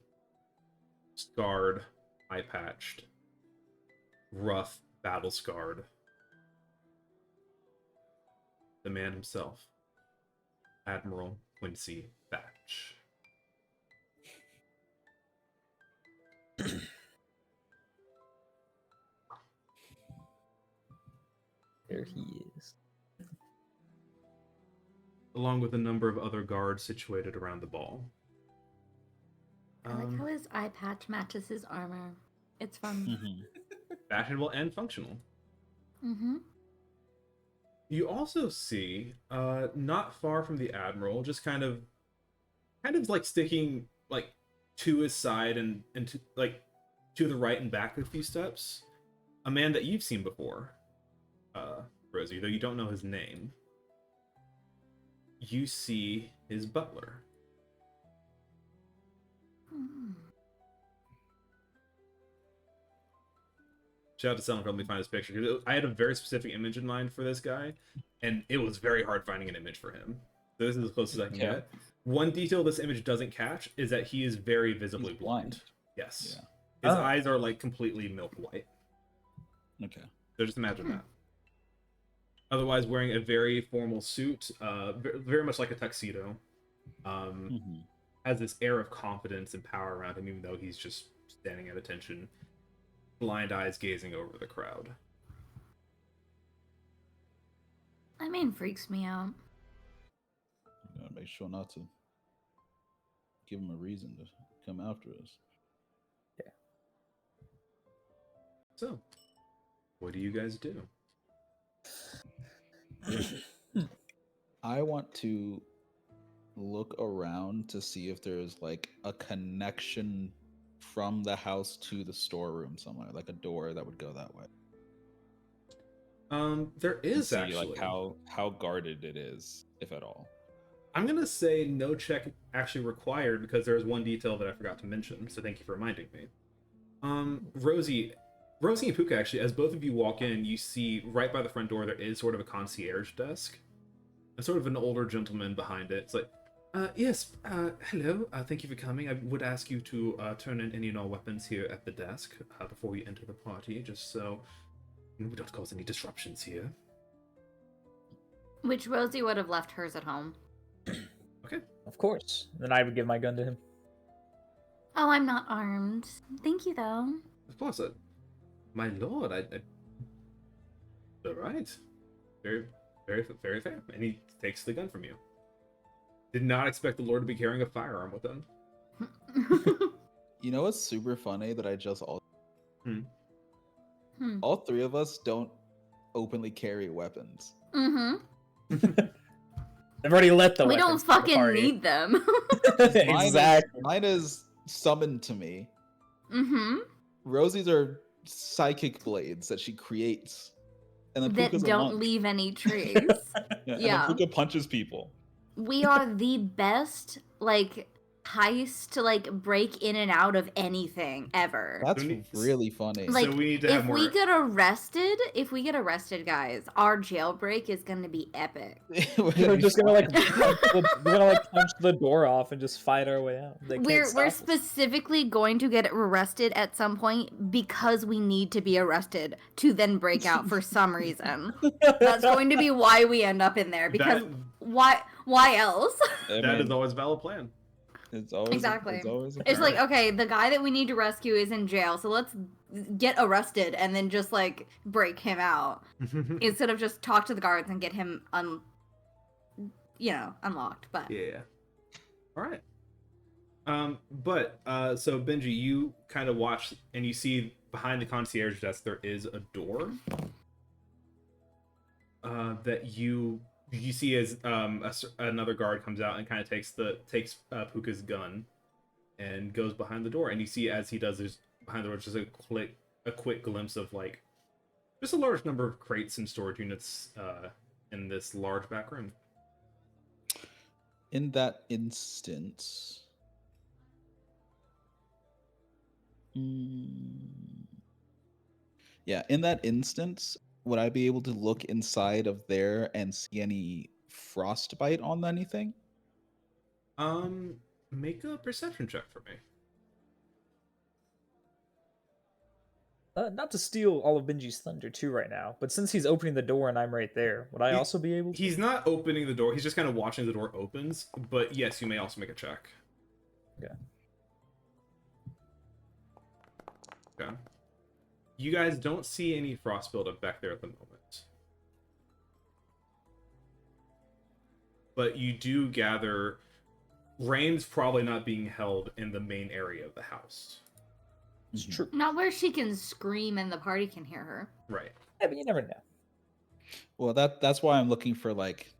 scarred, eye-patched, rough, battle-scarred. The man himself, Admiral Quincy Batch. There he is. Along with a number of other guards situated around the ball. I like how his eye patch matches his armor. It's fun. Fashionable and functional. Mm-hmm. You also see, not far from the Admiral, just kind of like sticking like to his side and to the right and back a few steps, a man that you've seen before, Rosie, though you don't know his name. You see his butler. Shout out to Selma for helping me find this picture, because I had a very specific image in mind for this guy, and it was very hard finding an image for him. So this is as close as I can get. One detail this image doesn't catch is that he is very visibly blind. Yes. Yeah. His eyes are like completely milk white. Okay. So just imagine that. Otherwise, wearing a very formal suit, very much like a tuxedo, has this air of confidence and power around him, even though he's just standing at attention, blind eyes gazing over the crowd. That man freaks me out. You gotta make sure not to give him a reason to come after us. Yeah. So, what do you guys do? I want to look around to see if there's like a connection from the house to the storeroom somewhere, like a door that would go that way. There is see, actually like how guarded it is, if at all. I'm gonna say no check actually required because there's one detail that I forgot to mention. So thank you for reminding me. Rosie and Puka, actually, as both of you walk in, you see right by the front door there is sort of a concierge desk, and sort of an older gentleman behind it. It's like, yes, hello, thank you for coming. I would ask you to turn in any and all weapons here at the desk before you enter the party, just so we don't cause any disruptions here. Which Rosie would have left hers at home. Okay. Of course. Then I would give my gun to him. Oh, I'm not armed. Thank you, though. Of course, my lord, all right, very, very, very fair. And he takes the gun from you. Did not expect the lord to be carrying a firearm with him. You know what's super funny that I just all three of us don't openly carry weapons. Mm-hmm. I've already let the We don't weapons to the fucking party. need them. Exactly. Mine is summoned to me. Mm-hmm. Rosie's are psychic blades that she creates. And then That Puka's a don't monk. leave any trace. Yeah, and Yeah. then Puka punches people. We are the best, like, heist to, like, break in and out of anything ever. That's we need- really funny. Like, So we need to have if we more- get arrested, guys, our jailbreak is gonna be epic. We're just gonna like punch the door off and just fight our way out. They can't We're stop us. specifically going to get arrested at some point because we need to be arrested to then break out for some reason. That's going to be why we end up in there because why else? I that is mean, always a valid plan. it's always Exactly. It's always a It's like, plan. okay, the guy that we need to rescue is in jail, so let's get arrested and then just like break him out instead of just talk to the guards and get him unlocked. But Yeah. All right. So Benji, you kind of watch and you see behind the concierge desk there is a door. That you see as another guard comes out and kind of takes Puka's gun and goes behind the door, and you see as he does this behind the door just a quick glimpse of like just a large number of crates and storage units in this large back room. In that instance, yeah, in that instance, would I be able to look inside of there and see any frostbite on anything? Make a perception check for me. Not to steal all of Benji's thunder too right now, but since he's opening the door and I'm right there, would I He- also be able to? He's not opening the door. He's just kind of watching the door opens. But yes, you may also make a check. Okay. Okay. You guys don't see any frost buildup back there at the moment. But you do gather rain's probably not being held in the main area of the house. It's Mhm. true. not where she can scream and the party can hear her. Right. Yeah, but you never know. Well, that's why I'm looking for like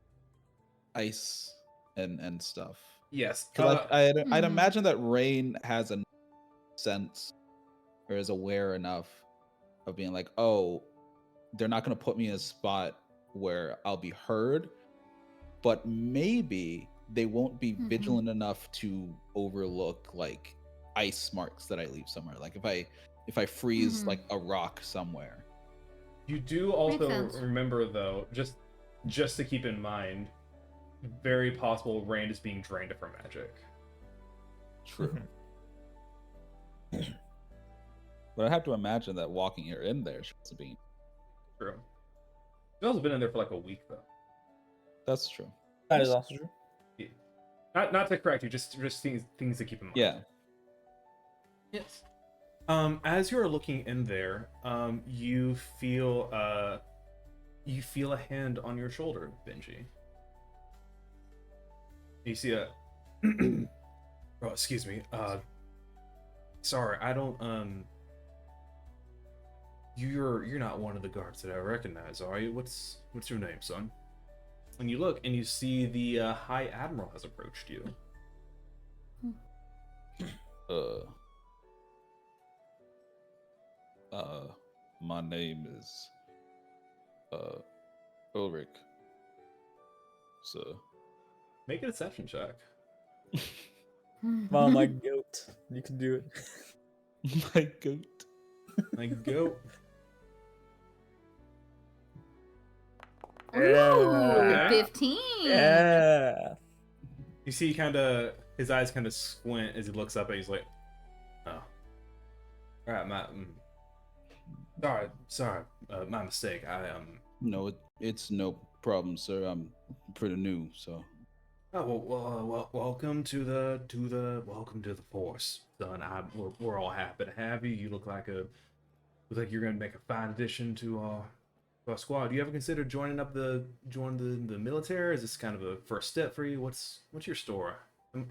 ice and stuff. Yes. 'Cause I'd Mhm. imagine that rain has a sense or is aware enough of being like, oh, they're not going to put me in a spot where I'll be heard, but maybe they won't be Mhm. vigilant enough to overlook like ice marks that I leave somewhere. Like if I freeze Mhm. like a rock somewhere. You do also sense. remember, though, just to keep in mind, very possible rain is being drained of her magic. True. But I have to imagine that walking her in there, she must have been. True. She's also been in there for like a week, though. That's true. That is also true. Not to correct you, just things to keep in mind. Yeah. Yes. As you're looking in there, you feel a hand on your shoulder, Benji. You see a oh, excuse me. Sorry, I don't you're not one of the guards that I recognize, are you? What's your name, son? And you look and you see the High Admiral has approached you. My name is Ulrich. So Make a deception check. Oh my goat. You can do it. my goat. Like go. Ooh, Okay. 15. Yeah. You see, his eyes kind of squint as he looks up, and he's like, "Oh, all right, sorry, my mistake. No, it's no problem, sir. I'm pretty new, so Oh well, welcome to the force, son. We're all happy to have you. You look like you're gonna make a fine addition to our squad. Do you ever consider joining the military? Is this kind of a first step for you? What's your story?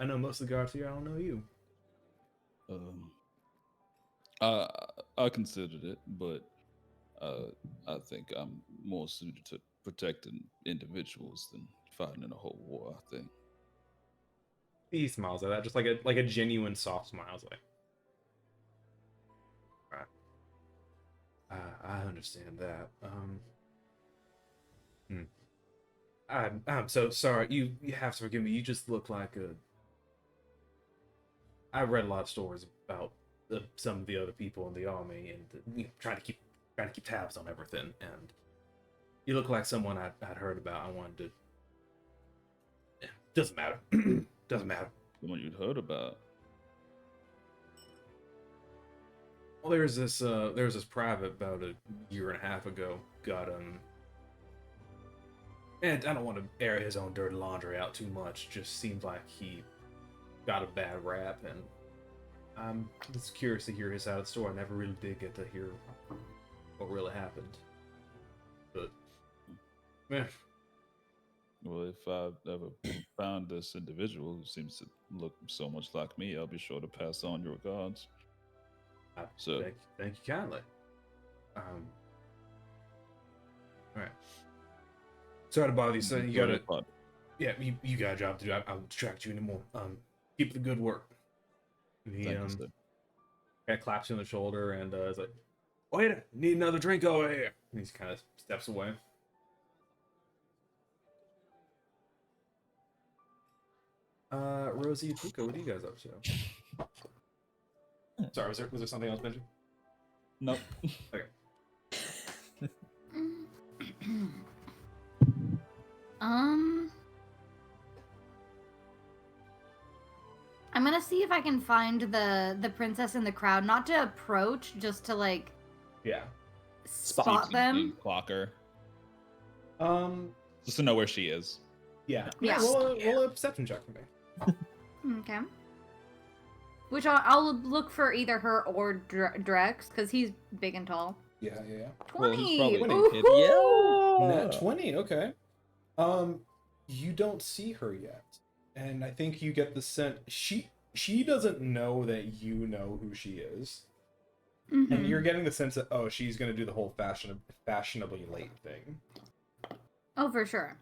I know most of the guards here. I don't know you. I considered it, but I think I'm more suited to protecting individuals than fighting in a whole war. I think. He smiles at that, just like a genuine soft smile. It's like, I understand that. I'm so sorry. You have to forgive me. You just look like a. I read a lot of stories about some of the other people in the army, and trying to keep tabs on everything. And you look like someone I'd heard about. I wanted to. Doesn't matter. Doesn't matter. The one you'd heard about. Well, there was this private about a year and a half ago got and I don't want to air his own dirty laundry out too much. Just seems like he got a bad rap, and I'm just curious to hear his side of the story. I never really did get to hear what really happened, but man, Well, if I ever found this individual who seems to look so much like me, I'll be sure to pass on your regards. So thank you kindly. All right. Sorry to bother you, son. You gotta. Yeah, you got a job to do. I won't distract you anymore. Keep the good work. And he Thank you, sir. kind of claps you on the shoulder and is like, "Wait, need another drink over here." And he kind of steps away. Rosie, Puka, what are you guys up to? Sorry, was there something else, Benji? Nope. Okay. I'm gonna see if I can find the princess in the crowd, not to approach, just to like Yeah. spot them. Clocker. Um. Just to know where she is. Yeah. Yeah. Roll a perception check for me. Okay. Which I'll look for either her or Drex, because he's big and tall. Yeah. well, 20! he's probably Ooh-hoo! hidden. Yeah. Nat 20. Okay. You don't see her yet, and I think you get the sense she doesn't know that you know who she is, Mhm. and you're getting the sense that she's gonna do the whole fashionably late thing. Oh, for sure.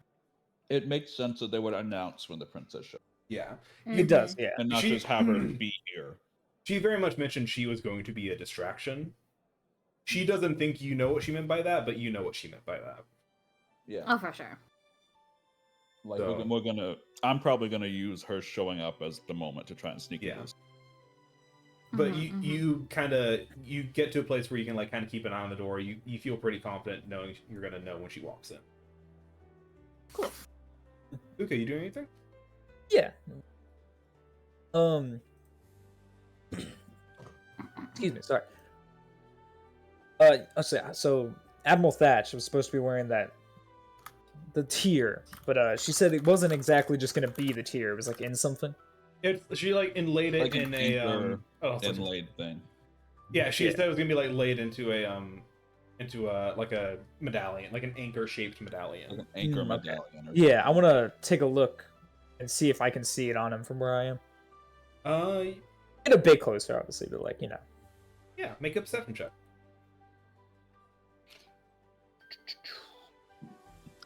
It makes sense that they would announce when the princess shows, Yeah. It does, yeah. and not She- just have her be here. She very much mentioned she was going to be a distraction. She doesn't think you know what she meant by that, but you know what she meant by that. Yeah. Oh, for sure. Like So- we're gonna. I'm probably gonna use her showing up as the moment to try and sneak Yeah. in. This. But Mhm, you kind of you get to a place where you can like kind of keep an eye on the door. You feel pretty confident knowing you're gonna know when she walks in. Cool. Okay, you doing anything? Yeah. Excuse me, sorry. So Admiral Thatch was supposed to be wearing the tier, but she said it wasn't exactly just gonna be the tier. It was like in something. She like inlaid it Like in an a anchor sorry. Inlaid thing. Yeah, she Yeah. said it was gonna be like laid into a like a medallion, like an anchor shaped Like medallion. an anchor Okay. medallion. Or Yeah, I want to take a look and see if I can see it on him from where I am. Uh, Get a bit closer, obviously, but like yeah, make a perception check.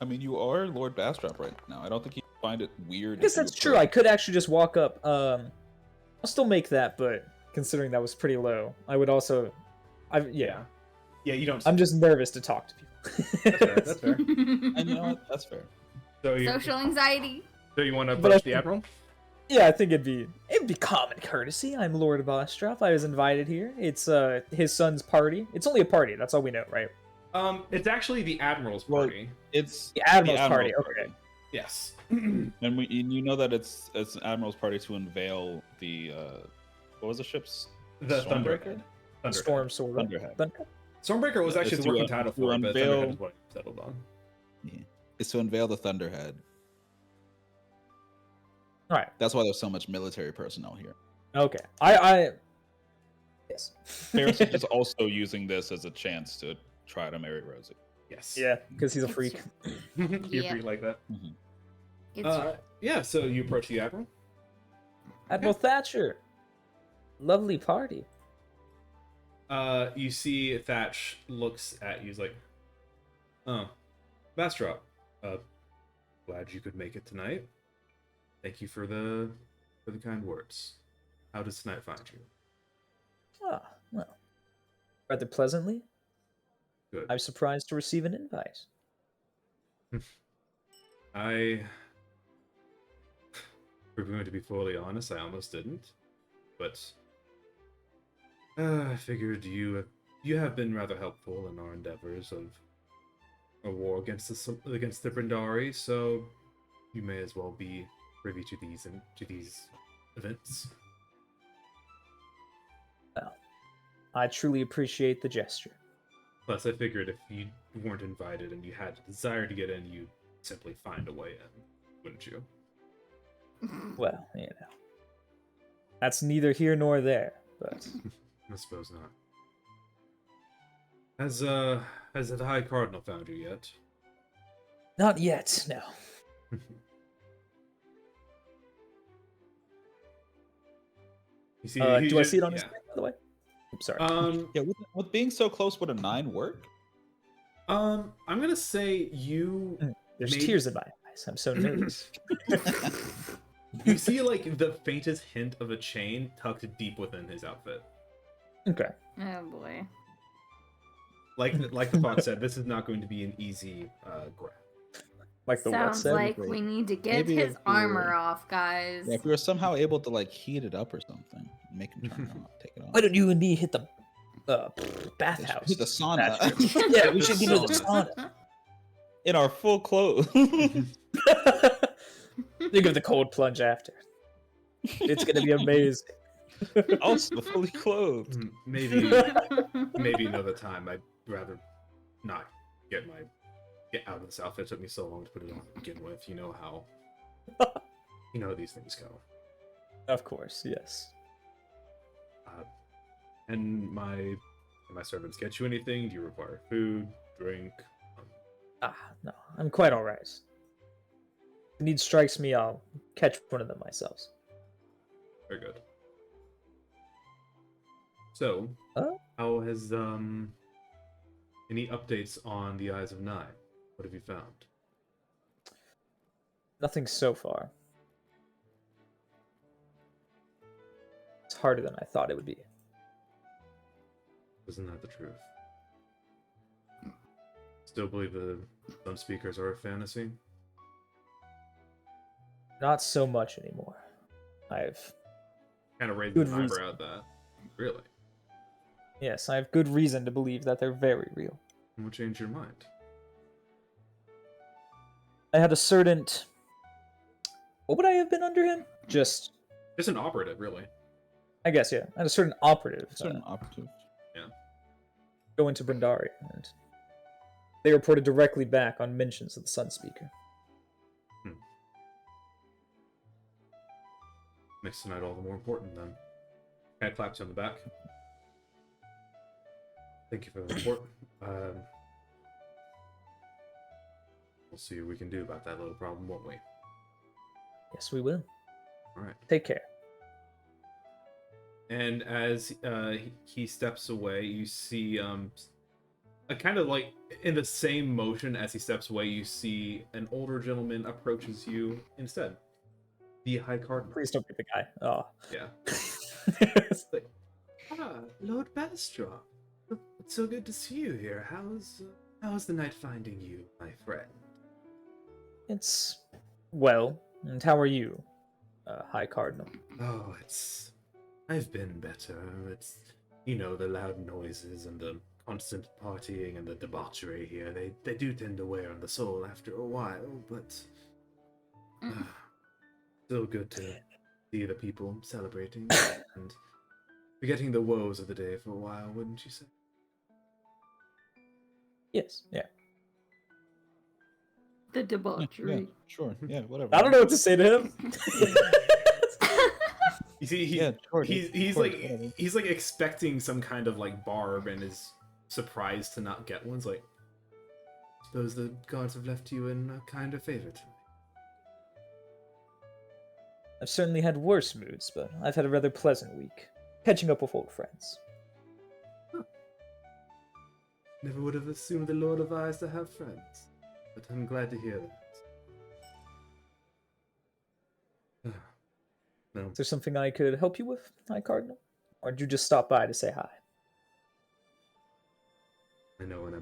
I mean, you are Lord Bastrop right now. I don't think you find it weird. I guess if you that's true. I approach- could actually just walk up. I'll still make that, but considering that was pretty low, I would also. Yeah. Yeah, you don't. I'm just nervous to talk to people. That's fair. That's fair. And you know what? That's fair. So you Social anxiety. want to But approach I the think- admiral? Yeah, I think it'd be common courtesy. I'm Lord Bostrop. I was invited here. It's his son's party. It's only a party. That's all we know, right? It's actually the admiral's Well, party. It's The Admiral's Admiral's party. Okay. Yes. And you know that it's an admiral's party to unveil the what was the ship's The Stormbreaker? Thunderhead. Storm Sword. Thunderhead. Stormbreaker was Yeah, actually it's the working to, title to for it, but unveil- Thunderhead is what I settled on. Yeah. It's to unveil the Thunderhead. All right. That's why there's so much military personnel here. Okay. I yes. Ferris is also using this as a chance to try to marry Rosie. Yes. Yeah, because he's a It's freak. true. You're Yeah. free like that. It's Yeah, so you approach the admiral. Admiral Thatcher. Lovely party. You see Thatch looks at you. He's like, "Oh, Bastrop, glad you could make it tonight. Thank you for the kind words. How does tonight find you? Ah, well, rather pleasantly. Good. I was surprised to receive an invite. I, we're going to be fully honest, I almost didn't, but I figured you have been rather helpful in our endeavors of a war against the Brindari, so you may as well be privy to these events. Well, I truly appreciate the gesture. Plus, I figured if you weren't invited and you had a desire to get in, you'd simply find a way in, wouldn't you? Well, that's neither here nor there, but I suppose not. Has the High Cardinal found you yet? not yet, no. You see, Do I see it on his screen, by the way? I'm sorry. Yeah, would being so close would a 9 work? I'm gonna say you There's maybe- tears in my eyes. I'm so nervous. you see like the faintest hint of a chain tucked deep within his outfit. Okay. Oh boy. Like the fox said, this is not going to be an easy grab. Like the what Sounds said? like great. we need to get Maybe his if we armor were- off, guys. Yeah, if we were somehow able to like heat it up or something, make him turn it off, take it off. Why don't you and me hit the bathhouse? Hit the sauna Yeah, we should get to the sauna. in our full clothes. Think of the cold plunge after. It's gonna be amazing. Also fully clothed. Maybe another time. I'd rather not get out of this outfit. It took me so long to put it on to begin with. You know how these things go. Of course, yes. And my servants get you anything? Do you require food, drink? No, I'm quite alright. If the need strikes me, I'll catch one of them myself. Very good. So, how has any updates on the Eyes of Nine? What have you found? Nothing so far. It's harder than I thought it would be. Isn't that the truth? Still believe the Sun Speakers are a fantasy? Not so much anymore. I've Kind of raised Good an reason. eyebrow at that. Really? I have good reason to believe that they're very real. And what changed your mind? I had a certain. What would I have been under him? Just, Just an operative, really. I guess, yeah. I had a certain operative Certain operative. go into Brindari, and they reported directly back on mentions of the Sun Speaker. Makes tonight all the more important, then. Cat claps you on the back. Thank you for the report. We'll see what we can do about that little problem, won't we? Yes, we will. All right. Take care. And as he steps away, you see a kind of like in the same motion as he steps away, you see an older gentleman approaches you instead. The High Cardinal. Please don't be the guy. Oh. Yeah. It's like, Lord Bastrop. It's so good to see you here. How's the night finding you, my friend? It's well. And how are you, High Cardinal? Oh, I've been better. It's, the loud noises and the constant partying and the debauchery here. They do tend to wear on the soul after a while, but still good to see the people celebrating and forgetting the woes of the day for a while, wouldn't you say? Yes, yeah. The Yeah, debauchery. sure. Yeah, whatever. I don't know what to say to him. You see, Yeah, sure. dude. he's Of course, like whatever. he's like expecting some kind of like barb and is surprised to not get one. It's like, suppose the gods have left you in a kinder favor tonight. I've certainly had worse moods, but I've had a rather pleasant week. Catching up with old friends. Huh. Never would have assumed the Lord of Eyes to have friends, but I'm glad to hear that. No, Is there something I could help you with, High Cardinal? Or did you just stop by to say hi? I know when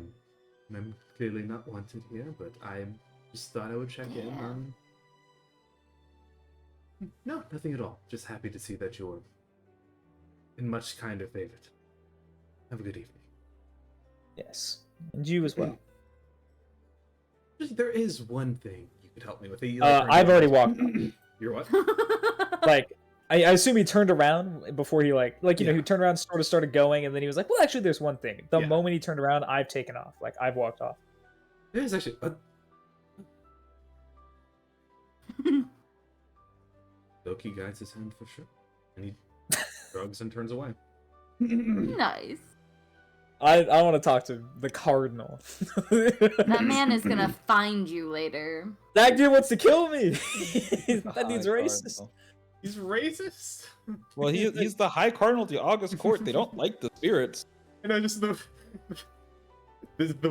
I'm clearly not wanted here, but I just thought I would check in. Yeah. No, nothing at all. Just happy to see that you're in much kinder favored. Have a good evening. Yes. And you as well. There is one thing you could help me with. I've already walked up. You're what? Like, I assume he turned around before he you know, Yeah. he turned around, sort of started going, and then he was like, well, actually, there's one thing. The Yeah. moment he turned around, I've taken off. Like, I've walked off. There's actually. Loki guides his hand for sure. And he shrugs and turns away. Nice. I want to talk to the Cardinal. That man is gonna find you later. That dude wants to kill me. The That dude's High racist. Cardinal. He's racist? Well, he's the High Cardinal of the August Court. They don't like the spirits. And I just the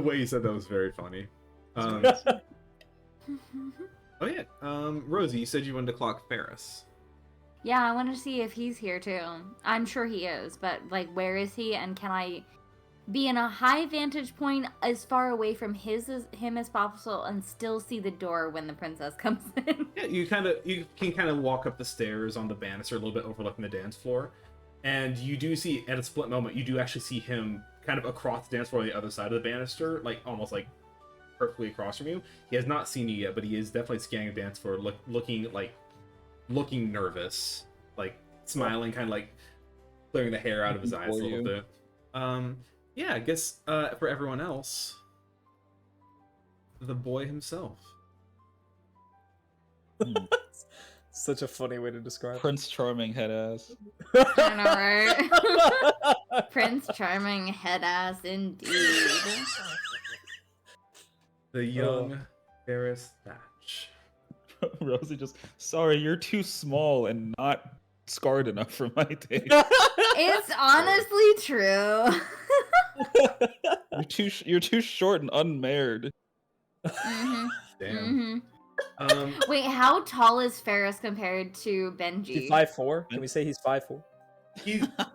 way you said that was very funny. Oh yeah, Rosie, you said you wanted to clock Ferris. Yeah, I want to see if he's here too. I'm sure he is, but like, where is he? And can I be in a high vantage point as far away from him as possible and still see the door when the princess comes in? Yeah, you can kind of walk up the stairs on the banister a little bit overlooking the dance floor, and you do see at a split moment you do actually see him kind of across the dance floor on the other side of the banister, like almost like perfectly across from you. He has not seen you yet, but he is definitely scanning the dance floor, looking nervous, like smiling, kind of like clearing the hair out of his eyes a little bit. Yeah, I guess for everyone else, the boy himself. Such a funny way to describe it. Prince Charming head ass. I know, right? Prince Charming head ass indeed. The young Ferris Thatch. Rosie just, sorry, you're too small and not scarred enough for my taste. It's honestly true. You're too short and unmarried. Mhm, Damn. mhm. Wait, how tall is Ferris compared to Benji? He's 5'4"? Can we say he's 5'4"? He's, I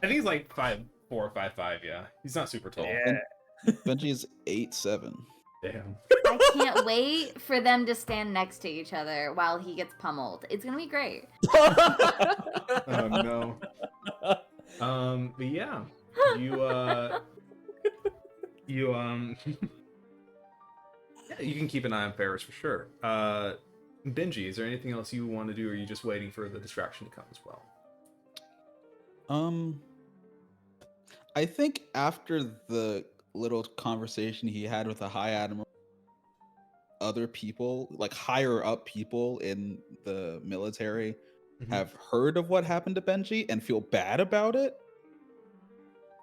think he's like 5'4", 5'5". Yeah, he's not super tall. Yeah. Benji's 8'7". Damn. I can't wait for them to stand next to each other while he gets pummeled. It's gonna be great. Oh no. But yeah, yeah, you can keep an eye on Ferris for sure. Benji, is there anything else you want to do, or are you just waiting for the distraction to come as well? I think after the little conversation he had with the High Admiral, other people, like higher up people in the military, have heard of what happened to Benji and feel bad about it.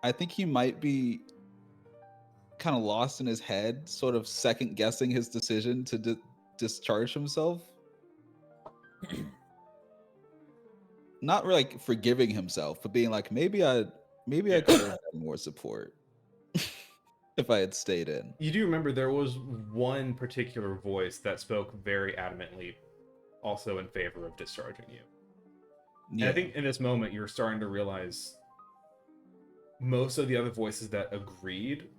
I think he might be kind of lost in his head, sort of second guessing his decision to discharge himself. Not really like forgiving himself, but being like, maybe I could have had more support if I had stayed in. You do remember there was one particular voice that spoke very adamantly also in favor of discharging you. Yeah. And I think in this moment you're starting to realize most of the other voices that agreed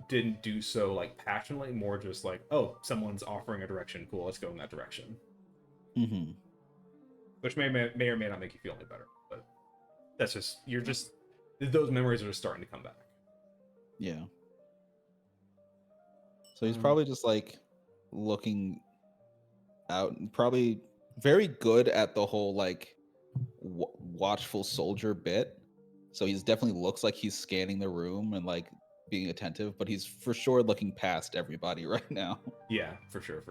didn't do so like passionately, more just like, oh, someone's offering a direction, cool, let's go in that direction. Mm-hmm. Which may or may not make you feel any better, but that's just, those memories are just starting to come back. Yeah. So he's probably just like looking out, and probably very good at the whole like watchful soldier bit. So he's definitely looks like he's scanning the room and like being attentive, but he's for sure looking past everybody right now. Yeah, for sure.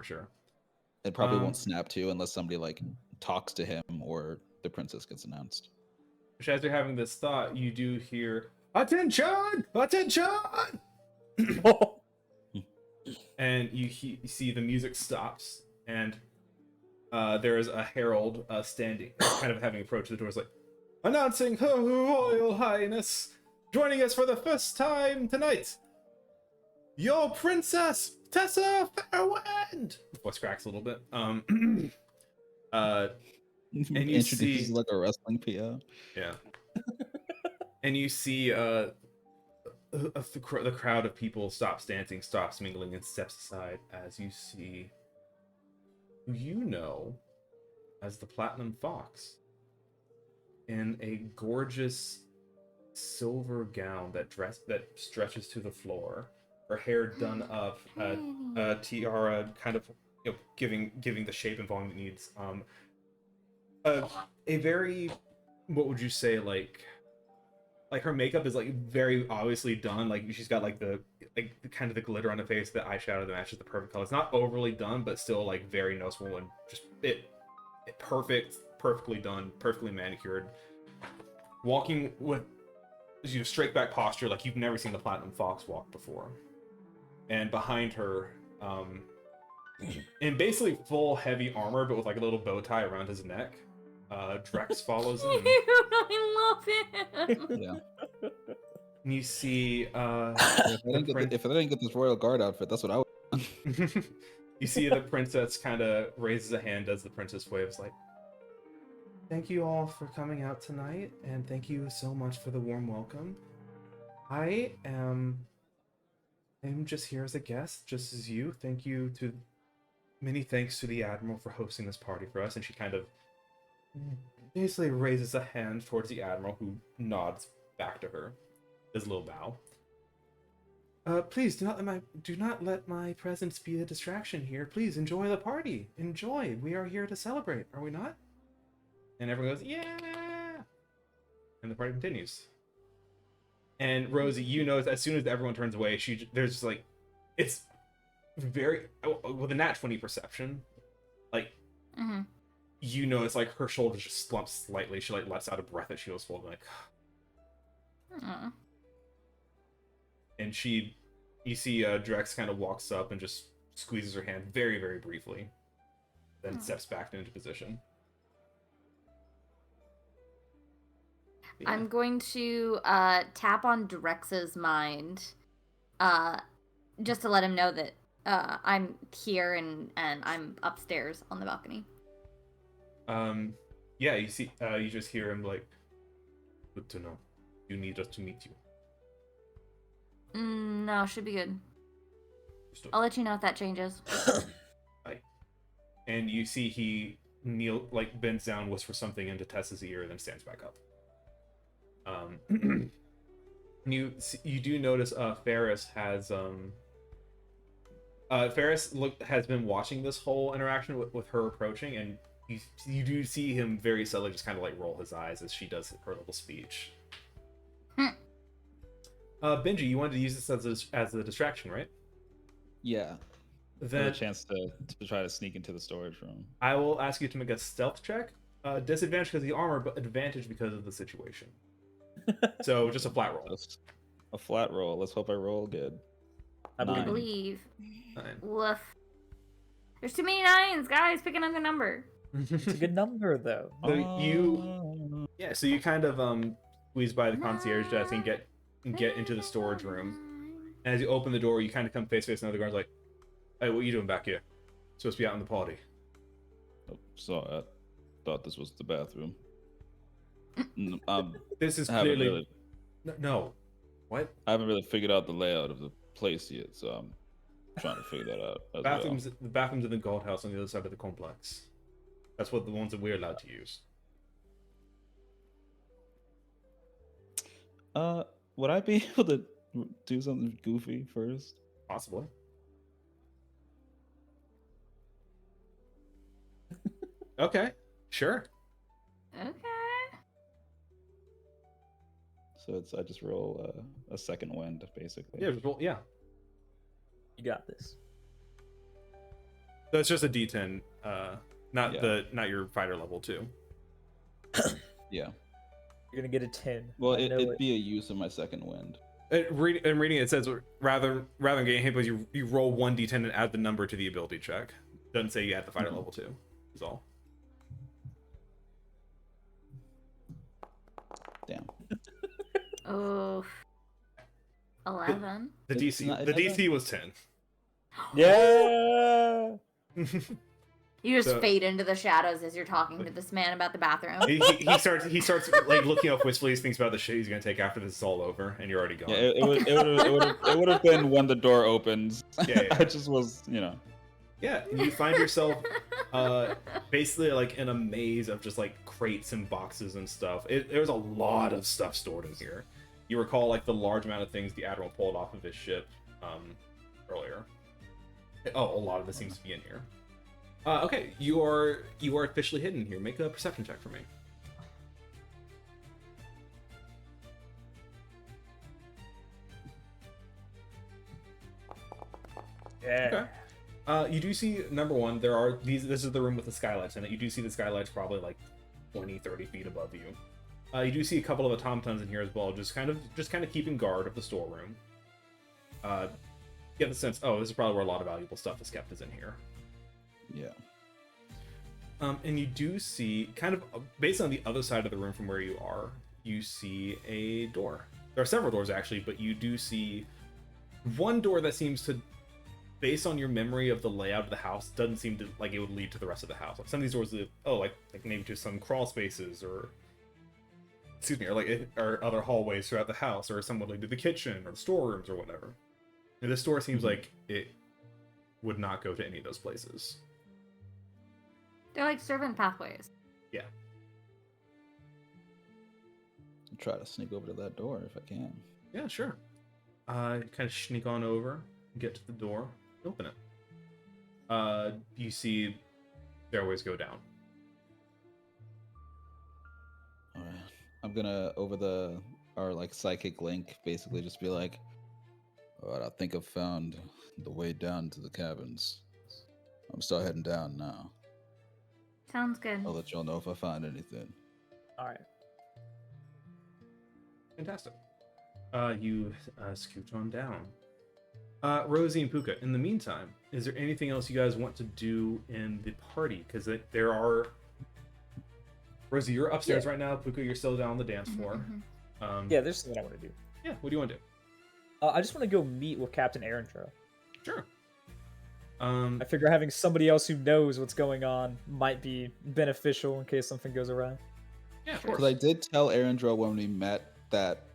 It probably won't snap to unless somebody like talks to him or the princess gets announced. Which, as you're having this thought, you do hear, "Attention! Attention!" And you see the music stops, and there is a herald standing, kind of having approached the door. It's like, announcing Her Royal Highness, joining us for the first time tonight, Yo, princess! Tessa, fair wind! The voice cracks a little bit. And you Introduces see, like a wrestling PO. yeah. And you see the crowd of people stops dancing, stops mingling, and steps aside as you see who you know as the Platinum Fox in a gorgeous silver gown that stretches to the floor. Her hair done up, tiara, kind of giving the shape and volume it needs. A very, what would you say, like her makeup is like very obviously done. Like she's got like the kind of the glitter on the face, the eyeshadow that matches the perfect color. It's not overly done, but still like very noticeable and just perfectly done, perfectly manicured. Walking with straight back posture like you've never seen the Platinum Fox walk before. And behind her, in basically full heavy armor, but with like a little bow tie around his neck, Drex follows in. I love him. Yeah. And you see, If I didn't get this royal guard outfit, that's what I would. you see the princess kind of raises a hand as the princess waves, like, "Thank you all for coming out tonight, and thank you so much for the warm welcome. I'm just here as a guest, just as you. Many thanks to the Admiral for hosting this party for us." And she kind of basically raises a hand towards the Admiral, who nods back to her. Does a little bow. "Please do not let my presence be a distraction here. Please enjoy the party. Enjoy. We are here to celebrate, are we not?" And everyone goes, "Yeah!" And the party continues. And Rosie, you know, as soon as everyone turns away, there's just like, it's very, with a nat 20 perception, like, you know, it's like her shoulders just slump slightly. She like lets out a breath that she was full, like, and you see Drex kind of walks up and just squeezes her hand very, very briefly, then steps back into position. Yeah. I'm going to tap on Drex's mind, just to let him know that I'm here and I'm upstairs on the balcony. Yeah, you see, you just hear him like, "Good to know. You need us to meet you." No, should be good. I'll let you know if that changes. Right. And you see he bends down, whispers something into Tessa's ear, and then stands back up. You do notice Ferris has has been watching this whole interaction with her approaching, and you do see him very subtly just kind of like roll his eyes as she does her little speech. Benji, you wanted to use this as a distraction, right? Yeah. Then a chance to try to sneak into the storage room. I will ask you to make a stealth check. Disadvantage because of the armor, but advantage because of the situation. So just a flat roll. Just a flat roll. Let's hope I roll good. I I believe. believe. 9. Woof. There's too many nines, guys. Pick another number. It's a good number though. So so you kind of squeeze by the concierge desk and get into the storage room. And as you open the door, you kind of come face to face with another guard's like, "Hey, what are you doing back here? Supposed to be out in the party." Oh, saw it. Thought this was the bathroom. This is I haven't clearly really, no. What? I haven't really figured out the layout of the place yet, so I'm trying to figure that out. As The bathrooms in the guard house on the other side of the complex. That's what the ones that we're allowed to use. Would I be able to do something goofy first? Possibly. Okay, sure. Okay. So I just roll a second wind, basically. Yeah, just roll, yeah. You got this. So it's just a D10, not Yeah. not your fighter level 2. Yeah. You're gonna get a 10. Well, I know it'd be a use of my second wind. I'm reading it says rather than getting hit, you roll 1d10 and add the number to the ability check. Doesn't say you add the fighter level 2. Is all. Damn. Oh. 11. The It's DC not- the it DC doesn't- was 10. Yeah. You just So- fade into the shadows as you're talking to this man about the bathroom. he starts like looking up wistfully. He thinks about the shit he's gonna take after this is all over, and you're already gone. Yeah, it would have been when the door opens. Yeah. I just was, Yeah, and you find yourself basically like in a maze of just like crates and boxes and stuff. There's a lot of stuff stored in here. You recall like the large amount of things the admiral pulled off of his ship earlier. Oh, a lot of this seems to be in here. Okay, you are officially hidden here. Make a perception check for me. Yeah. Okay. You do see, number one, there are these. This is the room with the skylights in it. You do see the skylights probably like 20, 30 feet above you. You do see a couple of automatons in here as well, just kind of keeping guard of the storeroom. Get the sense, oh, this is probably where a lot of valuable stuff is kept, is in here. Yeah. And you do see, kind of based on the other side of the room from where you are, you see a door. There are several doors actually, but you do see one door that seems to, based on your memory of the layout of the house, doesn't seem to like it would lead to the rest of the house. Like some of these doors, like maybe to some crawl spaces or, excuse me, or other hallways throughout the house, or some would lead to the kitchen or the storerooms or whatever. And this door seems like it would not go to any of those places. They're like servant pathways. Yeah. I'll try to sneak over to that door if I can. Yeah, sure. Kind of sneak on over, get to the door, open it. You see stairways go down. Alright. I'm gonna our like psychic link basically just be like, alright, I think I've found the way down to the cabins. I'm still heading down now. Sounds good. I'll let y'all know if I find anything. All right. Fantastic. You scoot on down. Rosie and Puka, in the meantime, is there anything else you guys want to do in the party? Because there are... Rosie, you're upstairs right now. Puka, you're still down on the dance floor. Yeah, there's something I want to do. Yeah, what do you want to do? I just want to go meet with Captain Arendro. Sure. I figure having somebody else who knows what's going on might be beneficial in case something goes awry. Yeah, of course. Because I did tell Arendro when we met that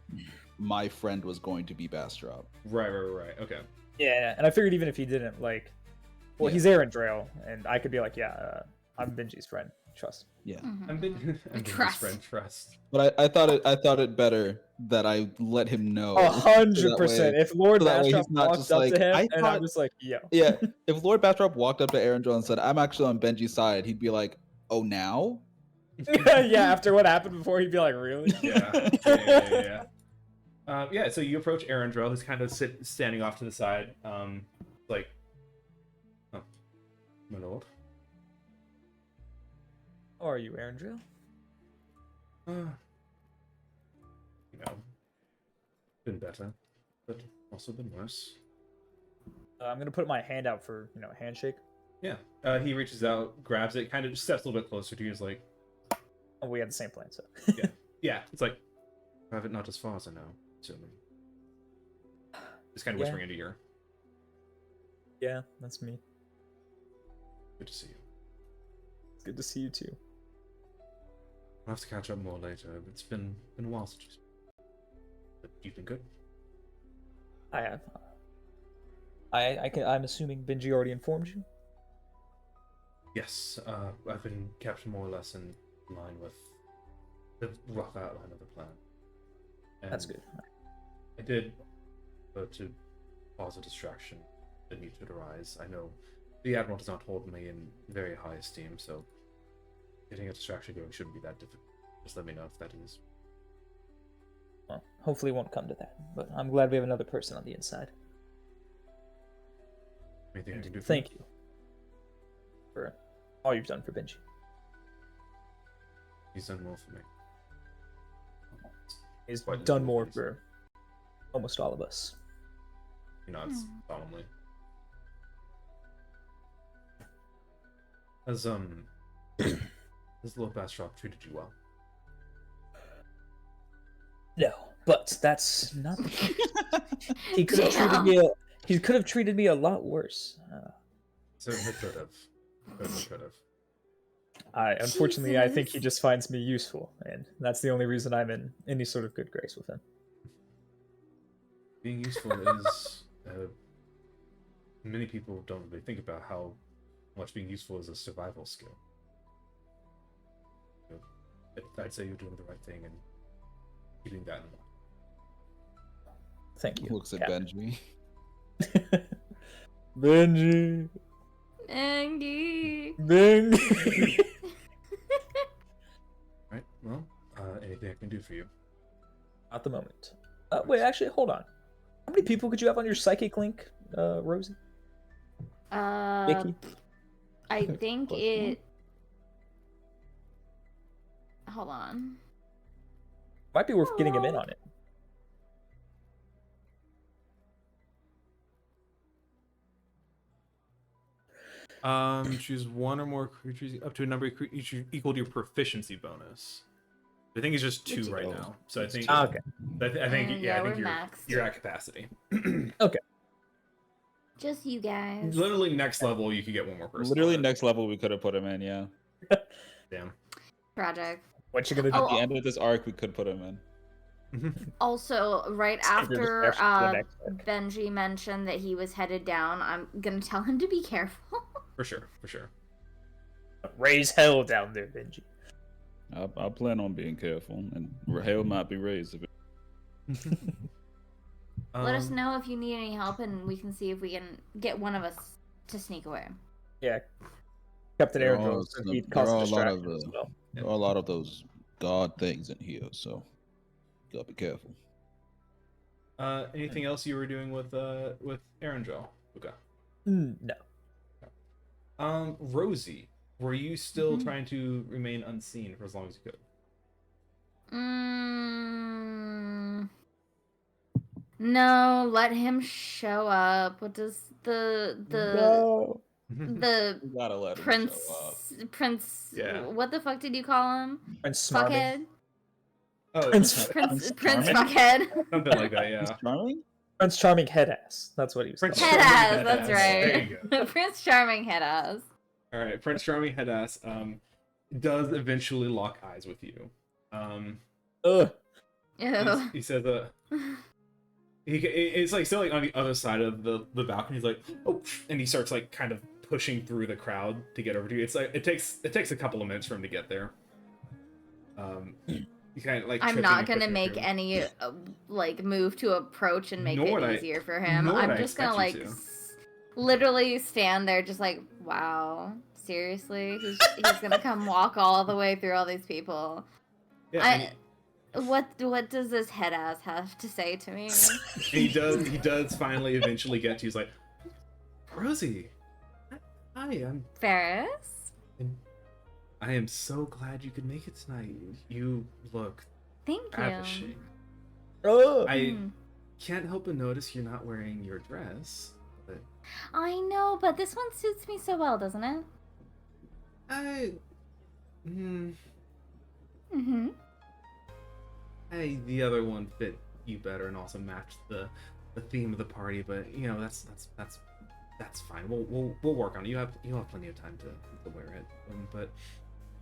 my friend was going to be Bastrop. Right. Okay. Yeah, and I figured even if he didn't, like, well, Yeah. he's Arendro, and I could be like, yeah, I'm Benji's friend. Trust. Yeah. I'm Benji's Trust. friend, trust. But I thought it better that I let him know. 100%. If Lord so that way Bastrop he's not walked just up like, to him, I and thought- I'm just like, yo. Yeah, if Lord Bastrop walked up to Arendro and said, "I'm actually on Benji's side," he'd be like, "Oh, now?" Yeah, after what happened before, he'd be like, really? Yeah. Yeah, so you approach Arendro, who's kind of standing off to the side. Like, oh, my lord. How are you, Arendro? Been better, but also been worse. I'm gonna put my hand out for a handshake. Yeah. He reaches out, grabs it, kind of just steps a little bit closer to you. He's like, Oh, we had the same plan, so. yeah. It's like, I have it not as far as I know, certainly. Just kind of Yeah. whispering into your ear. Yeah, that's me. Good to see you. It's good to see you too. We'll have to catch up more later. It's been a while since you. But you've been good. I have. I'm assuming Benji already informed you. Yes, I've been kept more or less in line with the rough outline of the plan. That's And good. I did, to cause a distraction that needed to arise. I know the Admiral does not hold me in very high esteem, so getting a distraction going shouldn't be that difficult. Just let me know if that is. Well, hopefully it won't come to that, but I'm glad we have another person on the inside. Anything I can do for Thank you for all you've done for Benji. He's done well for me. He's Quite done as more always. for almost all of us. He nods solemnly. Has has Lord Bastrop treated you well? No, But that's not the case. He could have treated Damn. me. He could have treated me a lot worse. Certainly could have. Certainly could have. Unfortunately, I think he Jesus. just finds me useful, and that's the only reason I'm in any sort of good grace with him. Being useful is. Many people don't really think about how much being useful is a survival skill. You know, I'd say you're doing the right thing and keeping that in mind. Thank you. Looks at Captain. Benji. Benji. Andy. Benji. Right. Well, anything I can do for you? At the moment. Wait, actually, hold on. How many people could you have on your psychic link, Rosie? Vicky? I think Plus it. Hold on. Might be worth getting him in on it. Choose one or more creatures up to a number of creatures equal to your proficiency bonus. I think it's just 2 right now. So I think Okay. I think Yeah, I think we're maxed. you're at capacity. Just you guys. Literally next level you could get one more person. Literally on it. next level we could have put him in, yeah. Damn. Tragic. What you gonna do? Oh, At the end of this arc we could put him in. Also, right Save your after discussion for the next arc. Benji mentioned that he was headed down, I'm gonna tell him to be careful. For sure, for sure. Raise hell down there, Benji. I plan on being careful, and hell might be raised. If it... Let us know if you need any help, and we can see if we can get one of us to sneak away. Yeah. Captain There Aaron are Jones, some- he there causes are a lot of distraction as well. There are a lot of those god things in here, so gotta be careful. Anything else you were doing with Erangel, Luca? No. Rosie, were you still Mhm. trying to remain unseen for as long as you could? No, let him show up. What does No. the You gotta let him prince show up. prince? Yeah. What the fuck did you call him? And smarmy. Fuckhead. Oh, Prince- Prince Charming? Fuckhead. something like that, Prince yeah. Charming? Prince Charming head ass. That's what he was Prince called. Head ass. Charming That's head ass. There right. you go. Prince Charming head ass. All right, Prince Charming Headass does eventually lock eyes with you. Ugh. Ew. He says, it's like still like on the other side of the balcony. He's like, oh, and he starts like kind of pushing through the crowd to get over to you. It's like it takes a couple of minutes for him to get there. You kind of like. I'm tripping not and gonna pushing make through. any like move to approach and make Nor would it I- easier for him. nor would I'm I just gonna expect like you to. literally stand there, just like, wow, seriously, he's gonna come walk all the way through all these people. Yeah, What does this head ass have to say to me? and he does finally eventually get to you. He's like, Rosie, hi, Ferris? I am so glad you could make it tonight. You look Thank you. ravishing. Ugh. I Hmm. can't help but notice you're not wearing your dress. But I know, but this one suits me so well, doesn't it? Mm-hmm. The other one fit you better and also matched the theme of the party. But you know that's fine. We'll work on it. You'll have plenty of time to wear it. But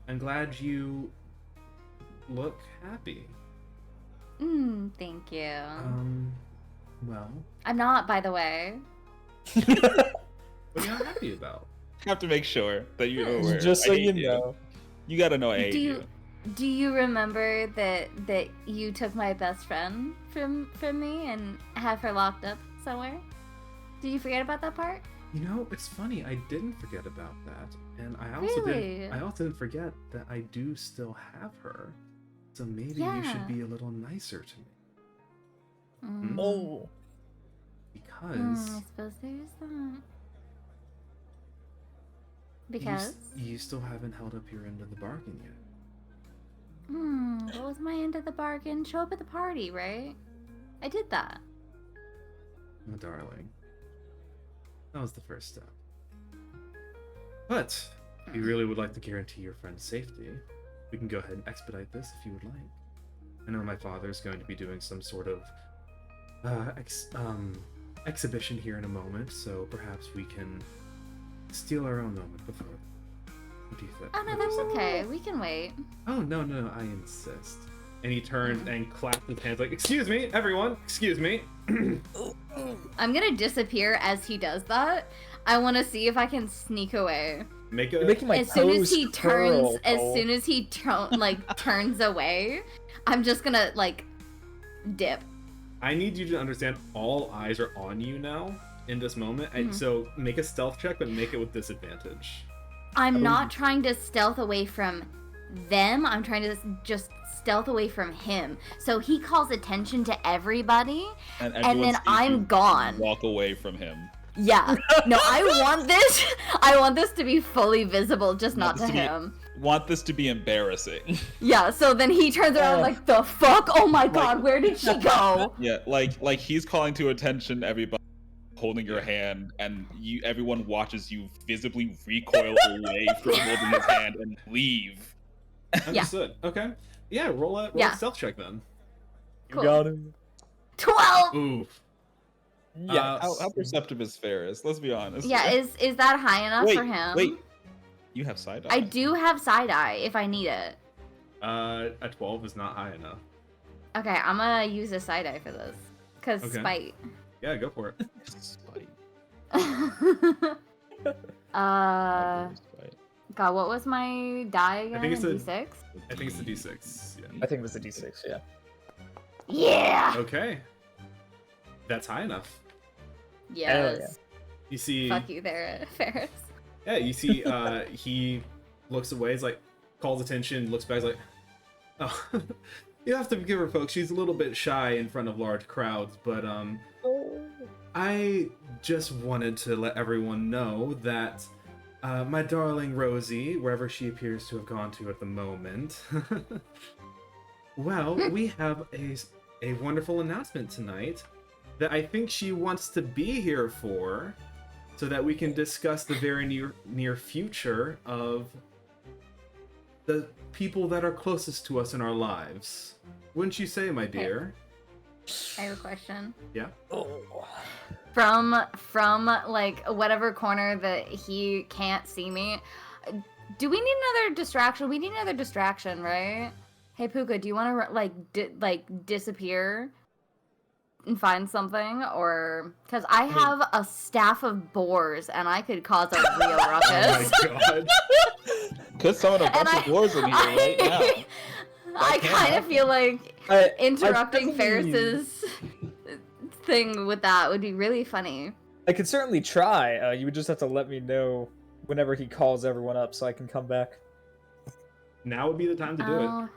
I'm glad you look happy. Thank you. Well, I'm not, by the way. what are you not happy about? I have to make sure that you're aware. Just I so hate you know. You gotta know I hate Do you remember that you took my best friend from me and have her locked up somewhere? Did you forget about that part? You know, it's funny. I didn't forget about that, and I also Really? didn't forget that I do still have her. So maybe you should be a little nicer to me, Mm. Oh. because I suppose there's that. you Because? you still haven't held up your end of the bargain yet. What was my end of the bargain? Show up at the party, right? I did that. Oh, darling. That was the first step. But if you really would like to guarantee your friend's safety, we can go ahead and expedite this if you would like. I know my father's going to be doing some sort of exhibition here in a moment, so perhaps we can steal our own moment before. What do you think? Oh no, that's okay. We can wait. Oh, no, I insist. And he turns and claps his hands like, excuse me, everyone, excuse me. I'm gonna disappear as he does that. I want to see if I can sneak away. You're making my As soon as toes he curl, turns, as Cole. soon as he turns away, I'm just gonna like dip. I need you to understand all eyes are on you now in this moment. And so make a stealth check, but make it with disadvantage. I'm not trying to stealth away from them. I'm trying to just stealth away from him. So he calls attention to everybody, and everyone then sees I'm you gone. Walk away from him. Yeah. No, I want this to be fully visible, just not to him. Want this to be embarrassing. Yeah, so then he turns around like, the fuck? Oh my god, where did she go? Yeah, like he's calling to attention everybody, holding your hand, and everyone watches you visibly recoil away from holding his hand and leave. Understood. Okay. Yeah, roll a stealth check then. You Cool. got him. 12! Ooh. Yeah. How perceptive is Ferris? Let's be honest. Yeah, is that high enough for him? Wait. You have side eye. I do have side eye if I need it. A 12 is not high enough. Okay, I'm gonna use a side eye for this. Cause Okay. spite. Yeah, go for it. Spite. Spite. God, what was my die again? I think it's a- D6? I think it's the D6. Yeah. I think it was a D6, yeah. Yeah! Okay. That's high enough. Yes. You see. Fuck you there, Ferris. Yeah, you see. He looks away. He's like, calls attention. Looks back. He's like, oh, you have to forgive her, folks. She's a little bit shy in front of large crowds, but I just wanted to let everyone know that my darling Rosie, wherever she appears to have gone to at the moment, well, we have a wonderful announcement tonight that I think she wants to be here for, so that we can discuss the very near future of the people that are closest to us in our lives. Wouldn't you say, my dear? I have a question. Yeah. Oh. From like whatever corner that he can't see me, do we need another distraction? We need another distraction, right? Hey Puka, do you want to disappear and find something, or because I have a staff of boars and I could cause a real ruckus. Oh my god. Could summon a bunch of dwarves in here right now. I can kind of happen. feel like I interrupting definitely- Ferris's thing with that would be really funny. I could certainly try. You would just have to let me know whenever he calls everyone up so I can come back. Now would be the time to do it. Oh,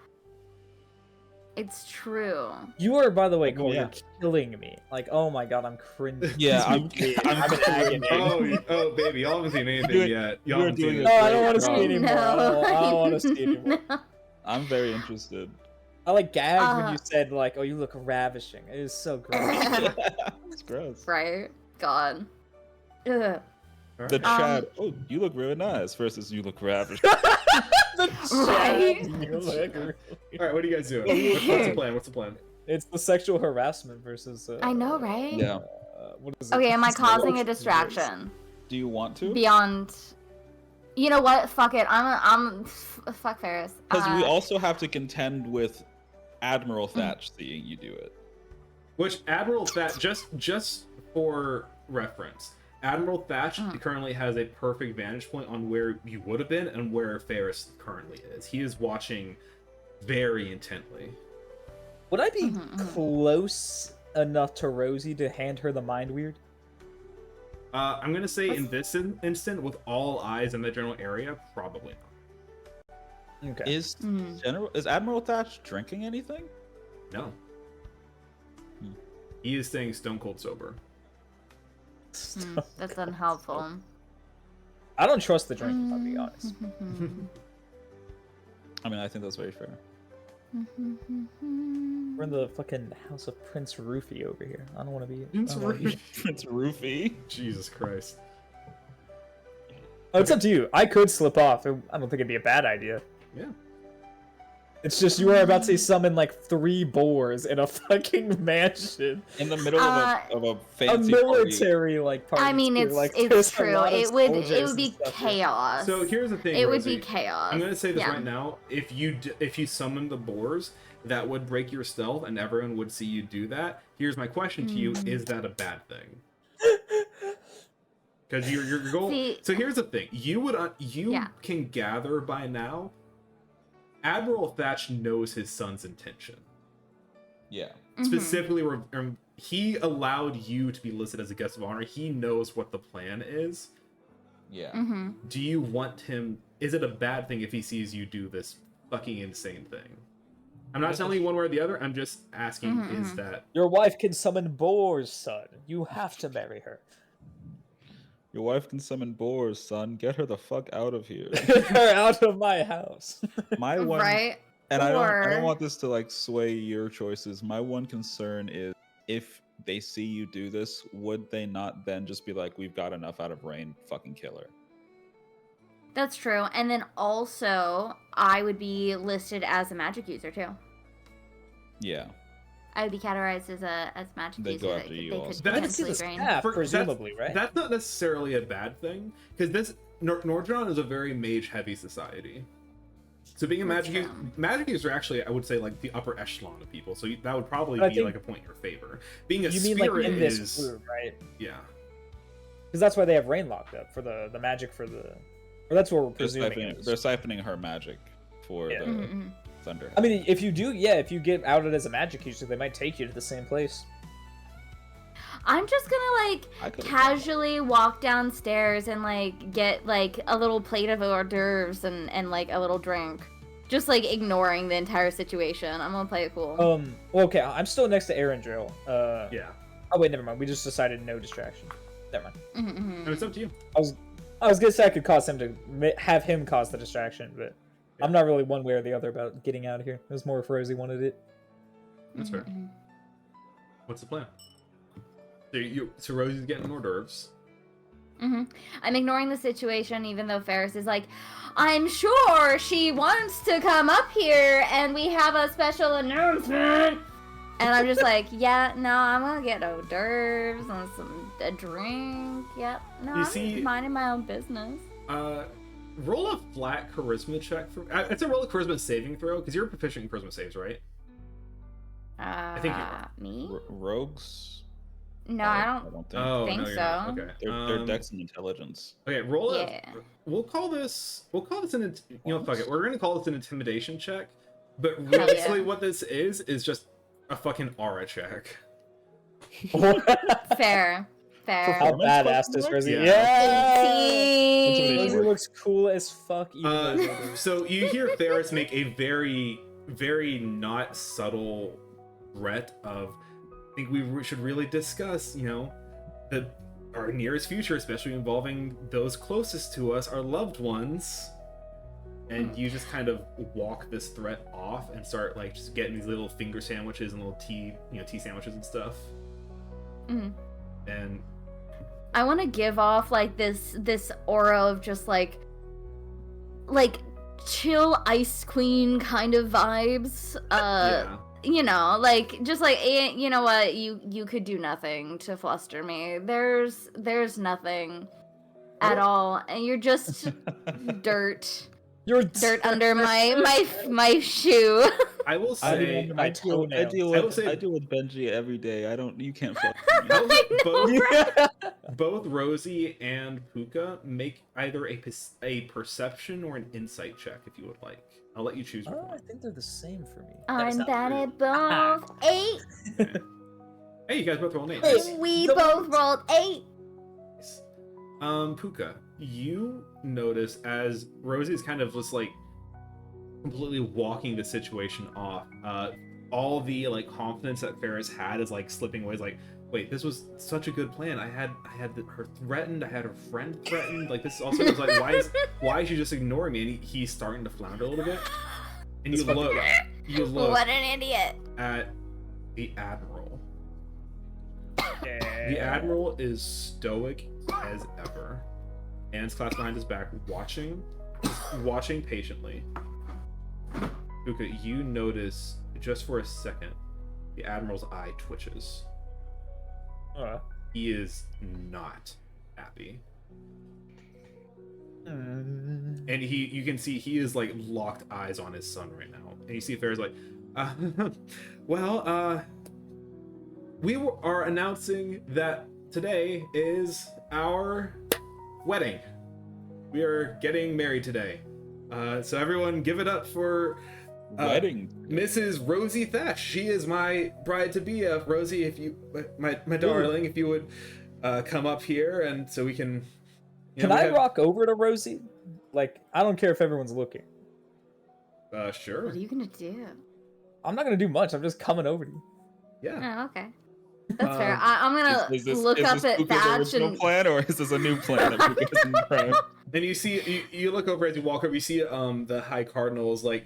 it's true. You are, by the way, Oh, Cole, yeah. you're killing me. Like, oh my god, I'm cringing. Yeah, I'm I'm in agony. Oh, baby, y'all haven't seen anything You're- yet. Y'all you're haven't seen doing it. No, I don't want to Great see job. anymore. I don't want to see anymore. No. I'm very interested. I like gagged when Uh. you said like, "Oh, you look ravishing." It is so gross. It's gross. Right? God. Ugh. All The right. chat. Oh, you look really nice. Versus you look ravish. The Right? chat, you look- All right, what are you guys doing? What's the plan? What's the plan? It's the sexual harassment versus. I know, right? Yeah. What is it? Okay, am I causing a Social distraction Do you want to? beyond? You know what? Fuck it. Fuck Ferris. Because we also have to contend with Admiral Thatch seeing you do it. Which Admiral Thatch, just for reference, Admiral Thatch currently has a perfect vantage point on where you would have been and where Ferris currently is. He is watching very intently. Would I be Mhm, mhm. close enough to Rosie to hand her the mind weird? I'm gonna say in this instant, with all eyes in the general area, probably not. Okay. Is Mhm. Is Admiral Thatch drinking anything? No. Hmm. He is staying stone cold sober. That's unhelpful. I don't trust the drinking. I'll be honest. I mean, I think that's very fair. We're in the fucking house of Prince Rufy over here. I don't want to be. Prince I don't wanna be- Rufy. Prince Rufy. Jesus Christ. Oh, it's up to you. I could slip off. I don't think it'd be a bad idea. Yeah. It's just you are about to summon like 3 boars in a fucking mansion. In the middle of a A fancy party. military like party. I mean, too. it's Like, it's there's a true. lot of It would soldiers be and stuff. chaos. So here's the thing, It would Rosie. be chaos. I'm gonna say this Yeah. right now. If you summon the boars, that would break your stealth, and everyone would see you do that. Here's my question to you: is that a bad thing? Because your goal. See- So here's the thing: you Yeah. can gather by now. Admiral Thatch knows his son's intention. Yeah. Mhm. Specifically, he allowed you to be listed as a guest of honor. He knows what the plan is. Yeah. Mhm. Do you want him? Is it a bad thing if he sees you do this fucking insane thing? I'm not telling you one way or the other. I'm just asking: is that Your wife can summon boars, son. You have to marry her. Your wife can summon boars, son. Get her the fuck out of here. Get her out of my house. My one, Right. and I Or- don't want this to like sway your choices. My one concern is if they see you do this, would they not then just be like, "We've got enough out of Rain, fucking kill her"? That's true. And then also, I would be listed as a magic user too. Yeah. I would be categorized as a magic They'd user go that after they you could also. But I can see potentially the drain. staff, For- presumably, right? That's not necessarily a bad thing, because this Nordron is a very mage-heavy society. So being a That's magic true. magic user, actually, I would say like the upper echelon of people. So that would probably But I be think- like a point in your favor. Being a You mean like spirit in this is group, right? yeah. Because that's why they have Rain locked up for the magic for the. Or that's what we're presuming. it is. They're siphoning her magic for Yeah. the Mhm. thunder. I mean, if you do, if you get outed as a magic user, they might take you to the same place. I'm just gonna I like could've casually walk downstairs and like get like a little plate of hors d'oeuvres and like a little drink. Just like ignoring the entire situation. I'm gonna play it cool. Well, okay, I'm still next to Aaron Drill. Yeah. Oh wait, never mind. We just decided no distraction. Never mind. Mhm, I mean, mhm. it's up to you. I was gonna say I could cause him to have him cause the distraction, but I'm not really one way or the other about getting out of here. It was more if Rosie wanted it. That's fair. Mhm, What's the plan? So Rosie's getting hors d'oeuvres. mhm. I'm ignoring the situation, even though Ferris is like, I'm sure she wants to come up here and we have a special announcement. And I'm just like, yeah, no, I'm gonna get hors d'oeuvres and a drink. Yep. No, You I'm see- minding my own business. Roll a flat charisma check for. It's a roll a charisma saving throw because you're proficient in charisma saves, right? think you are. Me? Rogues? No, I don't. think. Oh, think no, you're so. not. Okay. They're dex and intelligence. Okay, roll it. Yeah. We'll call this an fuck it. We're gonna call this an intimidation check. But Hell yeah. realistically, what this is just a fucking aura check. Fair. Fair. How Performance badass question this mark? Rosie? Yeah. Yeah. Intimidation. Rosie looks cool as fuck. Even though So you hear Ferris make a very, very not subtle threat of, I think we should really discuss, our nearest future, especially involving those closest to us, our loved ones. And you just kind of walk this threat off and start like just getting these little finger sandwiches and little tea sandwiches and stuff. Mhm. And I want to give off like this aura of just like chill ice queen kind of vibes. yeah. Like just like you know what, you could do nothing to fluster me. There's nothing at all, and you're just dirt you're under my shoe. I will I say, didn't my I toenails. deal I will with say- I deal with Benji every day. You can't fuck with I me. will say I both, both Rosie and Puka make either a perception or an insight check if you would like. I'll let you choose. which Oh, I one. think they're the same for me. I'm not bad true. at both. 8. Hey, you guys both roll an 8. Hey. Nice. We Don't- both rolled 8. Puka, you notice as Rosie is kind of just like completely walking the situation off. All the like confidence that Ferris had is like slipping away. It's like, wait, this was such a good plan. I had her threatened. I had her friend threatened. Like this also is like, why is she just ignoring me? And he's starting to flounder a little bit. And It's fucking you look What an idiot. at the Admiral. The Yeah. Admiral is stoic as ever. Hands clasped behind his back, watching patiently. Puka, you notice just for a second the Admiral's eye twitches. He is not happy. And you can see he is like locked eyes on his son right now. And you see Ferris like, we are announcing that today is our wedding. We are getting married today. So everyone give it up for Wedding. Mrs. Rosie Thatch. She is my bride to be. Rosie, if you, my darling, if you would come up here, and so we can. Can I rock over to Rosie? Like, I don't care if everyone's looking. Sure. What are you gonna do? I'm not gonna do much. I'm just coming over to you. Yeah. Oh, okay. That's fair. I'm gonna look up at Puka's Thatch original and plan, or is this a new plan that Puka hasn't tried? And you see, you look over as you walk over. You see, the High Cardinal was like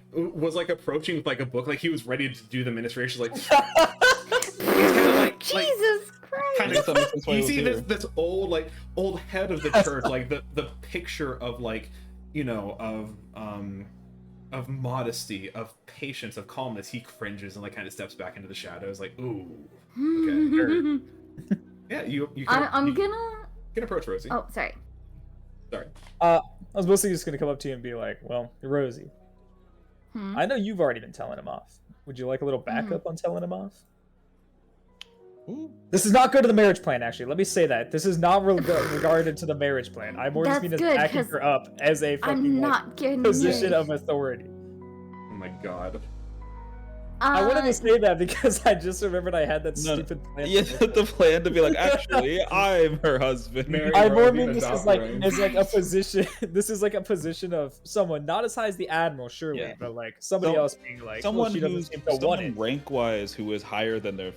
approaching with like a book, like he was ready to do the ministration. Like, he's kind of like Jesus Christ. kind Guess that makes sense why you he see was this old head of the church, like the picture of like, you know, of modesty, of patience, of calmness. He cringes and like kind of steps back into the shadows, like, ooh, okay. Yeah, you I'm gonna. can approach Rosie. Oh, sorry. Sorry. I was mostly just gonna come up to you and be like, "Well, Rosie, Hmm? I know you've already been telling him off. Would you like a little backup on telling him off?" Ooh. This is not good to the marriage plan, actually. Let me say that. This is not regarded to the marriage plan. I more just That's mean as good, backing 'cause her up as a fucking I'm like, not getting position married. of authority. Oh my god. I wanted to say that because I just remembered I had that No, stupid plan. Yeah, the plan to be like, actually, I'm her husband. Mary I more Rosie mean the this is Doppelganger. like a position. This is like a position of someone not as high as the admiral, surely, Yeah. but like somebody Some- else being like, Someone she doesn't who's seem to want it. rank wise who is higher than their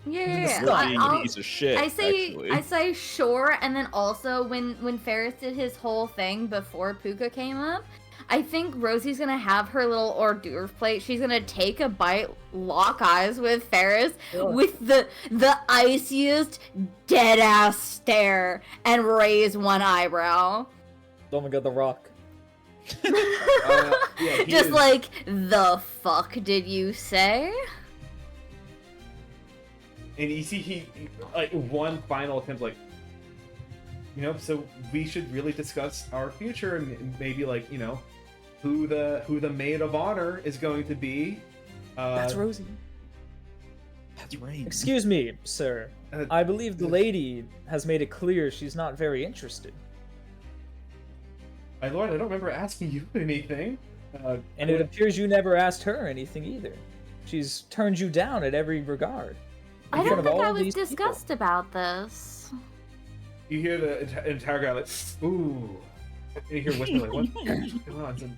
Yeah. being a I'll- piece of shit. I say actually. I say sure, and then also when Ferris did his whole thing before Puka came up, I think Rosie's gonna have her little hors d'oeuvre plate. She's gonna take a bite, lock eyes with Ferris with the iciest dead ass stare, and raise one eyebrow. Oh my god, The Rock. Yeah, he Just is- like, the fuck did you say? And you see he like one final attempt, like, you know, so we should really discuss our future and maybe like, you know, who the maid of honor is going to be. That's Rosie. That's right. Excuse me, sir. Uh, I believe the lady has made it clear she's not very interested. My lord, I don't remember asking you anything. And it appears you never asked her anything either. She's turned you down at every regard. I In don't front of think I all was these people. discussed about this. You hear the entire guy like, ooh. And you hear whisper like, what's going on?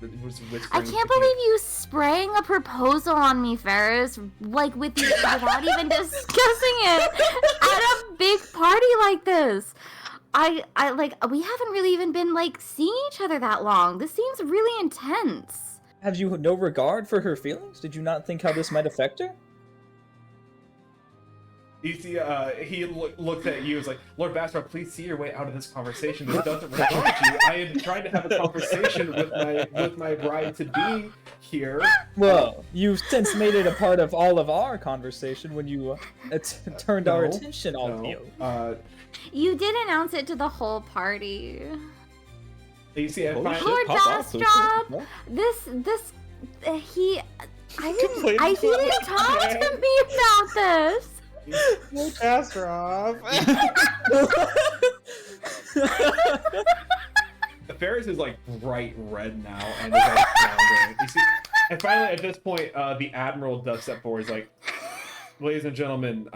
I can't believe you sprang a proposal on me, Ferris, like without even discussing it at a big party like this. I like we haven't really even been like seeing each other that long. This seems really intense. Have you no regard for her feelings? Did you not think how this might affect her? You see, he looked at you and was like, Lord Bastard, please see your way out of this conversation. This doesn't regard you. I am trying to have a conversation with my bride to be here. Well, you've since made it a part of all of our conversation when you turned our No, attention off you. You did announce it to the whole party. You see, I Holy find, shit, Lord pop off, Bastrop, he didn't talk to me about this. Ferris is like bright red now and is like floundering. You see, and finally at this point, the Admiral does step forward. He's like, ladies and gentlemen,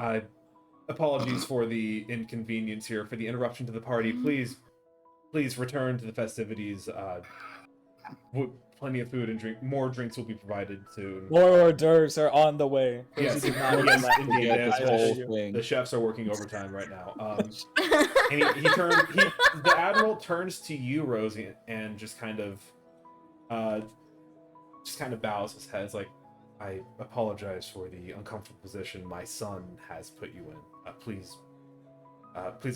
apologies for the inconvenience here, for the interruption to the party. Please return to the festivities. Plenty of food and drink. More drinks will be provided soon. More hors d'oeuvres are on the way. Yes, Rosie did not yes, let indeed, me that get is this whole issue. thing. The chefs are working overtime right now. And the Admiral turns to you, Rosie, and just kind of bows his head. It's like, I apologize for the uncomfortable position my son has put you in. Please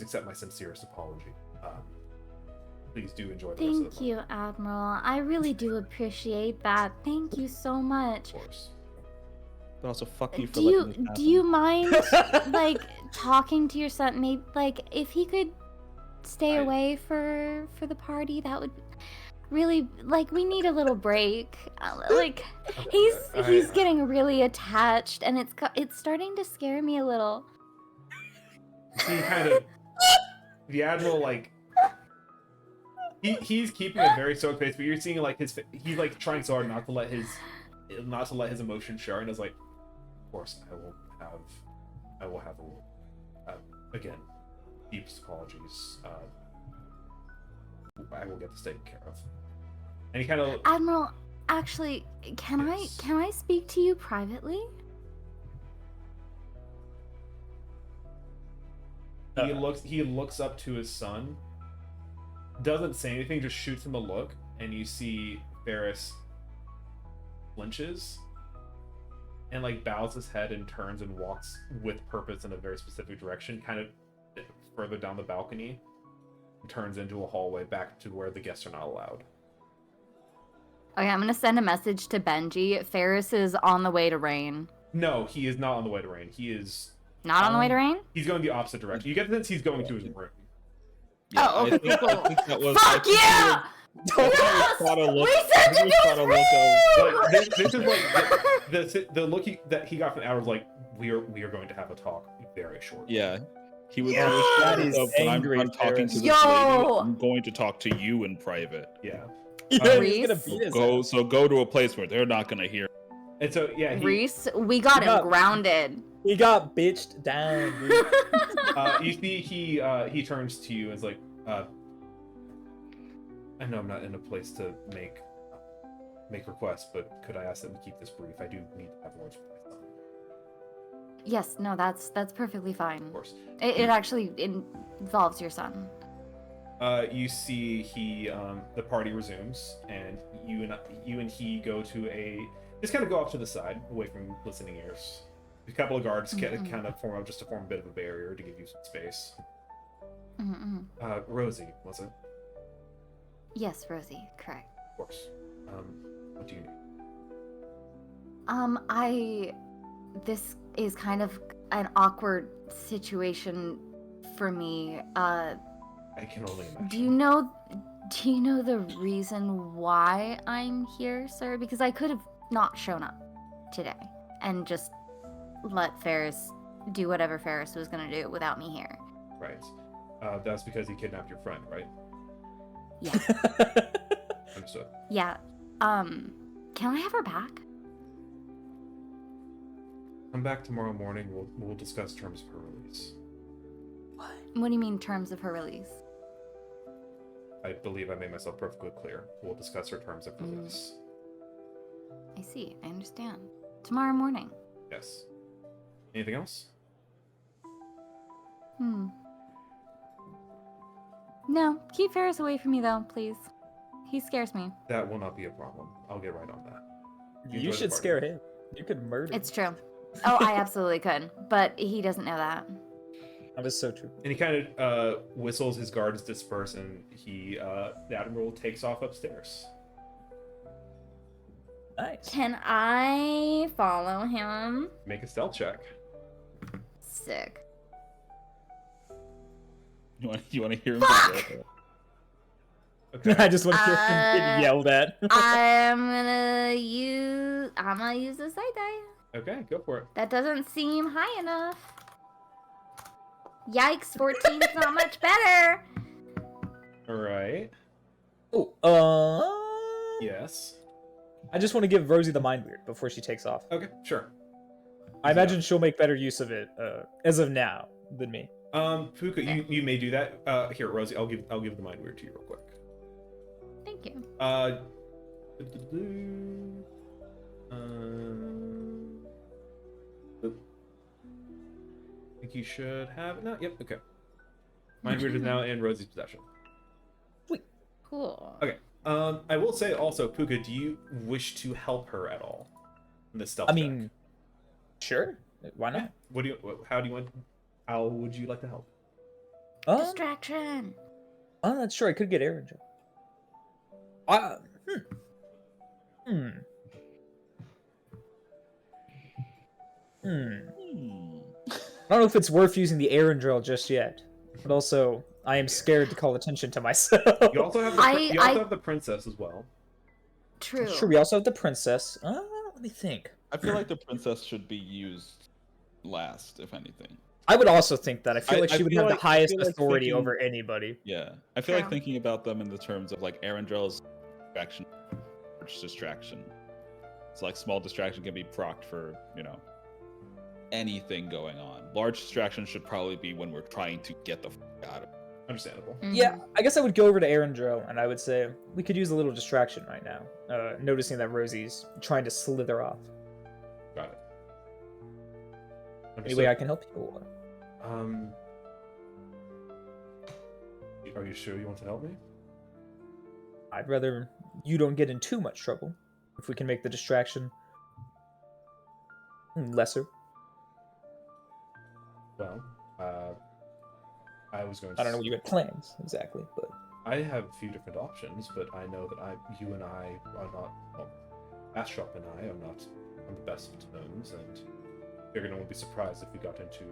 accept my sincerest apology. please do enjoy the rest of the Thank you, Admiral. I really do appreciate that. Thank you so much. Of course. But also, fuck you for Do letting you this do you happen. mind like talking to your son? Maybe like if he could stay I- away for the party, that would really like we need a little break. Like he's I- getting really attached, and it's starting to scare me a little. He kind of the admiral like he's keeping a very stoked face, but you're seeing like he's like trying so hard not to let his emotions show, and is like, of course I will have again deepest apologies. I will get this taken care of. And he kind of Admiral, actually, can Yes. I speak to you privately? he looks up to his son, doesn't say anything, just shoots him a look, and you see Ferris flinches and like bows his head and turns and walks with purpose in a very specific direction, kind of further down the balcony, and turns into a hallway back to where the guests are not allowed. Okay, I'm gonna send a message to Benji. Ferris is on the way to Rain. No, he is not on the way to Rain. He is Not on the way to Rain? he's going the opposite direction. You get the sense he's going to his room. Yeah, Oh, okay, I cool. think that was, Fuck yeah! Yes! We sent you to his room! Like this is like the look that he got from Adam was like, we are going to have a talk very short. Yeah. He was Yeah. that That is when angry, I'm talking to this Yo! lady, I'm going to talk to you in private. Yeah. Yeah, Reese? he's gonna beat his ass. So go to a place where they're not gonna hear. And so yeah, Reese, we got Yeah. him grounded. He got bitched down, dude. you see he turns to you and is like, I know I'm not in a place to make requests, but could I ask them to keep this brief? I do need to have words with my son. Yes, no, that's perfectly fine. Of course. It actually involves your son. You see the party resumes, and you and he go to just kind of go off to the side, away from listening ears. A couple of guards Mhm. kind of form a bit of a barrier to give you some space. Mm-mm. Rosie, was it? Yes, Rosie, correct. Of course. What do you need? This is kind of an awkward situation for me. I can only imagine. Do you know the reason why I'm here, sir? Because I could have not shown up today and just let Ferris do whatever Ferris was gonna do without me here. Right. That's because he kidnapped your friend, right? Yeah. Understood. Yeah. Can I have her back? Come back tomorrow morning. We'll discuss terms of her release. What do you mean terms of her release? I believe I made myself perfectly clear. We'll discuss her terms of release. I see. I understand. Tomorrow morning. Yes. Anything else? No, keep Ferris away from me though, please. He scares me. That will not be a problem. I'll get right on that. You enjoy the should party. scare him. You could murder It's him. true. Oh, I absolutely could, but he doesn't know that. That is so true. And he kind of whistles. His guards disperse, and the admiral takes off upstairs. Nice. Can I follow him? Make a stealth check. Sick. You want to hear him? Fuck! Okay. I just want to hear him get yelled at. I'm gonna use the side die. Okay, go for it. That doesn't seem high enough. Yikes, 14's not much better. All right. Oh, Yes. I just want to give Rosie the mind weird before she takes off. Okay, sure. I imagine she'll make better use of it as of now than me. Fuka, you may do that. Here, Rosie, I'll give the mind weird to you real quick. Thank you. I think you should have it now. Yep. Okay. Mind weird is now in Rosie's possession. Cool. Okay. I will say also, Puka, do you wish to help her at all in this stealth I check? mean, sure. Why not? What do you? How do you want? How would you like to help? Distraction. I'm not sure. I could get Aaron. I, hmm. Hmm. I don't know if it's worth using the Aaron drill just yet, but also I am scared to call attention to myself. You also have the you also have the princess as well. True. Sure, we also have the princess. Let me think. I feel like the princess should be used last, if anything. I would also think that. I feel like I she would feel have like- the I highest feel like authority thinking- over anybody. Yeah, I feel like True. thinking about them in the terms of like Arendrell's distraction. It's like small distraction can be procced for, anything going on. Large distraction should probably be when we're trying to get the out of it. Understandable. Yeah, I guess I would go over to Aaron drill and I would say we could use a little distraction right now. Noticing that Rosie's trying to slither off. Got it. Any way I can help you? Are you sure you want to help me? I'd rather you don't get in too much trouble. If we can make the distraction lesser. Well, I was going to. I don't know what you had plans exactly, but I have a few different options, but I know that you and I are not. Well, Astrop and I are not on the best of terms, and figured I won't be surprised if we got into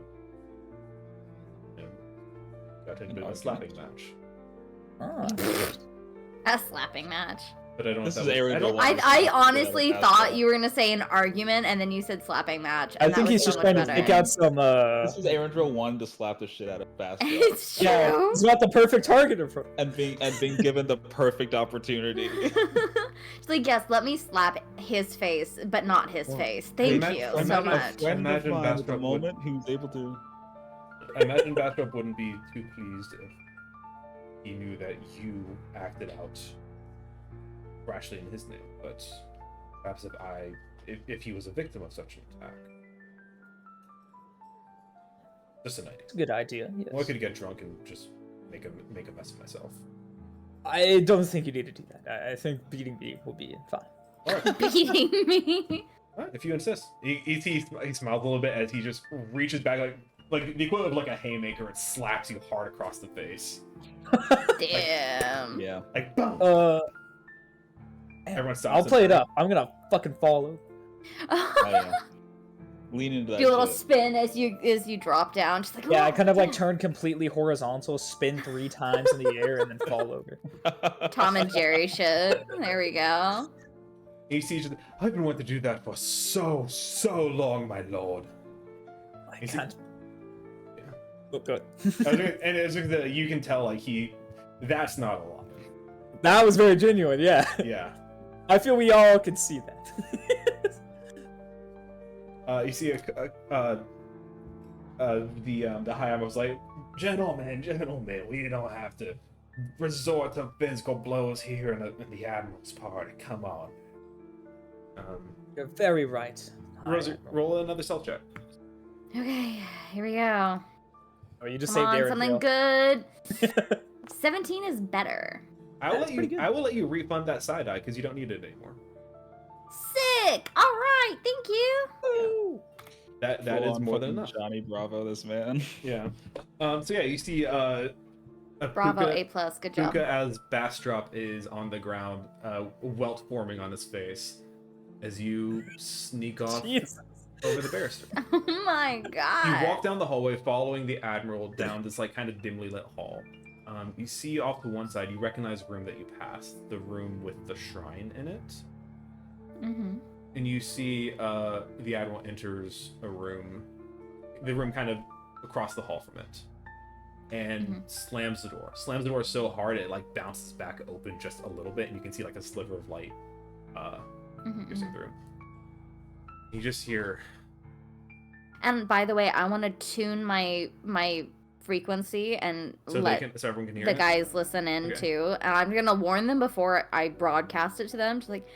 a bit of a slapping match. A slapping match. But I don't. know This if is that was- Aaron I don't- Gilwan. I honestly Yeah, thought that's you were gonna say an argument, and then you said slapping match. I And think that was he's so just much trying to better. pick out some. This is Arendrell wanting to slap the shit out of Bastion It's true. Yeah, he's got the perfect target for. and being given the perfect opportunity. She's like, yes, let me slap his face, but not his Well, face. Thank imagine- you so imagine- much. Imagine at the Bastrop would- moment who's able to. I imagine Bastrop wouldn't be too pleased if he knew that you acted out rashly in his name, but perhaps if he was a victim of such an attack. Just an idea. It's a good idea. Yes. Well, I could get drunk and just make a mess of myself. I don't think you need to do that. I think beating me will be fine. Alright, Beating me. alright, if you insist. He smiles a little bit as he just reaches back like the equivalent of like a haymaker and slaps you hard across the face. Damn. Yeah. Like boom! Everyone stops. I'll and- play it up. I'm gonna fucking fall over. Oh, yeah. Lean into that. Do a little shit. spin as you drop down. Just like, Yeah, I "Oh, kind of like damn." turn completely horizontal, spin 3 times in the air, and then fall over. Tom and Jerry shit. There we go. He sees you. I've been wanting to do that for so long, my lord. I Is it- can't. Yeah. Oh, good. And it's just that you can tell like that's not a lie. That was very genuine. Yeah, Yeah. I feel we all can see that. You see the high was like, gentlemen, we don't have to resort to physical blows here in the admiral's party. Come on. You're very right. Rosie, roll another stealth check. Okay, here we go. Oh, you just Come saved on, Aaron. something good. 17 is better. That's pretty good. I will let you refund that side eye because you don't need it anymore. Sick. All right, thank you. That Full is on more than fucking enough. Johnny Bravo, this man. Yeah. So yeah, you see a Bravo, Puka- A plus. Good job. Puka as Bastrop is on the ground, welt forming on his face, as you sneak off Jesus. over the barrister. Oh my god. You walk down the hallway, following the admiral down this like kind of dimly lit hall. You see off to one side, you recognize the room that you passed, the room with the shrine in it, Mm-hmm. and you see the admiral enters a room, the room kind of across the hall from it, and slams the door. Slams the door so hard it like bounces back open just a little bit, and you can see like a sliver of light piercing through. You just hear. And by the way, I want to tune my frequency and So let so everyone can hear the it? guys listen in Okay. too. And I'm gonna warn them before I broadcast it to them. Just like,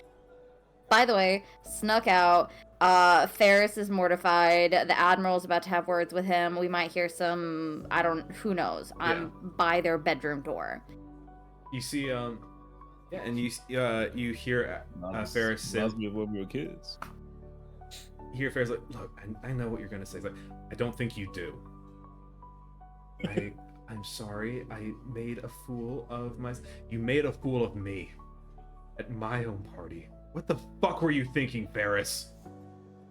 by the way, snuck out. Ferris is mortified. The admiral's about to have words with him. We might hear some. Who knows? I'm by their bedroom door. You see, yeah, and you hear Ferris say, Reminds me of when we were kids. you hear Ferris like, look, I know what you're gonna say. He's like, I don't think you do. I'm sorry. I made a fool of myself. You made a fool of me. At my own party. What the fuck were you thinking, Ferris?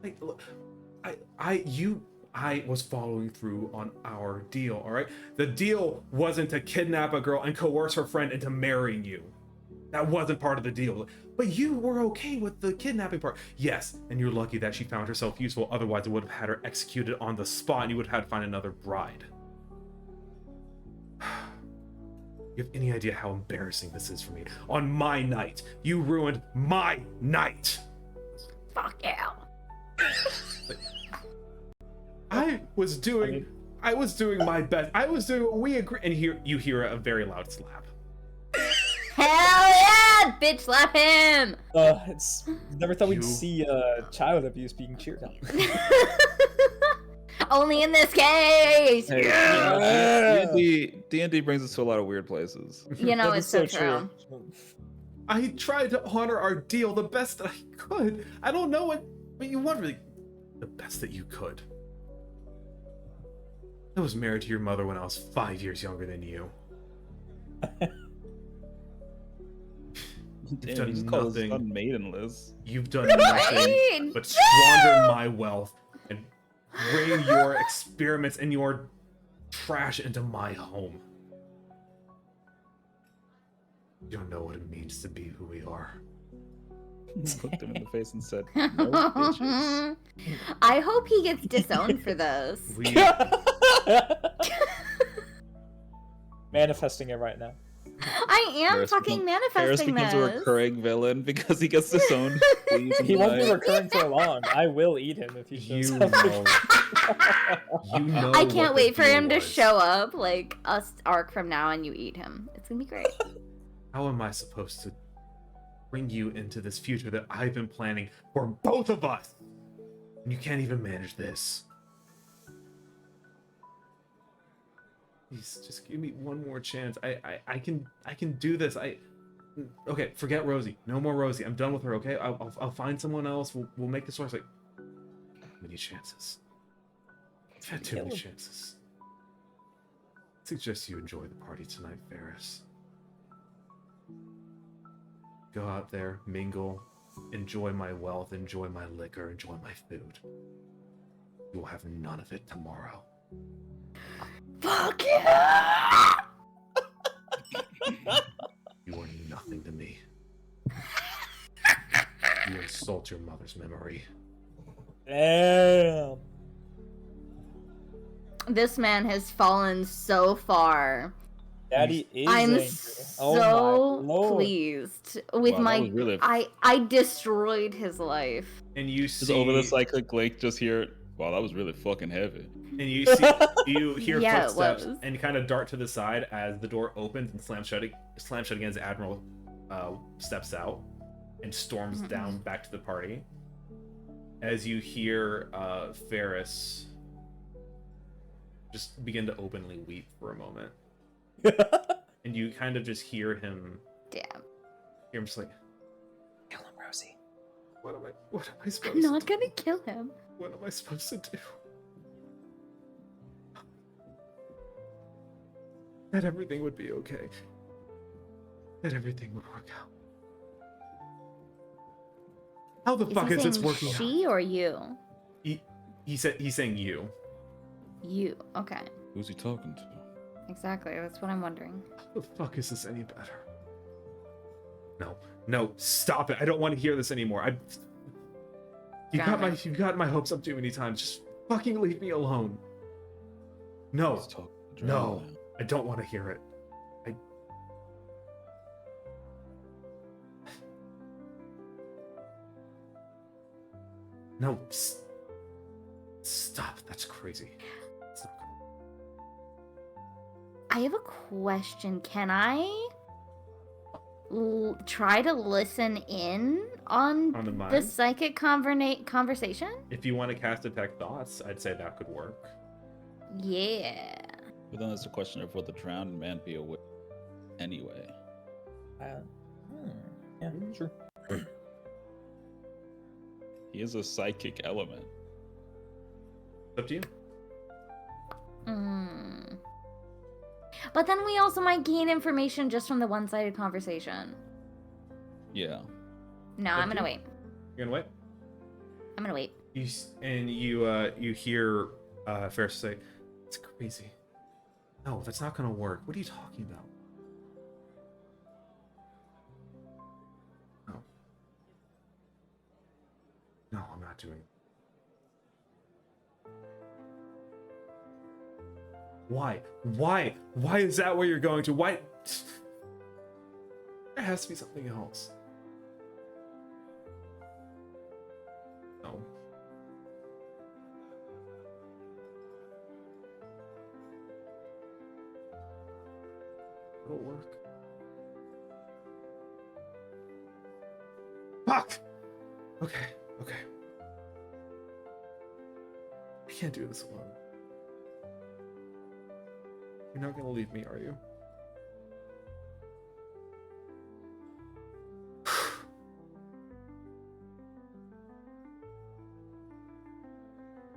Like, look, I was following through on our deal, all right? The deal wasn't to kidnap a girl and coerce her friend into marrying you. That wasn't part of the deal. But you were okay with the kidnapping part. Yes, and you're lucky that she found herself useful. Otherwise, it would have had her executed on the spot and you would have had to find another bride. You have any idea how embarrassing this is for me? On my night, you ruined my night. Fuck yeah. I was doing my best. I was doing what we agree. And here you hear a very loud slap. Hell yeah! Bitch, slap him! It's never thought we'd You- see child abuse being cheered on. Only in this case! Hey, Yeah. D&D brings us to a lot of weird places. You know, That it's is so true. I tried to honor our deal the best that I could. I don't know what you want really the best that you could. I was married to your mother when I was 5 years younger than you. Damn, done he just called his nothing. son maidenless. You've done nothing Right? but squander my wealth and bring your experiments and your trash into my home. You don't know what it means to be who we are. Looked him in the face and said, "No bitches." I hope he gets disowned for those. We Manifesting it right now. I am Ferris fucking Ferris manifesting becomes this. a recurring villain because he gets disowned. leaves, and He won't be dies. recurring for long. I will eat him if he shows you up. know. You know I what can't the wait for deal him to was. show up like a arc from now and you eat him. It's gonna be great. How am I supposed to bring you into this future that I've been planning for both of us? And you can't even manage this. Please, just give me one more chance. I can do this. Okay, forget Rosie. No more Rosie. I'm done with her. Okay, I'll find someone else. We'll make this work. Like, many chances. I've had too many chances. I suggest you enjoy the party tonight, Ferris. Go out there, mingle, enjoy my wealth, enjoy my liquor, enjoy my food. You will have none of it tomorrow. Fuck yeah! You are nothing to me. You insult your mother's memory. Damn. This man has fallen so far. Daddy is I'm angry. so Oh my lord. pleased with Wow, that my. was really- I destroyed his life. And you Just see over the cyclic lake, just hear, wow, that was really fucking heavy. and you see you hear Yeah, it footsteps was. and kind of dart to the side as the door opens and slams shut again as Admiral steps out and storms Mhm. down back to the party. As you hear Ferris just begin to openly weep for a moment. And you kind of just hear him just like, Kill him, Rosie. what am I supposed I'm to not do? gonna kill him. What am I supposed to do? That everything would be okay. That everything would work out. How the fuck he is this saying working out? she or you? He's saying you. You. Okay. Who's he talking to? Exactly. That's what I'm wondering. How the fuck is this any better? No, stop it. I don't want to hear this anymore. You've got my hopes up too many times. Just fucking leave me alone. No, He's talking to no. Drama. I don't want to hear it. No, stop. That's crazy. Stop. I have a question. Can I try to listen in on On the mind? the psychic conversation? If you want to cast Detect Thoughts, I'd say that could work. Yeah. But then there's a question of will the drowned man be aware anyway? Yeah, sure. He is a psychic element. Up to you. Mm. But then we also might gain information just from the one-sided conversation. Yeah. No, I'm gonna Okay. wait. You're gonna wait. I'm gonna wait. You hear Ferris say, "It's crazy. No, that's not gonna work. What are you talking about?" No. No, I'm not doing it. Why? Why? Why is that where you're going to? Why? There has to be something else. No. It'll work. Fuck! Okay, okay. I can't do this alone. You're not gonna leave me, are you?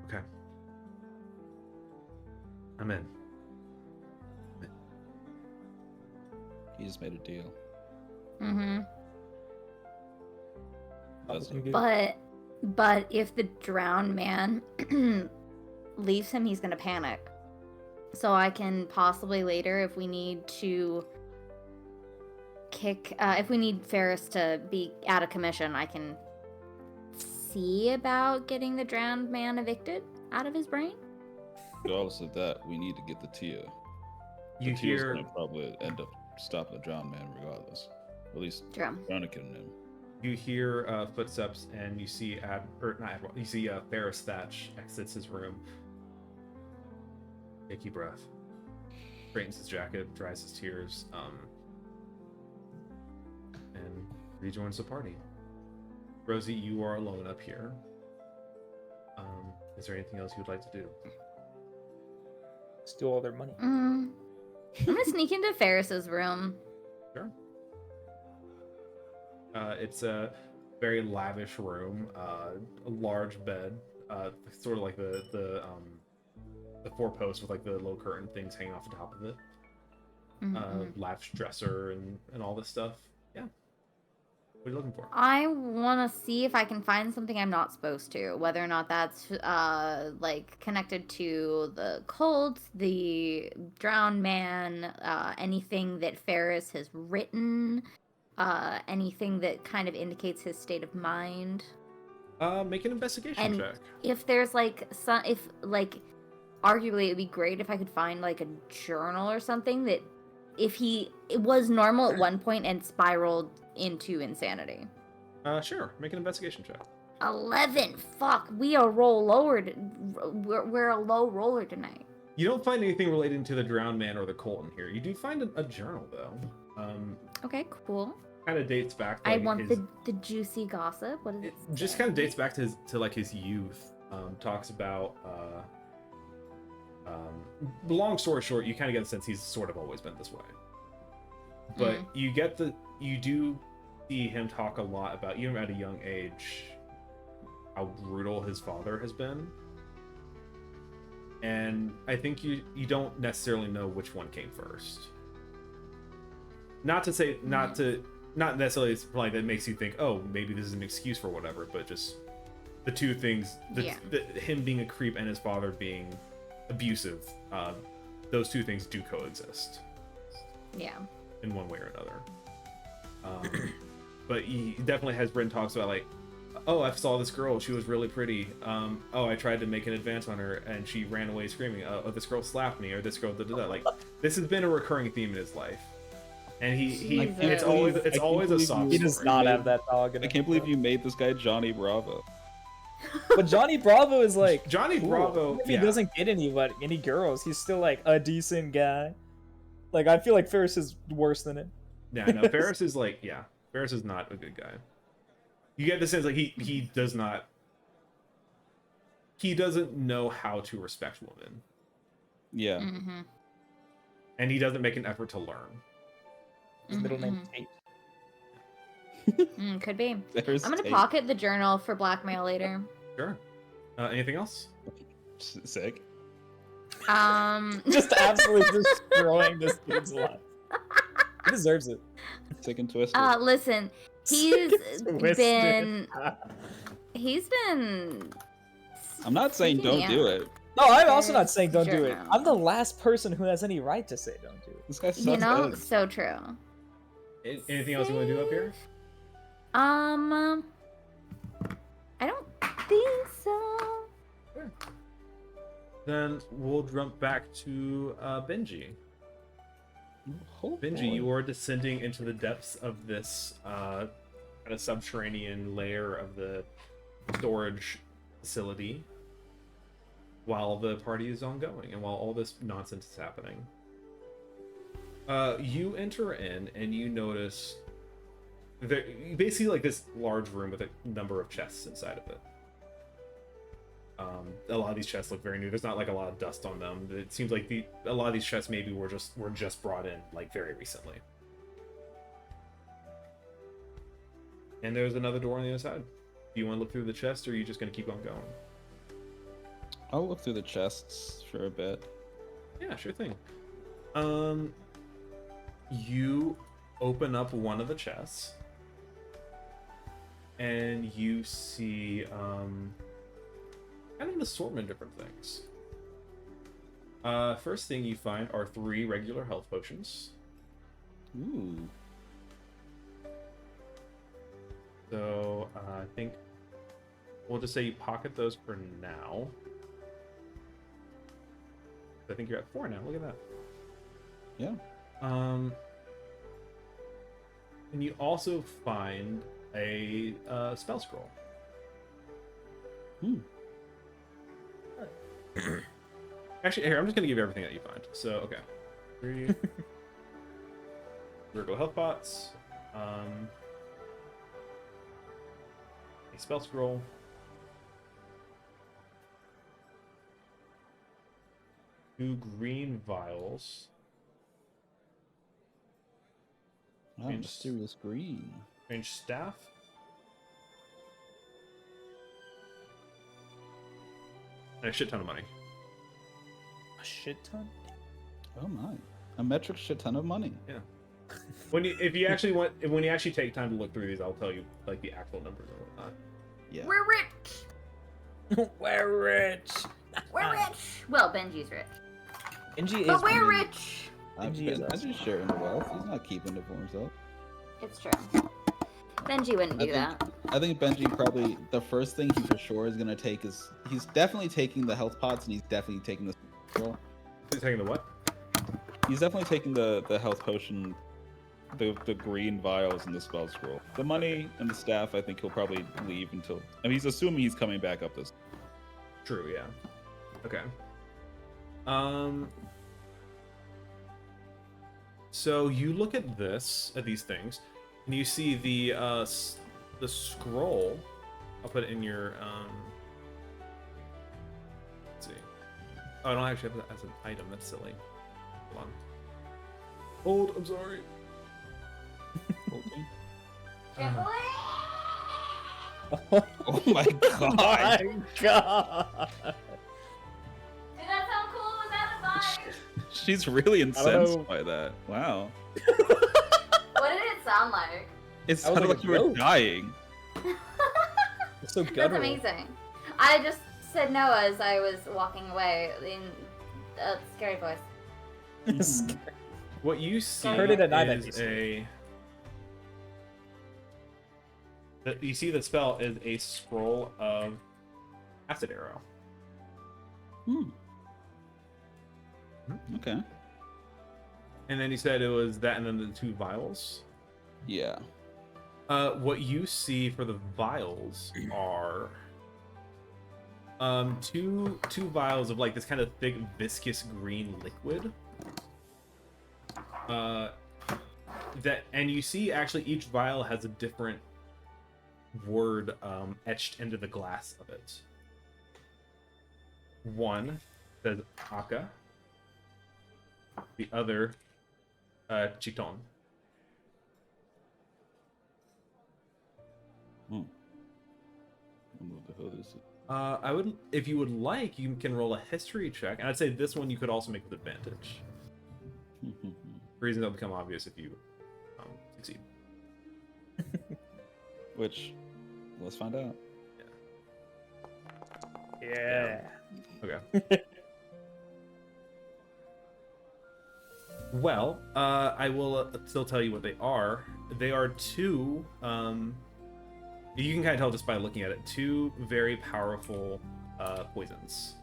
Okay. I'm in. He just made a deal. Mm-hmm. That's Looking good. But if the drowned man leaves him, he's gonna panic. So I can possibly later, if we need to if we need Ferris to be out of commission, I can see about getting the drowned man evicted out of his brain. regardless of that, we need to get the Tia. You The Tia's hear gonna probably end up stopping the drowned man regardless. Or at least True. Brownikin him. you hear footsteps and you see you see Ferris Thatch exits his room. Take a breath. Straightens his jacket, dries his tears, and rejoins the party. Rosie, you are alone up here. Is there anything else you would like to do? Steal all their money. I'm gonna sneak into Ferris's room. Sure. It's a very lavish room, a large bed, sort of like the four posts with like the little curtain things hanging off the top of it. Mhm. Lavish dresser and all this stuff. Yeah. What are you looking for? I want to see if I can find something I'm not supposed to, whether or not that's like connected to the cult, the drowned man, anything that Ferris has written, anything that kind of indicates his state of mind. Make an investigation And check. if there's like some, if like, arguably it would be great if I could find like a journal or something that, if it was normal at one point and spiraled into insanity. Sure. Make an investigation check. 11. Fuck, we are roll lower. We're a low roller tonight. You don't find anything relating to the drowned man or the cult in here. You do find a journal though. Okay, cool. Kind of dates back. To, I like, want his, the juicy gossip. What is It it? just say? kind of dates back to like his youth. Talks about. Long story short, you kind of get the sense he's sort of always been this way. But you do see him talk a lot about, even at a young age, how brutal his father has been. And I think you don't necessarily know which one came first. Not to say, not necessarily it's like that makes you think, oh, maybe this is an excuse for whatever, but just the two things, him being a creep and his father being abusive, those two things do coexist. Yeah. In one way or another. But he definitely has written talks about like, oh, I saw this girl, she was really pretty. Oh, I tried to make an advance on her and she ran away screaming. Oh, this girl slapped me, or this girl da-da-da. Like, this has been a recurring theme in his life. And Jesus. it's always a soft He does story. not have that dog in I him. can't believe you made this guy Johnny Bravo. But Johnny Bravo is like Johnny cool. Bravo, If he yeah. doesn't get any girls, he's still like a decent guy. Like, I feel like Ferris is worse than him. Yeah, no, Ferris is like, yeah, Ferris is not a good guy. You get the sense like he doesn't know how to respect women, Yeah. Mm-hmm. and he doesn't make an effort to learn. His middle name is Tate. Could be. There's I'm gonna Tate. pocket the journal for blackmail later. Sure. Anything else? Sick. Just absolutely destroying this kid's life. He deserves it. Sick and twisted. Listen, he's Twisted. he's been. I'm not saying freaking don't do out. it. No, I'm also not saying don't do it. Journal. I'm the last person who has any right to say don't do it. This guy You sucks know, eggs. so true. Anything else you want to do up here? I don't think so. Then we'll jump back to Benji. Oh, Benji, boy. you are descending into the depths of this kind of subterranean layer of the storage facility while the party is ongoing and while all this nonsense is happening. You enter in and you notice there, basically like this large room with a number of chests inside of it. A lot of these chests look very new. There's not like a lot of dust on them. It seems like a lot of these chests maybe were just brought in like very recently. And there's another door on the other side. Do you want to look through the chest, or are you just going to keep on going? I'll look through the chests for a bit. Yeah, sure thing. You open up one of the chests, and you see kind of an assortment of different things. First thing you find are 3 regular health potions. Ooh. So I think we'll just say you pocket those for now. I think you're at 4 now. Look at that. Yeah. And you also find a spell scroll. Hmm. Actually, here, I'm just going to give you everything that you find. So, okay. 3 Virgo health pots. A spell scroll. Two green vials. Wow, Strange- mysterious green. Strange staff. And a shit ton of money. A shit ton? Oh my. A metric shit ton of money. When you actually take time to look through these, I'll tell you like the actual numbers and whatnot. Yeah. We're rich. We're rich. We're rich. Well, Benji's rich, Benji but is we're money. rich. Benji is I'm just sharing the wealth. He's not keeping it for himself. It's true. Benji wouldn't do that. I think Benji probably the first thing he for sure is gonna take is he's definitely taking the health pots and he's definitely taking the scroll. He's taking the what? He's definitely taking the health potion, the green vials and the spell scroll. The money and the staff, I think he'll probably leave until. I mean, he's assuming he's coming back up this. True, yeah. Okay. So you look at these things, and you see the scroll. I'll put it in your let's see. Oh, I don't actually have that as an item. That's silly. Hold on. Hold. I'm sorry. Oh my god! My god. Did that sound cool? Was that a vibe? She's really I don't incensed know. by that. Wow. What did it sound like? It That was sounded like like a you were joke. dying. It's so That's guttural. amazing. I just said no as I was walking away in a scary voice. Mhm. What you see Heard it at night, is you see the spell is a scroll of acid arrow. Hmm. Okay. And then you said it was that and then the 2 vials. Yeah. What you see for the vials are two vials of like this kind of thick viscous green liquid. And you see actually each vial has a different word etched into the glass of it. One says Aka. The other Chiton. Hmm. I don't know what the hell this is. I would, if you would like, you can roll a history check, and I'd say this one you could also make with advantage. Reasons that'll become obvious if you succeed. Which, let's find out. Yeah. Okay. Well, I will still tell you what they are. They are two. You can kind of tell just by looking at it. Two very powerful poisons.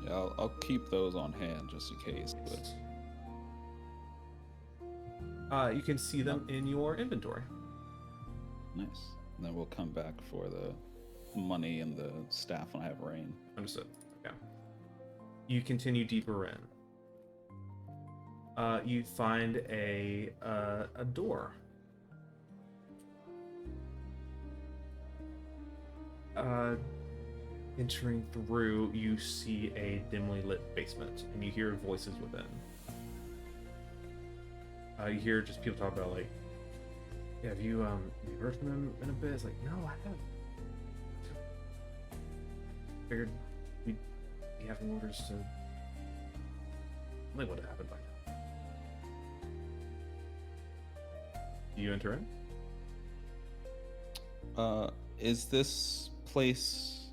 Yeah, I'll keep those on hand just in case. But You can see them in your inventory. nice. And then we'll come back for the money and the staff when I have rain. Understood. Okay. You continue deeper in. You find a door. Entering through, you see a dimly lit basement, and you hear voices within. You hear just people talk about like, yeah, have you heard from him in a bit? It's like, no, I haven't. Figured we'd be having orders to. Like, what happened by now? Do you enter in? Is this place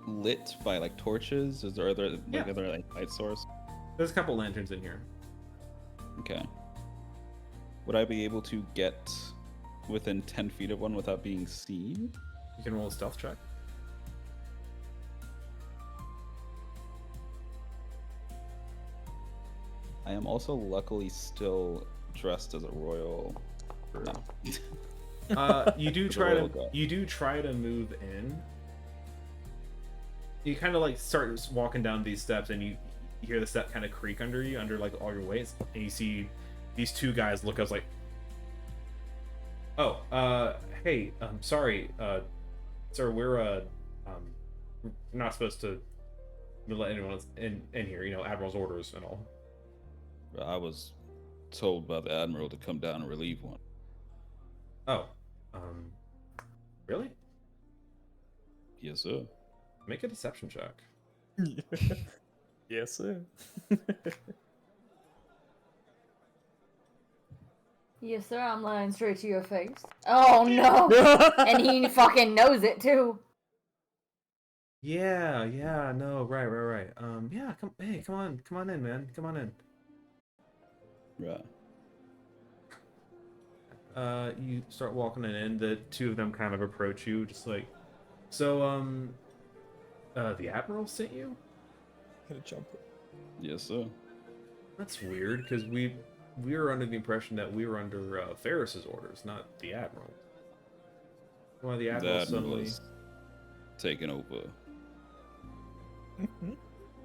lit by like torches? Are there like Yeah. other like light source? There's a couple lanterns in here. Okay. Would I be able to get within 10 feet of one without being seen? You can roll a stealth check. I am also luckily still dressed as a royal. No. You do The try royal to guard. move in. You kind of like start walking down these steps, and you hear the step kind of creak under you, under like all your weights, and you see these two guys look up like, "Oh, hey, sorry, sir, we're not supposed to let anyone else in here. You know, Admiral's orders and all." I was told by the admiral to come down and relieve one. Oh, really? Yes, sir. Make a deception check. Yes, sir. Yes, sir, I'm lying straight to your face. Oh no! And he fucking knows it too. Yeah, no, right. Yeah, come on in, man, come on in. Right. You start walking in. The two of them kind of approach you, just like, so, the Admiral sent you? Gonna jump. Yes, sir. That's weird, because we were under the impression that we were under Ferris's orders, not the Admiral. Why the The Admiral admiral suddenly? is taken over.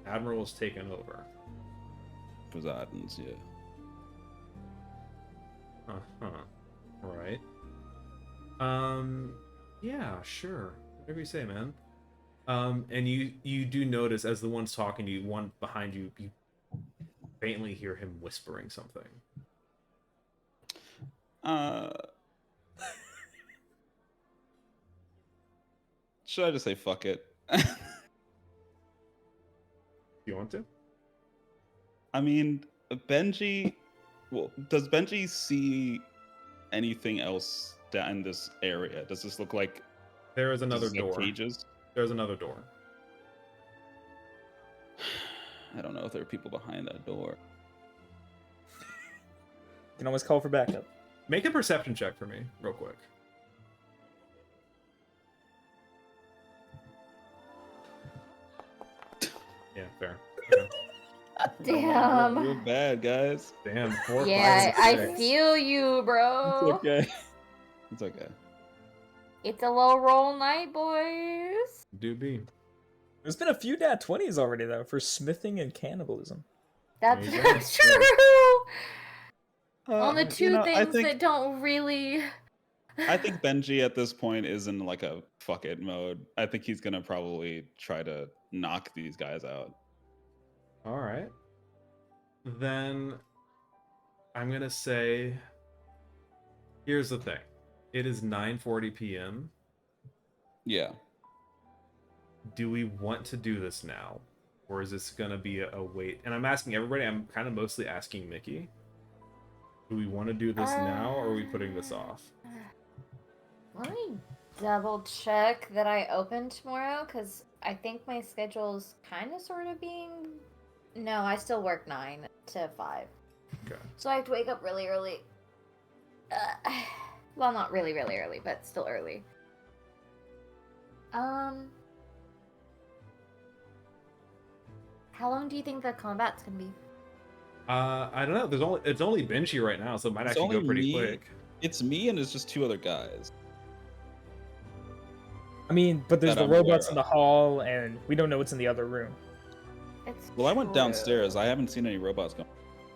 Admiral's taken over. Poseidon's, yeah. Right. Yeah, sure. Whatever you say, man. And you do notice as the one's talking to you, one behind you, you faintly hear him whispering something. Should I just say fuck it? Do you want to? I mean, Benji. Well, does Benji see anything else down in this area? Does this look like There is another does this have door. cages? There's another door. I don't know if there are people behind that door. You can always call for backup. Make a perception check for me, real quick. Yeah, fair. Okay. Damn. Real bad, guys. Damn. 4, Yeah, 5, I 6. feel you, bro. Okay. It's okay. It's a low roll night, boys. Do be. There's been a few nat 20s already though for smithing and cannibalism. That's There you go. true. On the two I things think that don't really. I think Benji at this point is in like a fuck it mode. I think he's gonna probably try to knock these guys out. All right. Then I'm going to say, here's the thing. It is 9:40 p.m. Yeah. Do we want to do this now? or is this gonna be a wait? And I'm asking everybody. I'm kind of mostly asking Mickey. Do we want to do this now, or are we putting this off? Let me double check that I open tomorrow, because I think my schedule's kind of sort of being... No, I still work 9 to 5. Okay. So I have to wake up really early. Well, not really, really early, but still early. How long do you think the combat's gonna be? I don't know. It's only Benji right now, so it might It's actually go only pretty me. quick. It's me and it's just 2 other guys. I mean, but there's That the I'm aware robots in of. the hall, and we don't know what's in the other room. It's Well, I went true. downstairs. I haven't seen any robots come.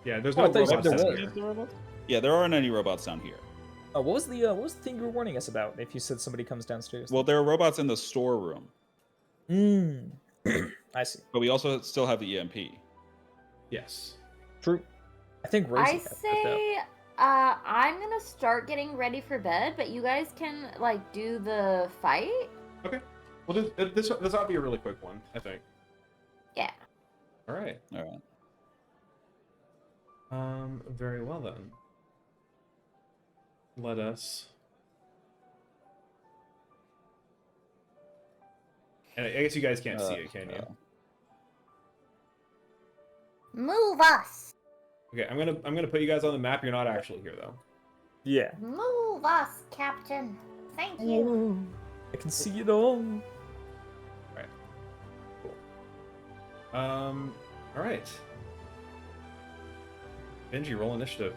Yeah, there's Oh, no I thought you said robots there down was. here. Yeah, there aren't any robots down here. Oh, what was the thing you were warning us about? If you said somebody comes downstairs. Well, there are robots in the storeroom, I see. but we also still have the EMP. Yes. True. I think Rosie I had picked up. say, I'm gonna start getting ready for bed, but you guys can, like, do the fight? Well, this ought to be a really quick one, I think. Yeah. All right. All right. Very well then. Let us. And I guess you guys can't see it, can you? Move us! Okay, I'm gonna put you guys on the map. You're not actually here though. Yeah. Move us, Captain. Thank you. I can see it all. All right. Benji, roll initiative.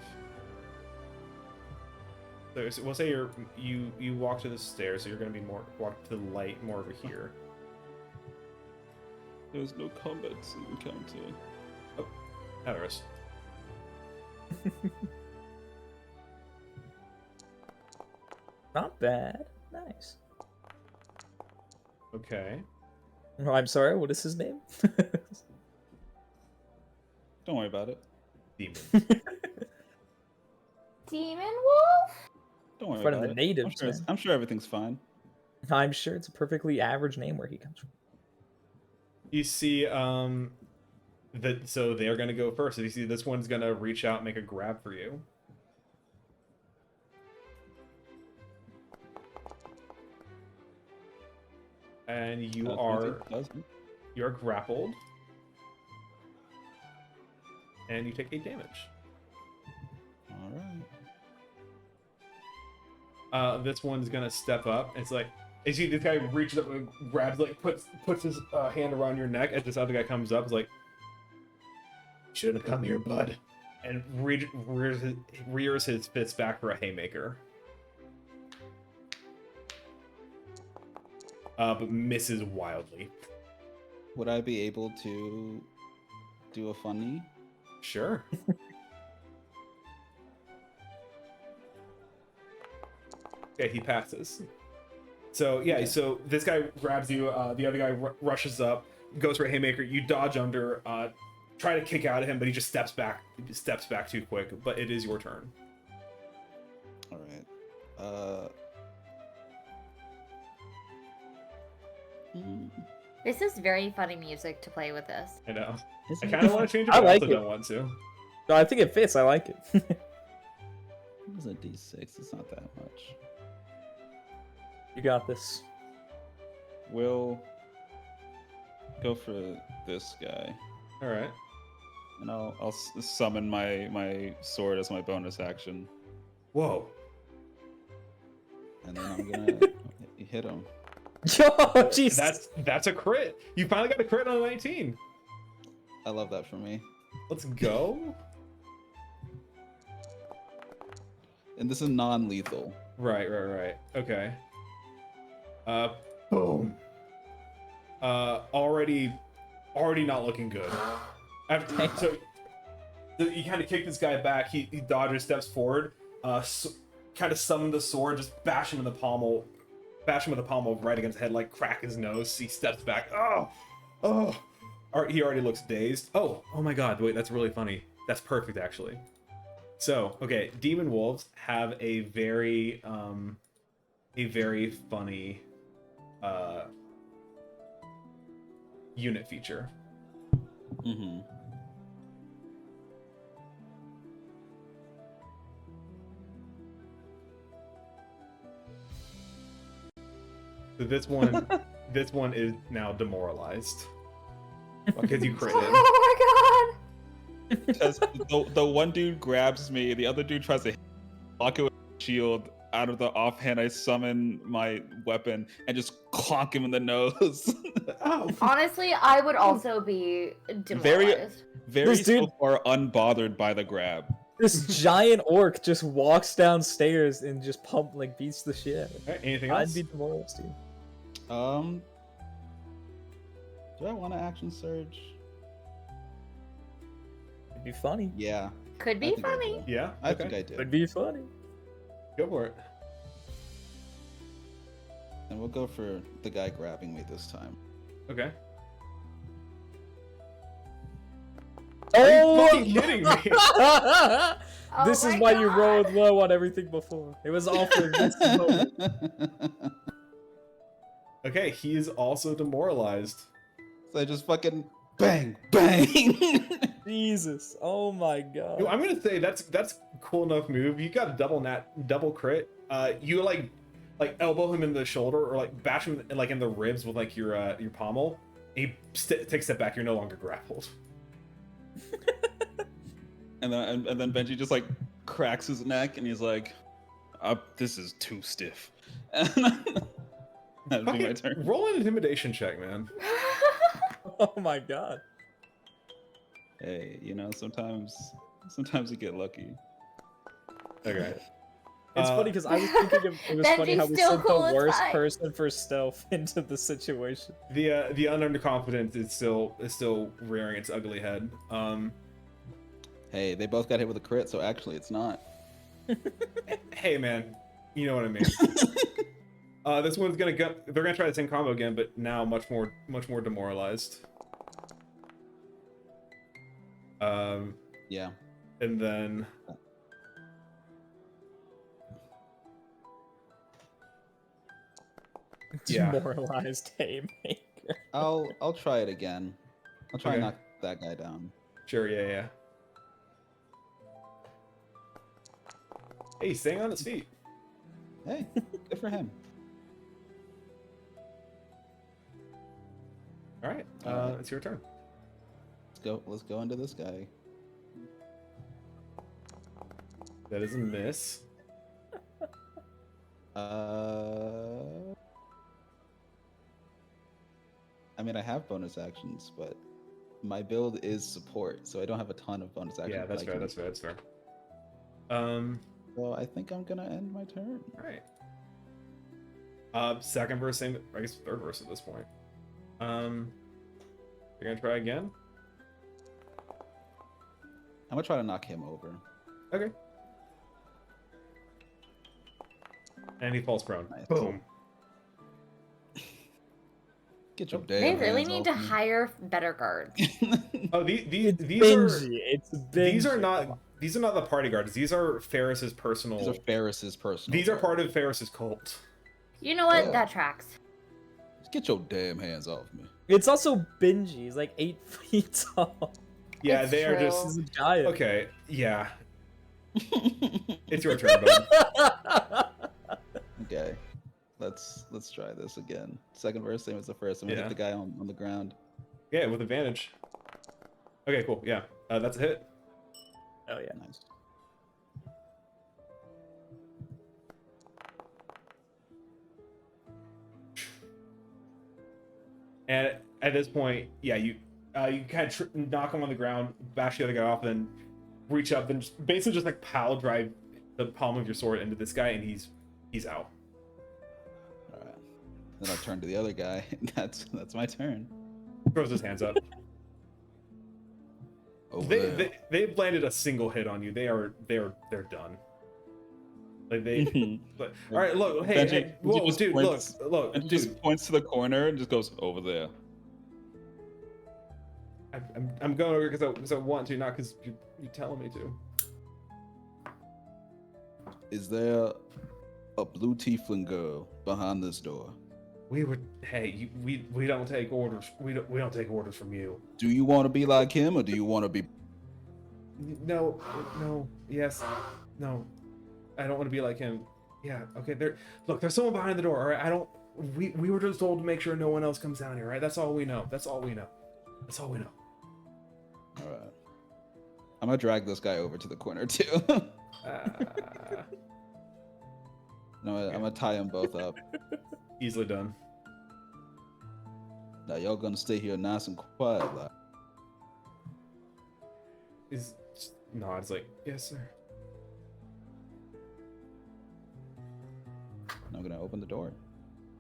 So we'll say you walk to the stairs, so you're gonna be walk to the light more over here. There's no combat encounter. Oh, now there is. Not bad. Nice. Okay. Oh, I'm sorry. What is his name? Don't worry about it. Demon. Demon Wolf? Don't worry In front of about the it. natives, man. I'm sure everything's fine. I'm sure it's a perfectly average name where he comes from. You see, so they're gonna go first. So you see, this one's gonna reach out and make a grab for you. And you're grappled. And you take 8 damage. All right. This one's gonna step up. It's like, you see this guy reaches up and grabs, like, puts his hand around your neck as this other guy comes up. It's like, shouldn't have come here, bud. And rears his fist back for a haymaker. But misses wildly. Would I be able to do a funny? Sure. Okay, he passes. So yeah, so this guy grabs you. The other guy rushes up, goes for a haymaker. You dodge under, try to kick out of him, but he just steps back. He steps back too quick. But it is your turn. All right. This is very funny music to play with this. I know. I Isn't kind of it- want to change it, I but I like also it. don't want to. No, I think it fits. I like it. It was a D6. It's not that much. You got this. We'll go for this guy, All right. and I'll summon my sword as my bonus action, Whoa. and then I'm gonna hit him. Yo, jeez. That's a crit. You finally got a crit on a 19. I love that for me. Let's go. And this is non-lethal. Right. Okay. Boom. Already not looking good. So you kind of kick this guy back. He dodges, steps forward. Kind of summon the sword, just bash him in the pommel. Bash him with the pommel right against the head, like crack his nose. He steps back. Oh. He already looks dazed. Oh my god. Wait, that's really funny. That's perfect, actually. So, okay, demon wolves have a very funny unit feature. Mm-hmm. So this one is now demoralized because you crit him. Oh my god! Because the one dude grabs me, the other dude tries to block it with a shield. Out of the offhand, I summon my weapon and just clonk him in the nose. Oh, Honestly, I would also be Very- demoralized. Very This dude- so far unbothered by the grab. This giant orc just walks downstairs and just beats the shit out of him. Alright, anything else? I'd be demoralized too. Do I want to action surge? It'd be funny. Yeah, Could I be think I funny. do. Yeah, I okay. think I do. It'd be funny. Go for it. And we'll go for the guy grabbing me this time. Okay. Oh! Are you fucking kidding me? Oh This is my why you God. rolled low on everything before. It was all for this moment. Okay, he is also demoralized. So I just fucking bang, bang. Jesus. Oh my god. Yo, I'm gonna say that's a cool enough move. You got a double crit. You like elbow him in the shoulder or like bash him in the ribs with like your pommel. He takes a step back. You're no longer grappled. and then Benji just like cracks his neck and he's like, "This is too stiff." That'd be my Fucking turn. roll an intimidation check, man. Oh my god. Hey, sometimes you get lucky. Okay. It's funny because I was thinking it was funny Benji's how we still sent cool the as worst fuck. person for stealth into the situation. The unearned confidence is still rearing its ugly head. Hey, they both got hit with a crit, so actually it's not. Hey man, you know what I mean. This one's gonna go. They're gonna try the same combo again, but now much more demoralized. Yeah. And then Yeah. Demoralized haymaker. I'll try it again. I'll try and Okay. knock that guy down. sure, yeah. Hey, he's staying on his feet. Hey, good for him. All right, it's your turn. Let's go into this guy. That is a miss. I mean, I have bonus actions, but my build is support, so I don't have a ton of bonus actions. Yeah, that's but I fair. can- That's fair. All So I think I'm gonna end my turn. right. Second verse, same. I guess third verse at this point. You're gonna try again. I'm gonna try to knock him over. Okay. And he falls prone. Nice. Boom. Get your They damn really hands need off to me. hire better guards. Oh, It's these are Benji. It's Benji. these are not the party guards. These are Ferris's personal. These are Ferris's personal. These are guard. part of Ferris's cult. You know what? Yeah. That tracks. Get your damn hands off me. It's also Benji. He's like 8 feet tall. Yeah, It's they are true. just He's a giant. okay. Yeah, it's your turn, bud. Okay. Let's try this again. Second verse, same as the first. I'm gonna Yeah. hit the guy on the ground. Yeah, with advantage. Okay, cool. Yeah, that's a hit. Oh yeah. Nice. And at this point, yeah, you kind of knock him on the ground, bash the other guy off, then reach up, then basically just like pile drive the palm of your sword into this guy, and he's out. All right. Then I'll turn to the other guy. That's my turn. Throws his hands up. Over They there. they've landed a single hit on you. They're done. Like they. But, all right, look, hey, Benji- hey, Benji whoa, just dude, points- look, And he dude. just points to the corner and just goes over there. I'm going over because I want to, not because you're telling me to. Is there a blue tiefling girl behind this door? We don't take orders. We don't take orders from you. Do you want to be like him, or do you want to be? No, yes, no. I don't want to be like him. Yeah, okay. There's someone behind the door. All right, I don't. We were just told to make sure no one else comes down here. Right? That's all we know. All right. I'm gonna drag this guy over to the corner too. I'm gonna tie them both up. Easily done. Now y'all gonna stay here nice and quiet, like. Is nods like, yes, sir. I'm gonna open the door.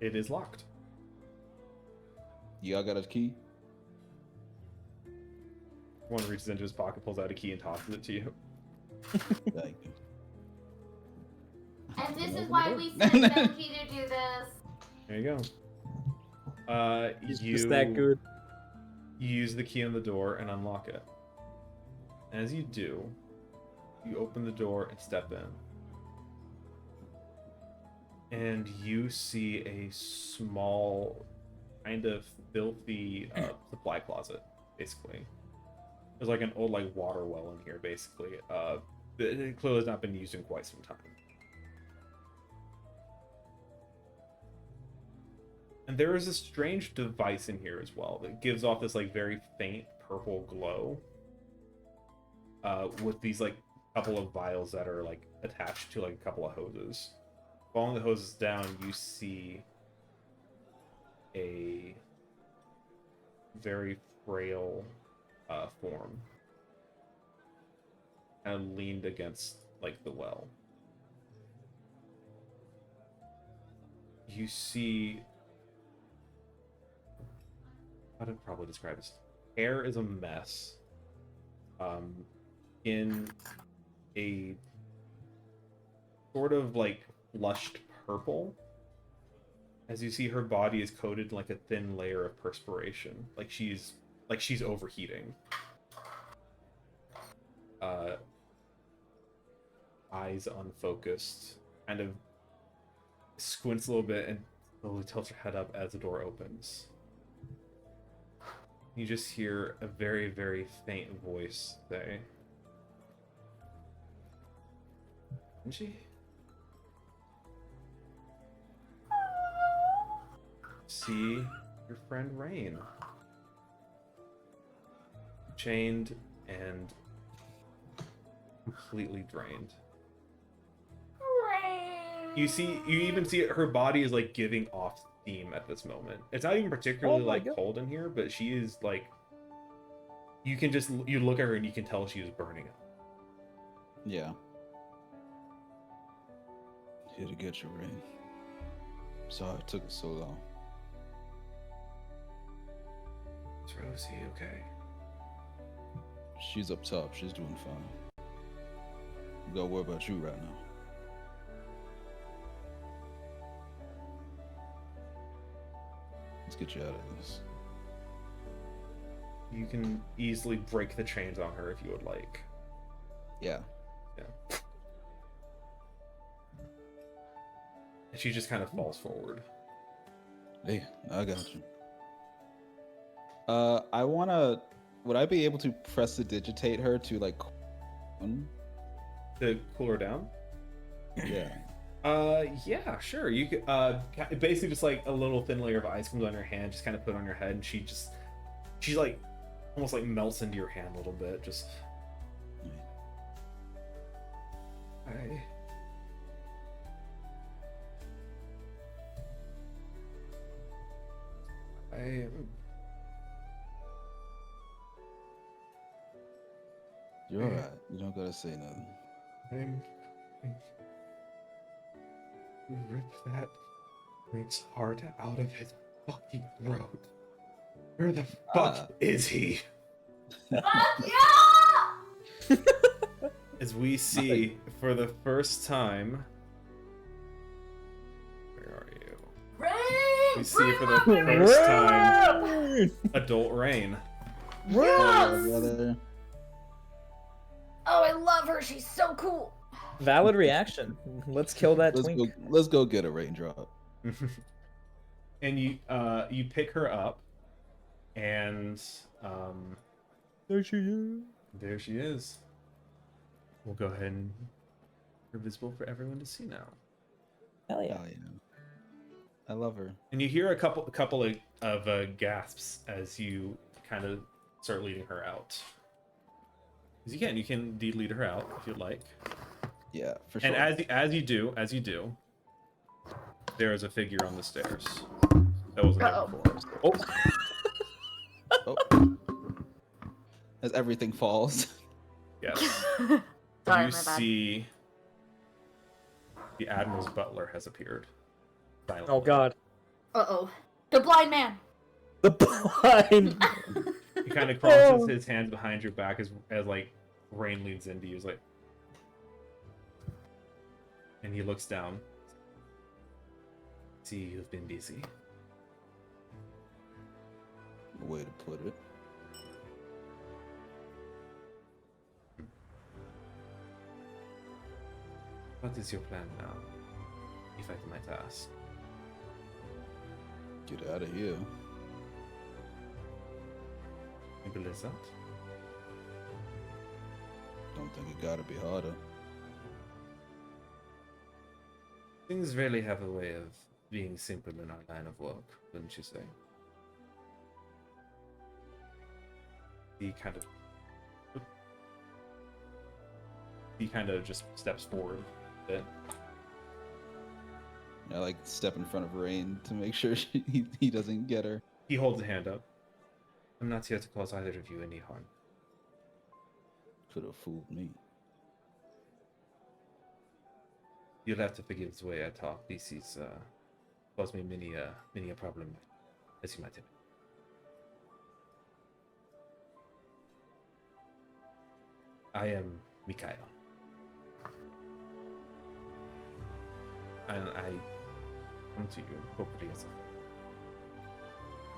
It is locked. Y'all got a key? One reaches into his pocket, pulls out a key, and tosses it to you. Thank you. And this Open is the why door. we sent Benji to do this. There you go. He's You just that good. You use the key on the door and unlock it. As you do, you open the door and step in. And you see a small, kind of filthy supply closet, basically. There's like an old water well in here, basically. It clearly has not been used in quite some time. And there is a strange device in here as well that gives off this very faint purple glow. With these couple of vials that are attached to a couple of hoses. Following the hoses down, you see a very frail form, kind of leaned against the well. You see, how to probably describe this? Hair is a mess. In a sort of flushed purple, as you see her body is coated in a thin layer of perspiration, like she's overheating. Eyes unfocused, kind of squints a little bit and slowly tilts her head up as the door opens. You just hear a very, very faint voice say, Benji? See your friend Rain. Chained and completely drained. You even see her body is giving off steam at this moment. It's not even particularly God. cold in here, but she is you look at her and you can tell she is burning up. Yeah. Here to get you, Rain. Sorry it took so long. Is Rosie okay? She's up top. She's doing fine. We gotta worry about you right now. Let's get you out of this. You can easily break the chains on her if you would like. Yeah. Yeah. And she just kind of falls forward. Hey, I got you. Would I be able to prestidigitate her to To cool her down? Yeah. Yeah, sure. You could, basically just a little thin layer of ice comes on your hand, just kind of put it on your head, and she's almost melts into your hand a little bit, just. You're alright. You don't gotta say nothing. Rip that Rick's heart out of his fucking throat. Where the fuck is he? Fuck yeah! As we see for the first time. Where are you? Rain! We see for the Rain! first time adult Rain. Oh, brother. Oh, I love her. She's so cool. Valid reaction. Let's kill that twink. Let's go get a raindrop. and you pick her up, and There she is. there she is. We'll go ahead and you're visible for everyone to see now. Hell yeah. Oh, yeah. I love her. And you hear a couple of gasps as you kind of start leading her out. As you can indeed lead her out if you'd like. Yeah, for sure. And as you do, there is a figure on the stairs that wasn't there Uh-oh. before. Oh. As everything falls. Yes. Sorry, my You bad. see the Admiral's butler has appeared. Silently. Oh god. Uh-oh. The blind man! The blind. He kind of crosses Oh. his hands behind your back as like Rain leans into you. He's like, and he looks down. See, you've been busy. Way to put it. What is your plan now? If I might ask. Get out of here. Simple as that. Don't think it gotta be harder. Things really have a way of being simple in our line of work, wouldn't you say? He kind of just steps forward a bit. I like step in front of Rain to make sure he doesn't get her. He holds a hand up. I'm not here to cause either of you any harm. Could have fooled me. You'll have to forgive the way I talk. This is caused me many a problem, as you might have. I am Mikhail. And I come to you hopefully as a friend.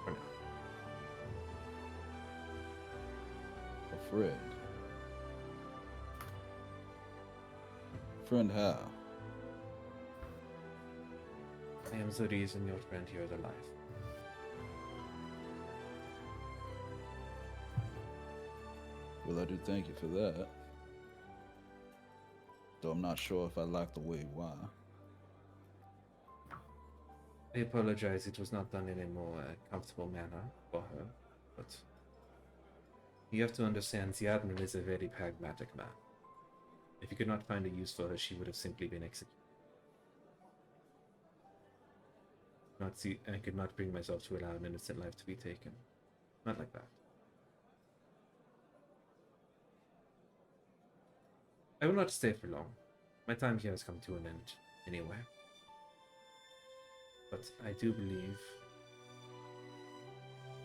For now. A friend. Friend how? I am the reason your friend here is alive. Well, I do thank you for that. Though I'm not sure if I like the way why. I apologize, it was not done in a more comfortable manner for her, but you have to understand the Admiral is a very pragmatic man. If he could not find a use for her, she would have simply been executed. I could not bring myself to allow an innocent life to be taken. Not like that. I will not stay for long. My time here has come to an end, anyway. But I do believe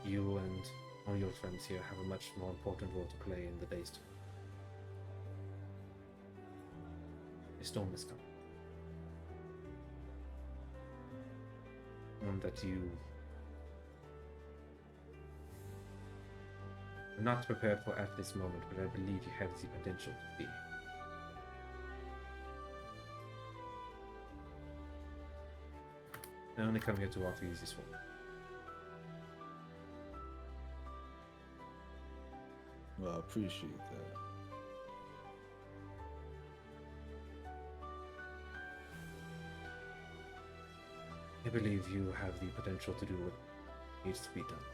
you and all your friends here have a much more important role to play in the days to come. A storm is coming. One that you are not prepared for at this moment, but I believe you have the potential to be. I only come here to offer you this one. Well, I appreciate that. I believe you have the potential to do what needs to be done.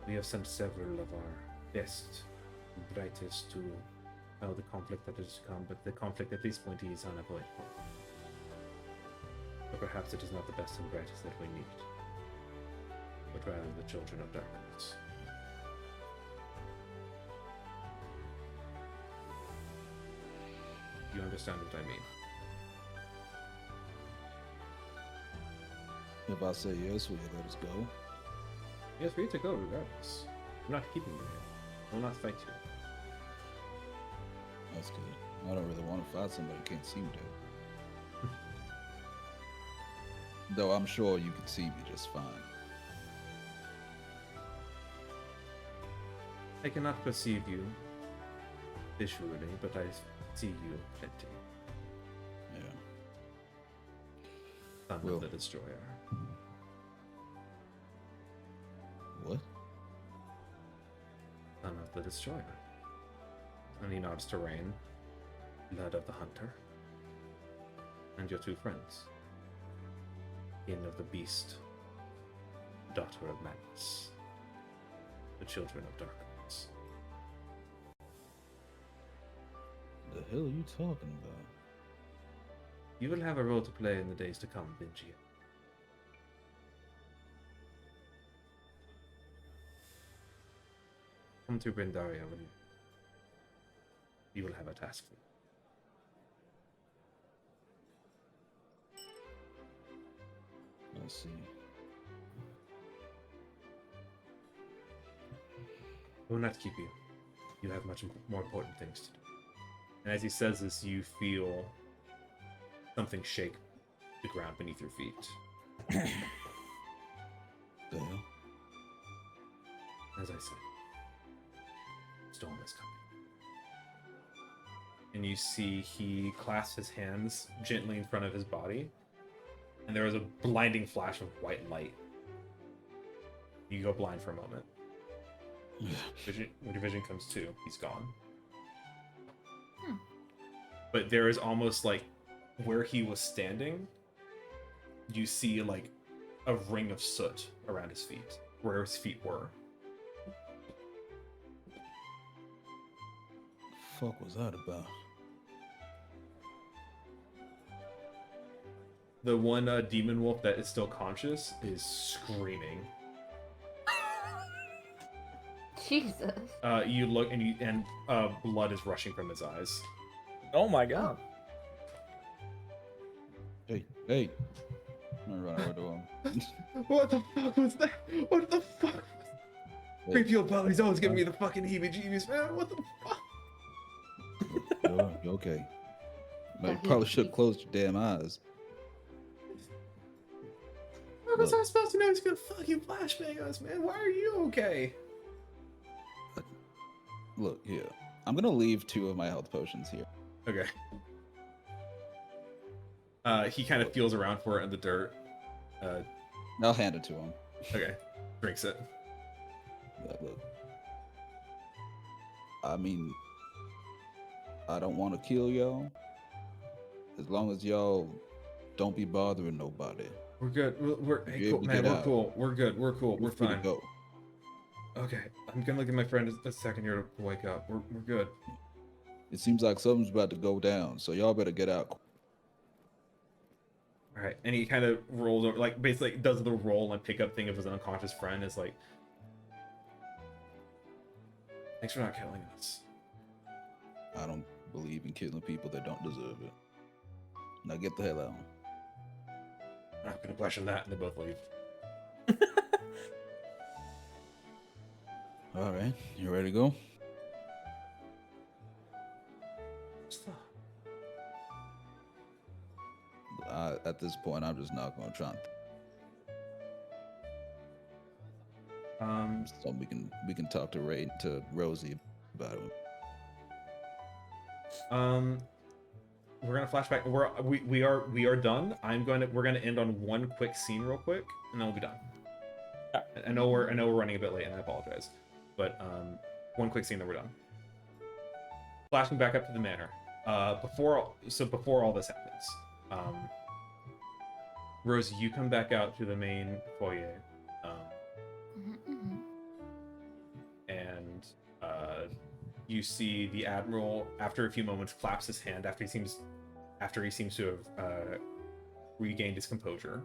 We have sent several of our best, brightest to the conflict that is to come, but the conflict at this point is unavoidable. But perhaps it is not the best and brightest that we need, but rather the children of darkness. You understand what I mean? If I say yes, will you let us go? You're free to go regardless. I'm not keeping you here. I will not fight you. That's good. I don't really want to fight somebody who can't see me, dude. Though I'm sure you can see me just fine. I cannot perceive you visually, but I see you plenty. Yeah. Son Well. of the Destroyer. the Destroyer. And he nods to Rain, Blood of the Hunter, and your two friends. Kin of the Beast, Daughter of Madness, the Children of Darkness. The hell are you talking about? You will have a role to play in the days to come, Vinci. Come to Brindaria when you will have a task for you. I see. I will not keep you. You have much more important things to do. And as he says this, you feel something shake the ground beneath your feet. The hell? As I said, storm is coming. And you see he clasps his hands gently in front of his body, and there is a blinding flash of white light. You go blind for a moment. When your vision comes to, he's gone. But there is almost like where he was standing, you see like a ring of soot around his feet, where his feet were. Fuck was that about? The one demon wolf that is still conscious is screaming. Jesus. You look and blood is rushing from his eyes. Oh my god. Hey, hey! I'm gonna run over to him. What the fuck was that? What the fuck? Hey, Repeal Valley's always giving me the fucking heebie-jeebies, man. What the fuck? you okay? No, you probably should have closed your damn eyes. How was I supposed to know he's gonna fucking flashbang us, man? Why are you okay? Look here. I'm gonna leave 2 of my health potions here. Okay. He kind of feels around for it in the dirt. I'll hand it to him. Okay. Drinks it. Look. I mean, I don't want to kill y'all. As long as y'all don't be bothering nobody. We're good. We're hey, You're cool, able to man. get We're out. cool. We're good. We're cool. We're You're free to fine. go. Okay. I'm gonna give my friend a second here to wake up. We're good. It seems like something's about to go down, so y'all better get out. All right. And he kind of rolls over, like basically does the roll and pick up thing of his unconscious friend. Is like, thanks for not killing us. I don't believe in killing people that don't deserve it. Now get the hell out. I'm not gonna question that, and they both leave. All right, you ready to go? At this point, I'm just not going to try and so we can talk to Rosie about it. We're gonna flashback. We are done. We're gonna end on one quick scene real quick, and then we'll be done. I know we're running a bit late, and I apologize, but one quick scene, then we're done. Flashing back up to the manor. Before all this happens, Rosie, you come back out to the main foyer, and you see the admiral. After a few moments, claps his hand after he seems to have regained his composure.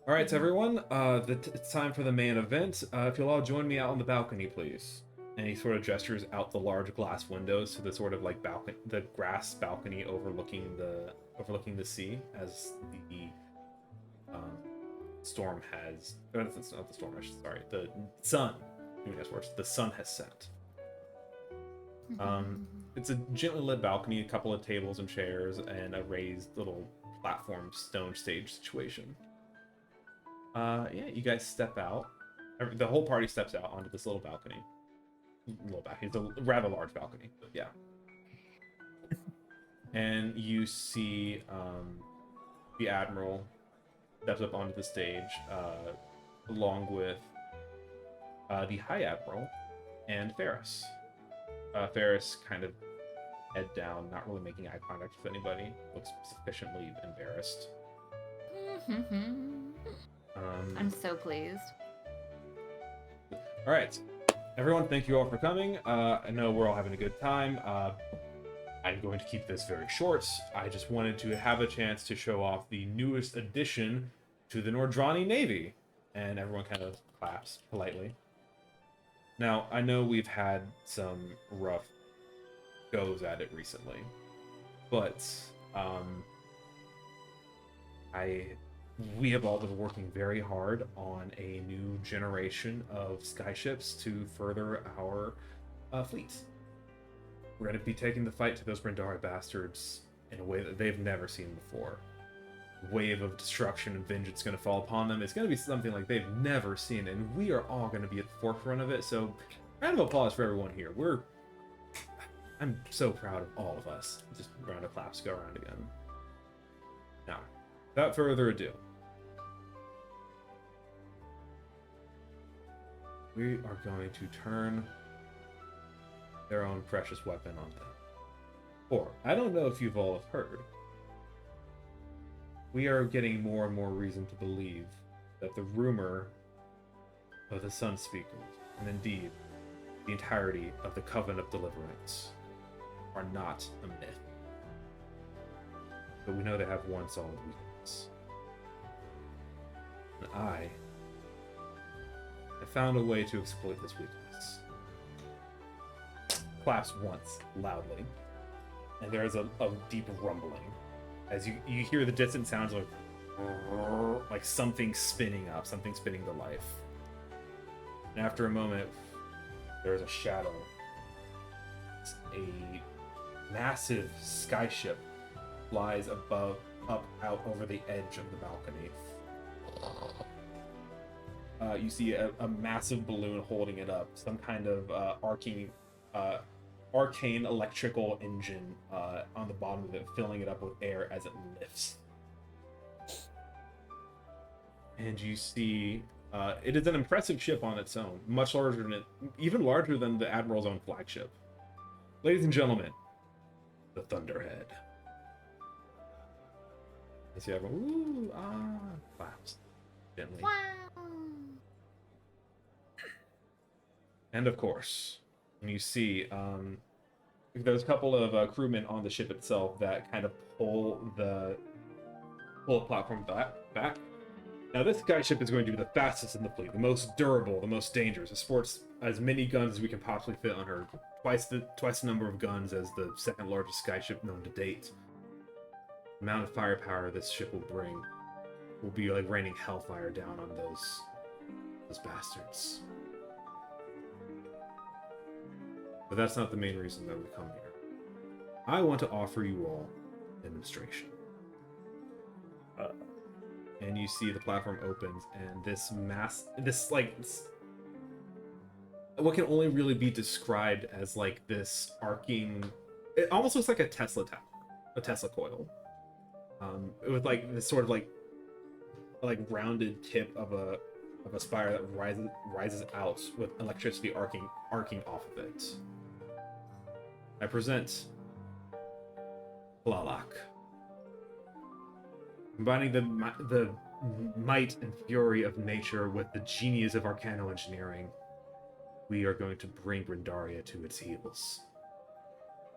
All right, everyone, it's time for the main event. If you'll all join me out on the balcony, please. And he sort of gestures out the large glass windows to the sort of like balcony, the grass balcony overlooking the sea, as the storm has. It's not the storm. Sorry, the sun. Doing this words. The sun has set. It's a gently lit balcony, a couple of tables and chairs, and a raised little platform stone stage situation. Yeah, you guys step out. The whole party steps out onto this little balcony. It's a rather large balcony, but yeah. And you see the admiral steps up onto the stage, along with the high admiral and Ferris. Ferris kind of head down, not really making eye contact with anybody. Looks sufficiently embarrassed. I'm so pleased. All right, everyone, thank you all for coming. I know we're all having a good time. I'm going to keep this very short. I just wanted to have a chance to show off the newest addition to the Nordrani Navy. And everyone kind of claps politely. Now, I know we've had some rough goes at it recently, but we have all been working very hard on a new generation of skyships to further our fleet. We're going to be taking the fight to those Brindari bastards in a way that they've never seen before. Wave of destruction and vengeance going to fall upon them. It's going to be something like they've never seen, and we are all going to be at the forefront of it. So, round of applause for everyone here. I'm so proud of all of us. Just round of claps go around again. Now, without further ado, we are going to turn their own precious weapon on them. Or, I don't know if you've all heard, we are getting more and more reason to believe that the rumor of the Sun Speakers, and indeed the entirety of the Coven of Deliverance, are not a myth. But we know they have one solid weakness. And I have found a way to exploit this weakness. Claps once, loudly, and there is a deep rumbling. As you hear the distant sounds like something spinning up, something spinning to life. And after a moment, there is a shadow. It's a massive skyship flies up out over the edge of the balcony. You see a massive balloon holding it up, some kind of arcane electrical engine on the bottom of it, filling it up with air as it lifts. And you see it is an impressive ship on its own, much larger than even larger than the Admiral's own flagship. Ladies and gentlemen, the Thunderhead. You see everyone, ooh, claps gently. Wow. And of course, when you see there's a couple of crewmen on the ship itself that kind of pull the platform back. Now this skyship is going to be the fastest in the fleet, the most durable, the most dangerous. It sports as many guns as we can possibly fit on her, twice the number of guns as the second largest skyship known to date. The amount of firepower this ship will bring will be like raining hellfire down on those bastards. But that's not the main reason that we come here. I want to offer you all a demonstration. And you see the platform opens, and what can only really be described as like this arcing. It almost looks like a Tesla tower, a Tesla coil, with like this sort of like rounded tip of a spire that rises out with electricity arcing off of it. I present Tlaloc. Combining the might and fury of nature with the genius of Arcano engineering, we are going to bring Grindaria to its heels.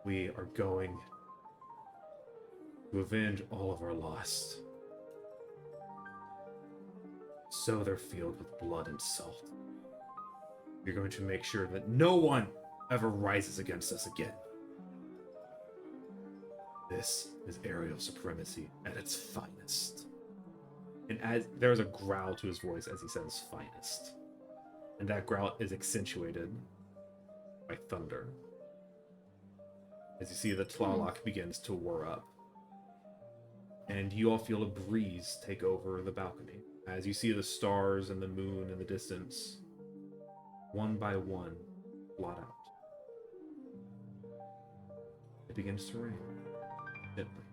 We are going to avenge all of our loss. Sow their field with blood and salt. We're going to make sure that no one ever rises against us again. This is aerial supremacy at its finest. And as there is a growl to his voice as he says finest. And that growl is accentuated by thunder. As you see the Tlaloc begins to whir up. And you all feel a breeze take over the balcony. As you see the stars and the moon in the distance, one by one, blot out. It begins to rain. Gently.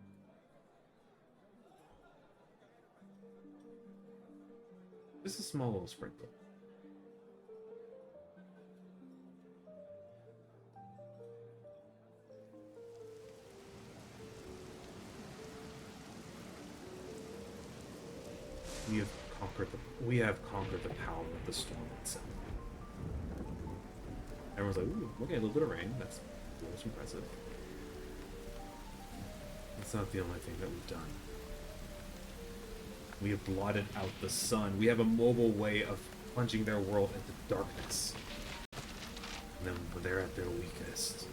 Just a small little sprinkle. We have conquered the power of the storm itself. Everyone's like, ooh, okay, a little bit of rain. That's impressive. It's not the only thing that we've done. We have blotted out the sun. We have a mobile way of plunging their world into darkness. And then when they're at their weakest,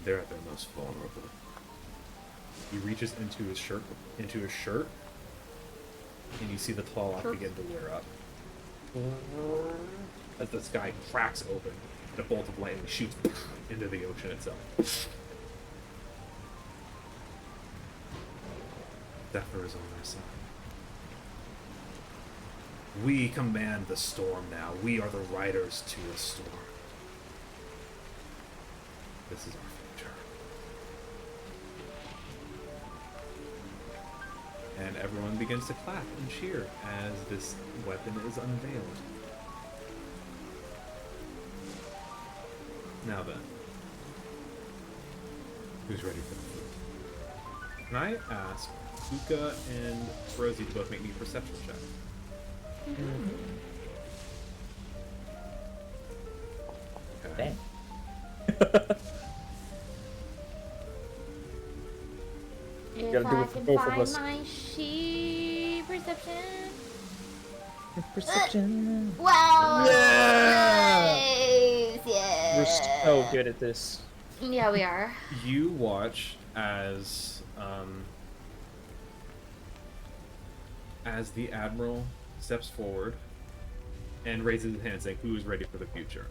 they're at their most vulnerable. He reaches into his shirt, and you see the claw lock begin to wear up. As the sky cracks open, and a bolt of lightning shoots into the ocean itself. Zephyr is on their side. We command the storm now. We are the riders to the storm. This is our future. And everyone begins to clap and cheer as this weapon is unveiled. Now then, who's ready for the food? Can I ask Puka and Rosie to both make me perception checks? Okay. Dang. If gotta do I it for can both of find us. my sheep perception. Perception. Wow! Yeah! Nice! Yeah! We're so good at this. Yeah, we are. You watch as the Admiral steps forward and raises his hand saying, "Who is ready for the future?"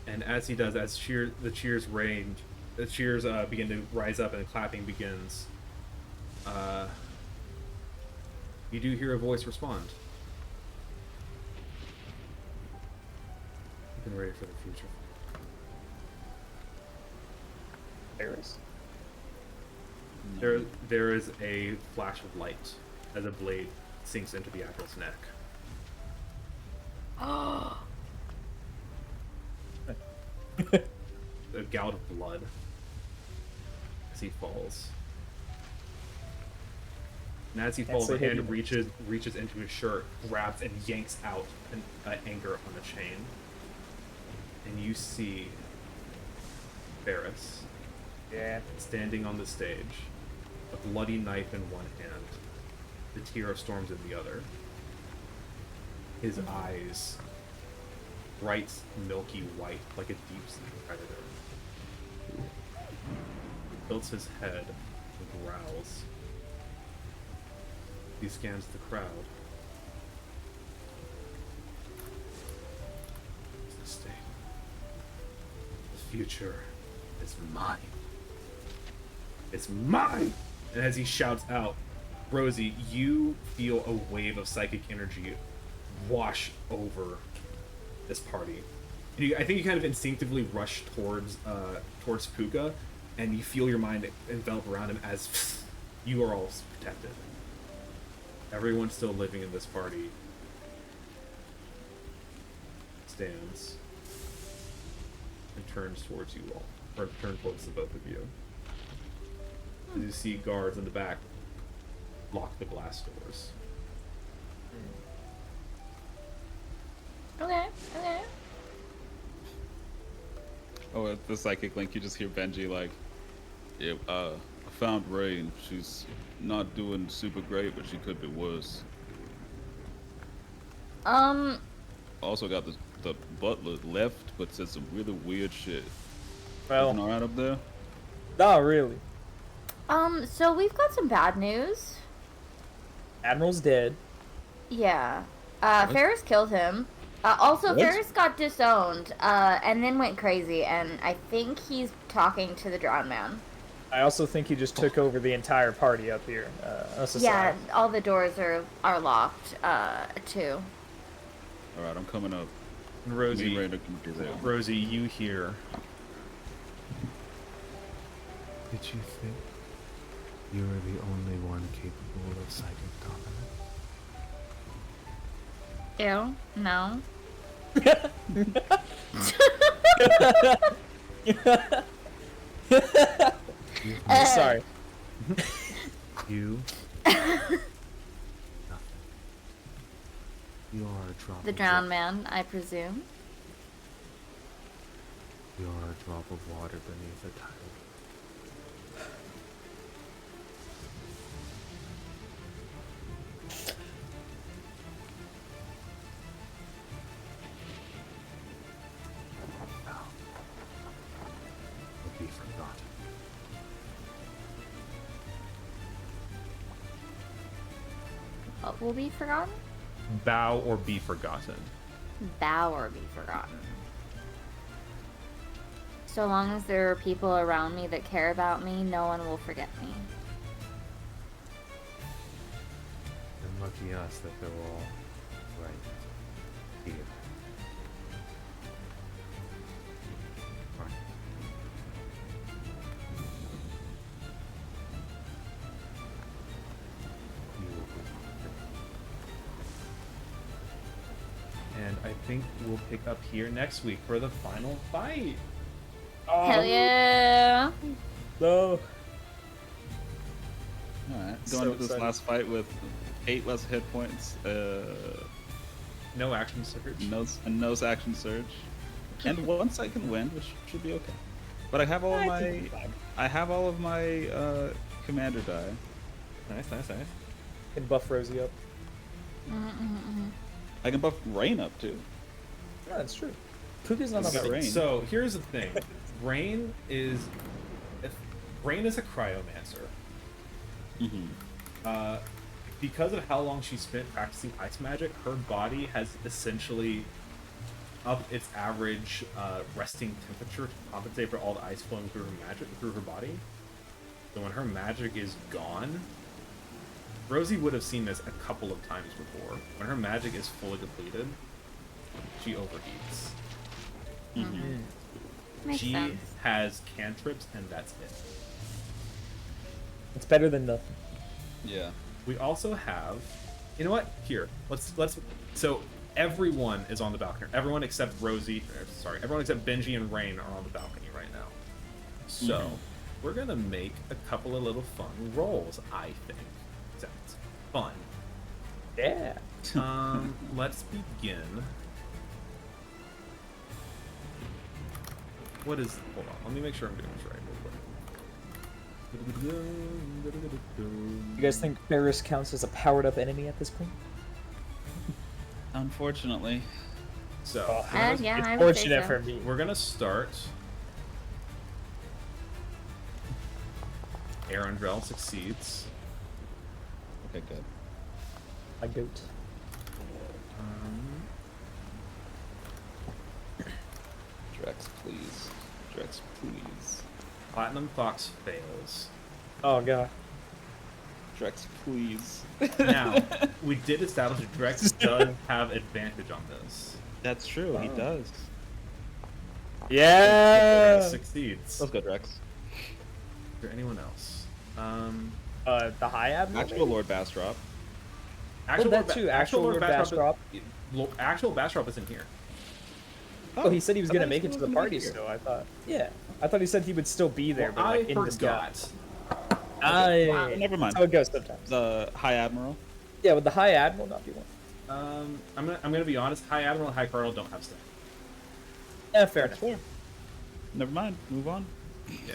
And as he does, as the cheers begin to rise up and the clapping begins, you do hear a voice respond. You've been ready for the future. Paris. There is a flash of light as a blade sinks into the Admiral's neck. A gout of blood as he falls. And as he falls, so the hand heavy. reaches into his shirt, grabs and yanks out an anchor on a chain. And you see Ferris Yeah. standing on the stage, a bloody knife in one hand, the Tear of Storms in the other. His eyes bright, milky white, like a deep-sea predator. He tilts his head and growls. He scans the crowd. The state. The future is mine. It's mine! And as he shouts out, Rosie, you feel a wave of psychic energy wash over this party. And I think you kind of instinctively rush towards Puka, and you feel your mind envelop around him as you are all protected. Everyone still living in this party stands and turns towards you all, or turns towards the both of you. As you see guards in the back lock the glass doors. Okay. Oh, at the psychic link, you just hear Benji like, "Yeah, I found Rain. She's not doing super great, but she could be worse. Also got the butler left, but said some really weird shit. Everything Well, all right up there? not really. So we've got some bad news. Admiral's dead. Yeah. Ferris killed him. Also, What? Ferris got disowned, and then went crazy, and I think he's talking to the Drowned Man. I also think he just took over the entire party up here. Us Yeah, aside. all the doors are locked, too. All right, I'm coming up. Me and Rosie, Rain are gonna do that. Rosie, you hear. Did you think you were the only one capable of psychic dominance? Ew. No. Sorry. You Nothing. You are a drop. The of drowned wa- man, I presume. You are a drop of water beneath a tide. Now, will be forgotten. What will be forgotten? Bow or be forgotten. Bow or be forgotten. So long as there are people around me that care about me, no one will forget me. And lucky us that they're all right here. Fine. You will be fine. And I think we'll pick up here next week for the final fight. Hell yeah! No. Alright, So going to this excited. last fight with 8 less hit points, No action surge. no action surge, and one second wind, which should be okay. But I have all of my commander die. Nice, nice, nice. Can buff Rosie up. I can buff Rain up too. Yeah, that's true. Puka's not It's on got the rain. So here's the thing. Rain is a cryomancer. Mm-hmm. Because of how long she spent practicing ice magic, her body has essentially upped its average resting temperature to compensate for all the ice flowing through her body. So when her magic is gone, Rosie would have seen this a couple of times before. When her magic is fully depleted, she overheats. Mm-hmm. Makes She sense. has cantrips, and that's it. It's better than nothing. Yeah. We also have, you know what? Here, let's. So everyone is on the balcony. Everyone except everyone except Benji and Rain are on the balcony right now. So we're gonna make a couple of little fun rolls. I think that's fun. Yeah. Let's begin. What is? Hold on. Let me make sure I'm doing this right real quick. You guys think Ferris counts as a powered up enemy at this point? Unfortunately. So Yeah, It's I would say fortunate so. for me. we're gonna start. Arundrel succeeds. Okay, good. My goat. Drex, please. Drex, please. Platinum Fox fails. Oh god. Drex, please. Now, we did establish that Drex does have advantage on this. That's true. He Wow. does. Yeah. Succeeds. Let's go, Drex. Is there anyone else? The High Admiral. Actual maybe? Lord Bastrop. Actual that Lord too, actual Lord Bastrop actual Bastrop is in here. Oh, he said he was I gonna thought make he it to was the gonna party be here. still. I thought. Yeah. I thought he said he would still be there, Well, but like I in disguise. forgot. I. Never mind. That's how it goes sometimes. The High Admiral. Yeah, would the High Admiral not be one? I'm gonna be honest. High Admiral and High Cardinal don't have stuff. Yeah, fair enough. Sure. Never mind. Move on. Yeah.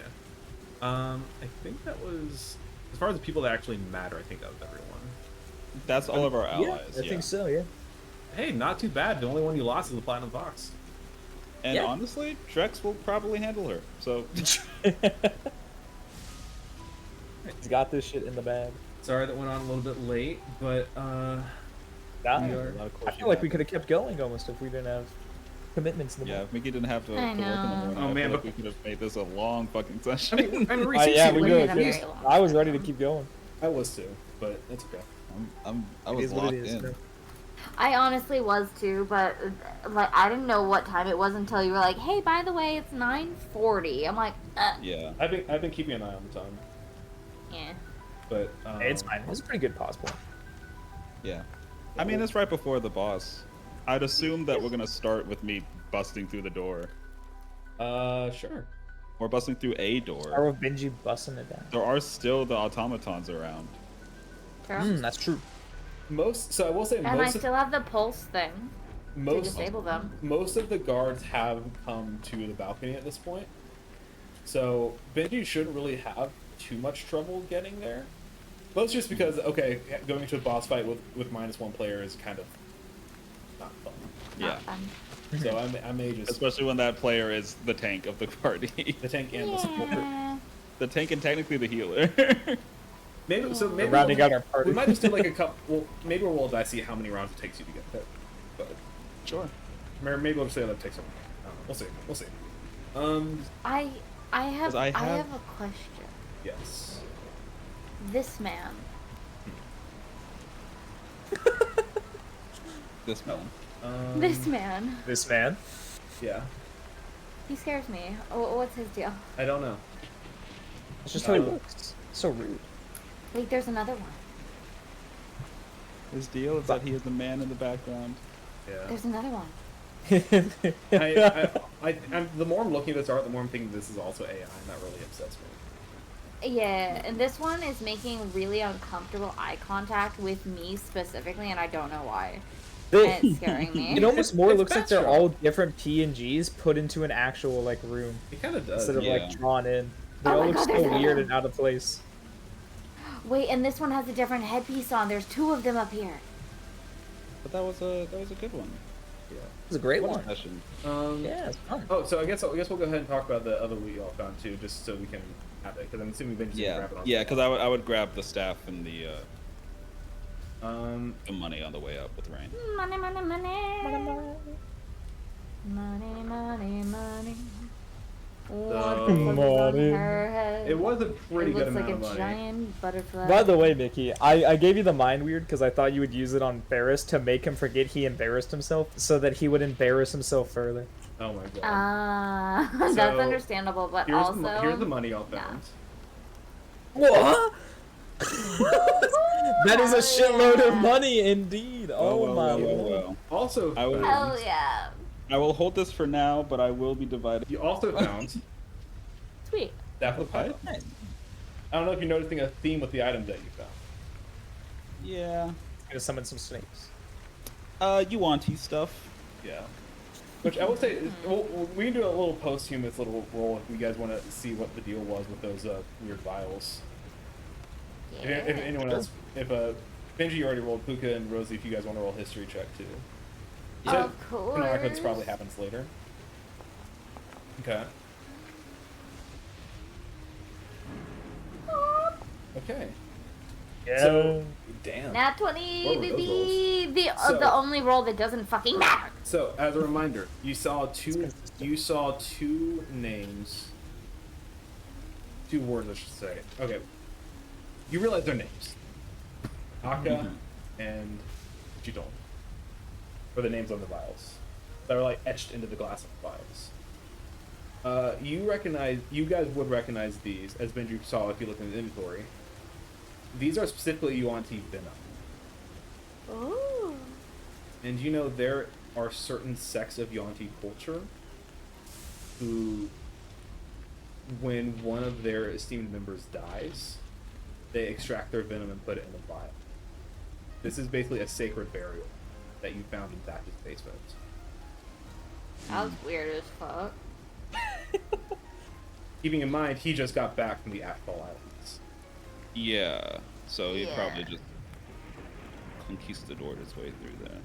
I think that was as far as the people that actually matter. I think that was everyone. That's all of our Yeah, allies. I think so. Yeah. Hey, not too bad. The only one you lost is the Platinum Fox. And Yeah. honestly, Drex will probably handle her. So He's got this shit in the bag. Sorry that went on a little bit late, but God. We are- I feel like we could have kept going almost if we didn't have commitments in the Yeah, morning. if Mickey didn't have to, I to work in the know. morning, Oh, I man, feel like but- we could have made this a long fucking I session. mean, Yeah, we We really did a could. very long I was ready to keep going. I was too, but it's okay. I It was is what locked it is, in. bro. I honestly was too, but like I didn't know what time it was until you were like, "Hey, by the way, it's 9:40." I'm like, Yeah. I've been keeping an eye on the time, yeah. but Hey, it's fine. It's a pretty good pause point. Yeah. I mean, it's right before the boss. I'd assume that we're gonna start with me busting through the door, Sure. or busting through a Or door. with Benji busting it down. There are still the automatons around. True. That's true. So I will say And I most of, still have the pulse thing to most disable them. most of the guards have come to the balcony at this point. So Benji shouldn't really have too much trouble getting there. But it's just because, okay, going into a boss fight with -1 player is kind of not fun. Yeah. Not fun. So I may just Especially when that player is the tank of the party. the tank and the support. Yeah. The tank and technically the healer. Maybe We're rounding out our party. we might just do like a couple. Well, maybe we'll roll dice, see how many rounds it takes you to get there. But Sure. maybe we'll just say that it takes something. We'll see. We'll see. I have 'Cause I I have- have a question. Yes. This man. This man. This man. This man. Yeah. He scares me. What's his deal? I don't know. It's just how he looks. So rude. Wait, there's another one. His deal is that he is the man in the background. Yeah. There's another one. I'm, the more I'm looking at this art, the more I'm thinking this is also AI, and that really upsets me. Yeah, and this one is making really uncomfortable eye contact with me specifically, and I don't know why. And it's scaring me. It almost more It's looks like they're Batstroke. all different PNGs put into an actual like room It kind of does. instead of yeah. like drawn in. They Oh all my look God, so there's another weird one. and out of place. Wait, and this one has a different headpiece on. There's two of them up here. But that was a good one. Yeah. It's a great What a one. session. Yeah, it's fun. Oh, so I guess we'll go ahead and talk about the other loot y'all found too, just so we can have it, because I'm assuming Benji's gonna Yeah. grab it on. Yeah, because I would grab the staff and the Um. money on the way up with Rain. Money, money, money. Money, money, money. What the fuck is on Money. her head? It was a pretty It good looks like amount a of money. giant butterfly. By the way, Mickey, I gave you the mind weird because I thought you would use it on Barris to make him forget he embarrassed himself, so that he would embarrass himself further. Oh my god. That's So, understandable, but here's also here's the money y'all yeah. found. What? That is a shitload of yeah. money, indeed. Oh my lord. well. Also, I will- found, Oh yeah, I will hold this for now, but I will be divided. you also found sweet. Daffodil Pie. Nice. I don't know if you're noticing a theme with the items that you found. Yeah. Gonna summon some snakes. Yuan-Ti stuff. Yeah. Which I will say, we can do a little posthumous little roll if you guys want to see what the deal was with those weird vials. Yeah. If anyone else, if Benji you already rolled, Puka and Rosie, if you guys want to roll a history check too. You said Of course. Canarca, this probably happens later. Okay. Okay. Yeah. So, damn. Nat 20, What were those baby. So- The only roll that doesn't fucking matter. So, as a reminder, you saw two names. Two words, I should say. Okay. You realize their names. Aka and Jidon. Or the names on the vials. That are like etched into the glass of the vials. You guys would recognize these, as Benji saw if you look in the inventory. These are specifically Yuan-Ti Venom. Ooh. And you know there are certain sects of Yuan-Ti culture who, when one of their esteemed members dies, they extract their venom and put it in a vial. This is basically a sacred burial that you found in Thach's basement. That was weird as fuck. Keeping in mind, he just got back from the Atfall Islands. Yeah. So he Yeah. probably just conquistador his way through there.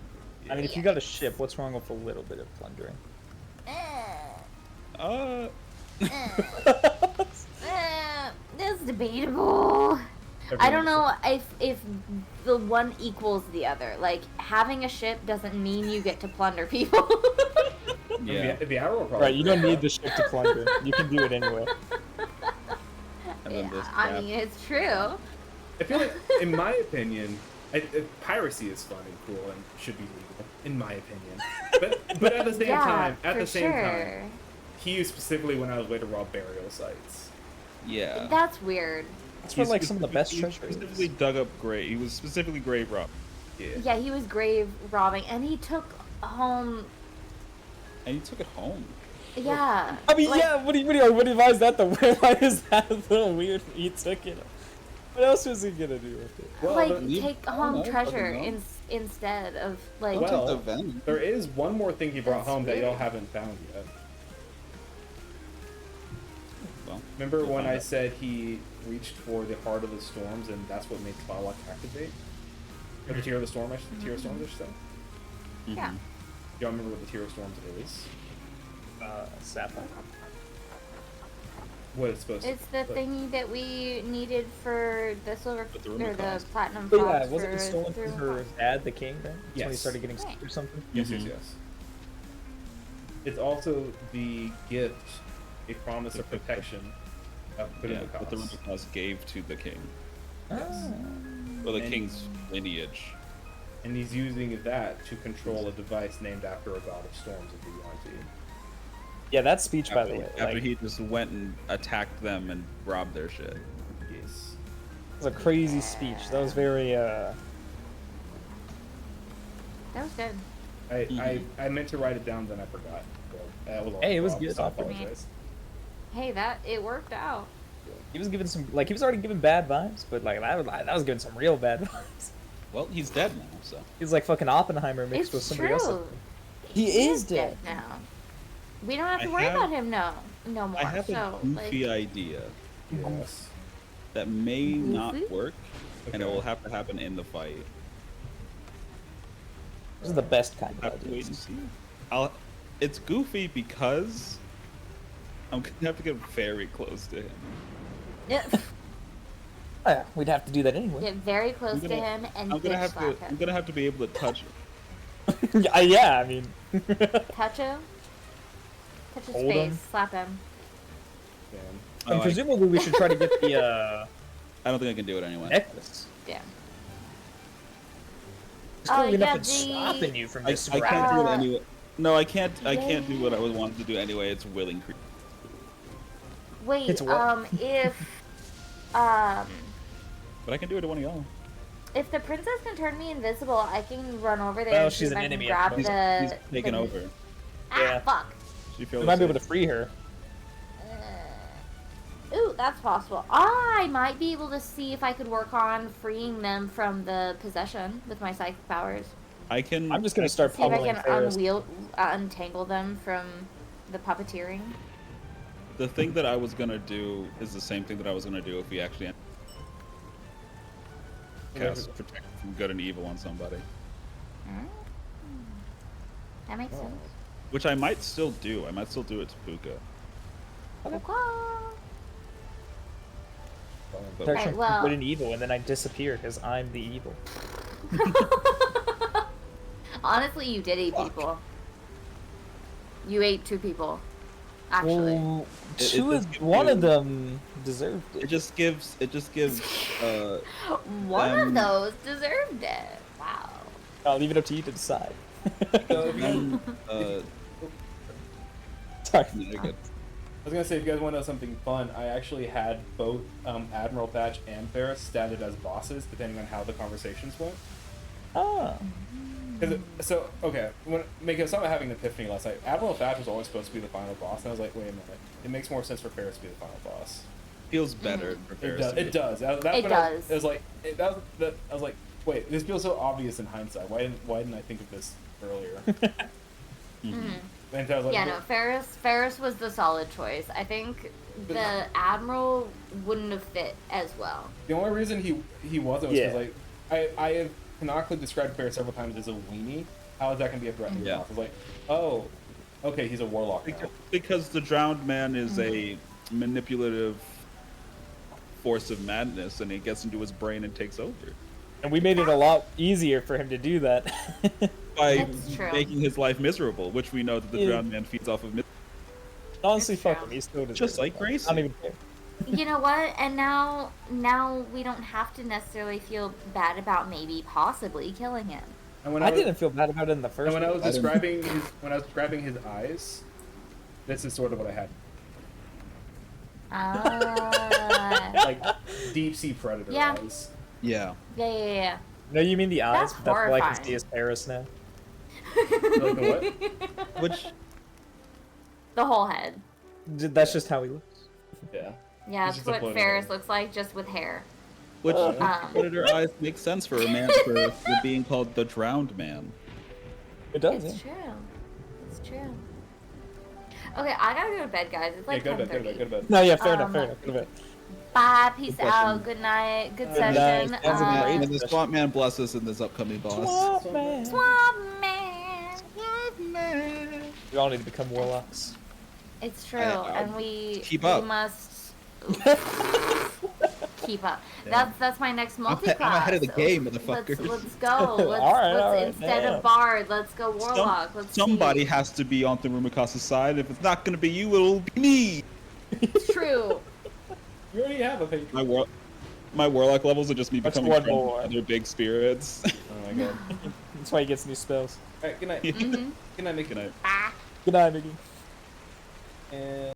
I mean, if you got a ship, what's wrong with a little bit of plundering? Uh, That's debatable. I don't know if the one equals the other. Like, having a ship doesn't mean you get to plunder people. yeah. The Arrow probably. Right, you don't need the ship to plunder. You can do it anyway. And then Yeah, this I crap. mean, it's true. I feel like, in my opinion, piracy is fun and cool and should be legal, in my opinion. But at the same Yeah, time, for sure. he used specifically when I was way to rob burial sites. Yeah. That's weird. That's where He like some of the best he treasure specifically is. dug up grave. He was specifically grave rob. Yeah. Yeah, he was grave robbing, and he took home. And he took it home. Yeah. I mean, like, yeah. What do you advise that though? Why is that a little weird? He took it. What else was he gonna do with it? Well, like the- take I home don't know, treasure fucking know. instead of like. I'll Well, take the venom. there is one more thing he brought That's home that y'all weird. haven't found yet. Well, Remember we'll when find I out. said he reached for the heart of the storms and that's what made Tlaloc activate? Or the Tear of the Storm, Tear of Storms, I should say. Yeah. Mhm. Y'all remember what the Tear of Storms is? Sapphire? What it's supposed It's to the thingy that we needed for the silver With the or Runic the Cross. platinum But fox yeah, wasn't it for stolen through from her Cross. dad, the king, then? That's when he Yes. started getting sick Right. or something? Yes, Mhm. yes. It's also the gift, a promise of protection of Yeah, what the Runic Runic Cross gave to the king, Yes. or the And- king's lineage. And he's using that to control a device named after a god of storms if you want to. Yeah, that speech, by the way, After like, he just went and attacked them and robbed their shit. Yes. was a crazy speech. That was very, That was good. I meant to write it down, then I forgot. So, that was all Hey, it was wrong, good. so I I'll forgive apologize. Hey, it worked out. he was giving some, like, he was already giving bad vibes, but, like, that was giving some real bad vibes. Well, he's dead now, so. He's like fucking Oppenheimer mixed It's with somebody true. else. He is dead. now. We don't have to I worry have- about him no more. I have a so goofy like, idea Yes. that may not Goofy? work, and it Okay. will have to happen in the fight. This is the best kind I of have to wait and ideas. see. It's goofy because I'm gonna have to get very close to him. yeah, Oh, yeah, we'd have to do that anyway. get very close to gonna- him and I'm gonna bitch have slap to. I'm him. gonna have to be able to touch him. Yeah, I mean, Touch him. Touch his Hold face. him. Slap him. Damn. and I presumably we should try to get the don't think I can do it anyway. necklace. Yeah. It's clearly yeah, nothing stopping you from I just can't grabbing do it Uh, anyway. No, I can't. I can't do yeah. what I was wanted to do anyway. It's willing. Wait. It's what? If But I can do it to one of y'all. if the princess can turn me invisible, I can run over there Well, and see she's if an I can enemy grab at He's, the. he's taken the- over. Ah, Yeah. fuck. She We feels might be able to safe. free her. Ooh, that's possible. I might be able to see if I could work on freeing them from the possession with my psychic powers. I can. I'm just gonna start See if I pummeling can Ferris. untangle them from the puppeteering. The thing that I was gonna do is the same thing that I was gonna do if we actually cast protect from good and evil on somebody, Mm. That makes sense. which I might still do. I might still do it to Puka. Okay. But Protection Right, well- from good and evil, and then I disappear because I'm the evil. Honestly, you did eat Fuck. people. You ate 2 people. Actually. Well, It two does of give one of you- them deserved it it. just gives. It just gives. One of them- those deserved it. Wow. I'll leave it up to you to decide. So if you- them, Sorry. no, you're good. I was gonna say, if you guys want to know something fun, I actually had both Admiral Patch and Ferris statted as bosses, depending on how the conversations went. Ah. So, okay, when Mika, I was having an epiphany last night. Admiral Thatch was always supposed to be the final boss, and I was like, wait a minute, it makes more sense for Ferris to be the final boss. Feels better for It Ferris does. to be It the- does. That's It when I does. was like, I was like, wait, this feels so obvious in hindsight. Why didn't I think of this earlier? Mhm. And I was like, Yeah, no, Ferris was the solid choice. I think But- the Admiral wouldn't have fit as well. the only reason he wasn't was Yeah. because I have canonically described Ferris several times as a weenie. How is that going to be a threatening Yeah. boss? I was like, oh, okay, he's a warlock now. Because the drowned man is a manipulative force of madness, and it gets into his brain and takes over And we made it a lot easier for him to do that. by That's true. making his life miserable, which we know that the Yeah. drowned man feeds off of. Honestly, That's fuck true. him. He's still Just like Gracie. I don't even care. You know what? And now we don't have to necessarily feel bad about maybe possibly killing him. And when I was- didn't feel bad about it in the first And when I place. was describing his eyes, this is sort of what I had. Ah. Like deep sea predator Yeah. eyes. Yeah. Yeah. No, you mean the eyes? That's That's all I can horrifying. see is Paris now. Like the Which The whole head. That's just how he looks. Yeah. Yeah, He's that's just a what floating Ferris head. looks like, just with hair. Which Uh, Predator eyes make sense for a man for being called the drowned man. It does, It's yeah. true. It's true. Okay, I gotta go to bed, guys. It's like go to 10:30. bed, go to bed. No, yeah, fair enough, fair enough. Go to bed. Bye. Peace Good out. question. Good night. Good Good session. night. Sounds like a great And the Swamp Man bless us in this upcoming boss. Swamp man. Swamp man. We all need to become warlocks. It's true, I- and we keep we up. must keep up. Yeah. That's my next I'm multi-class. ahead of the game, motherfucker. Let's go. All right, Instead damn. of bard, let's go warlock. Let's Somebody see. has to be on the Rumikasa's side. If it's not gonna be you, it'll be me. It's true. You already have a patron. My warlock levels are just me That's becoming one friends more. with other big spirits. Oh my god. That's why he gets new spells. Alright, good night. Mhm. Good night, Mickey. Good night. Ah. Good night, Mickey. And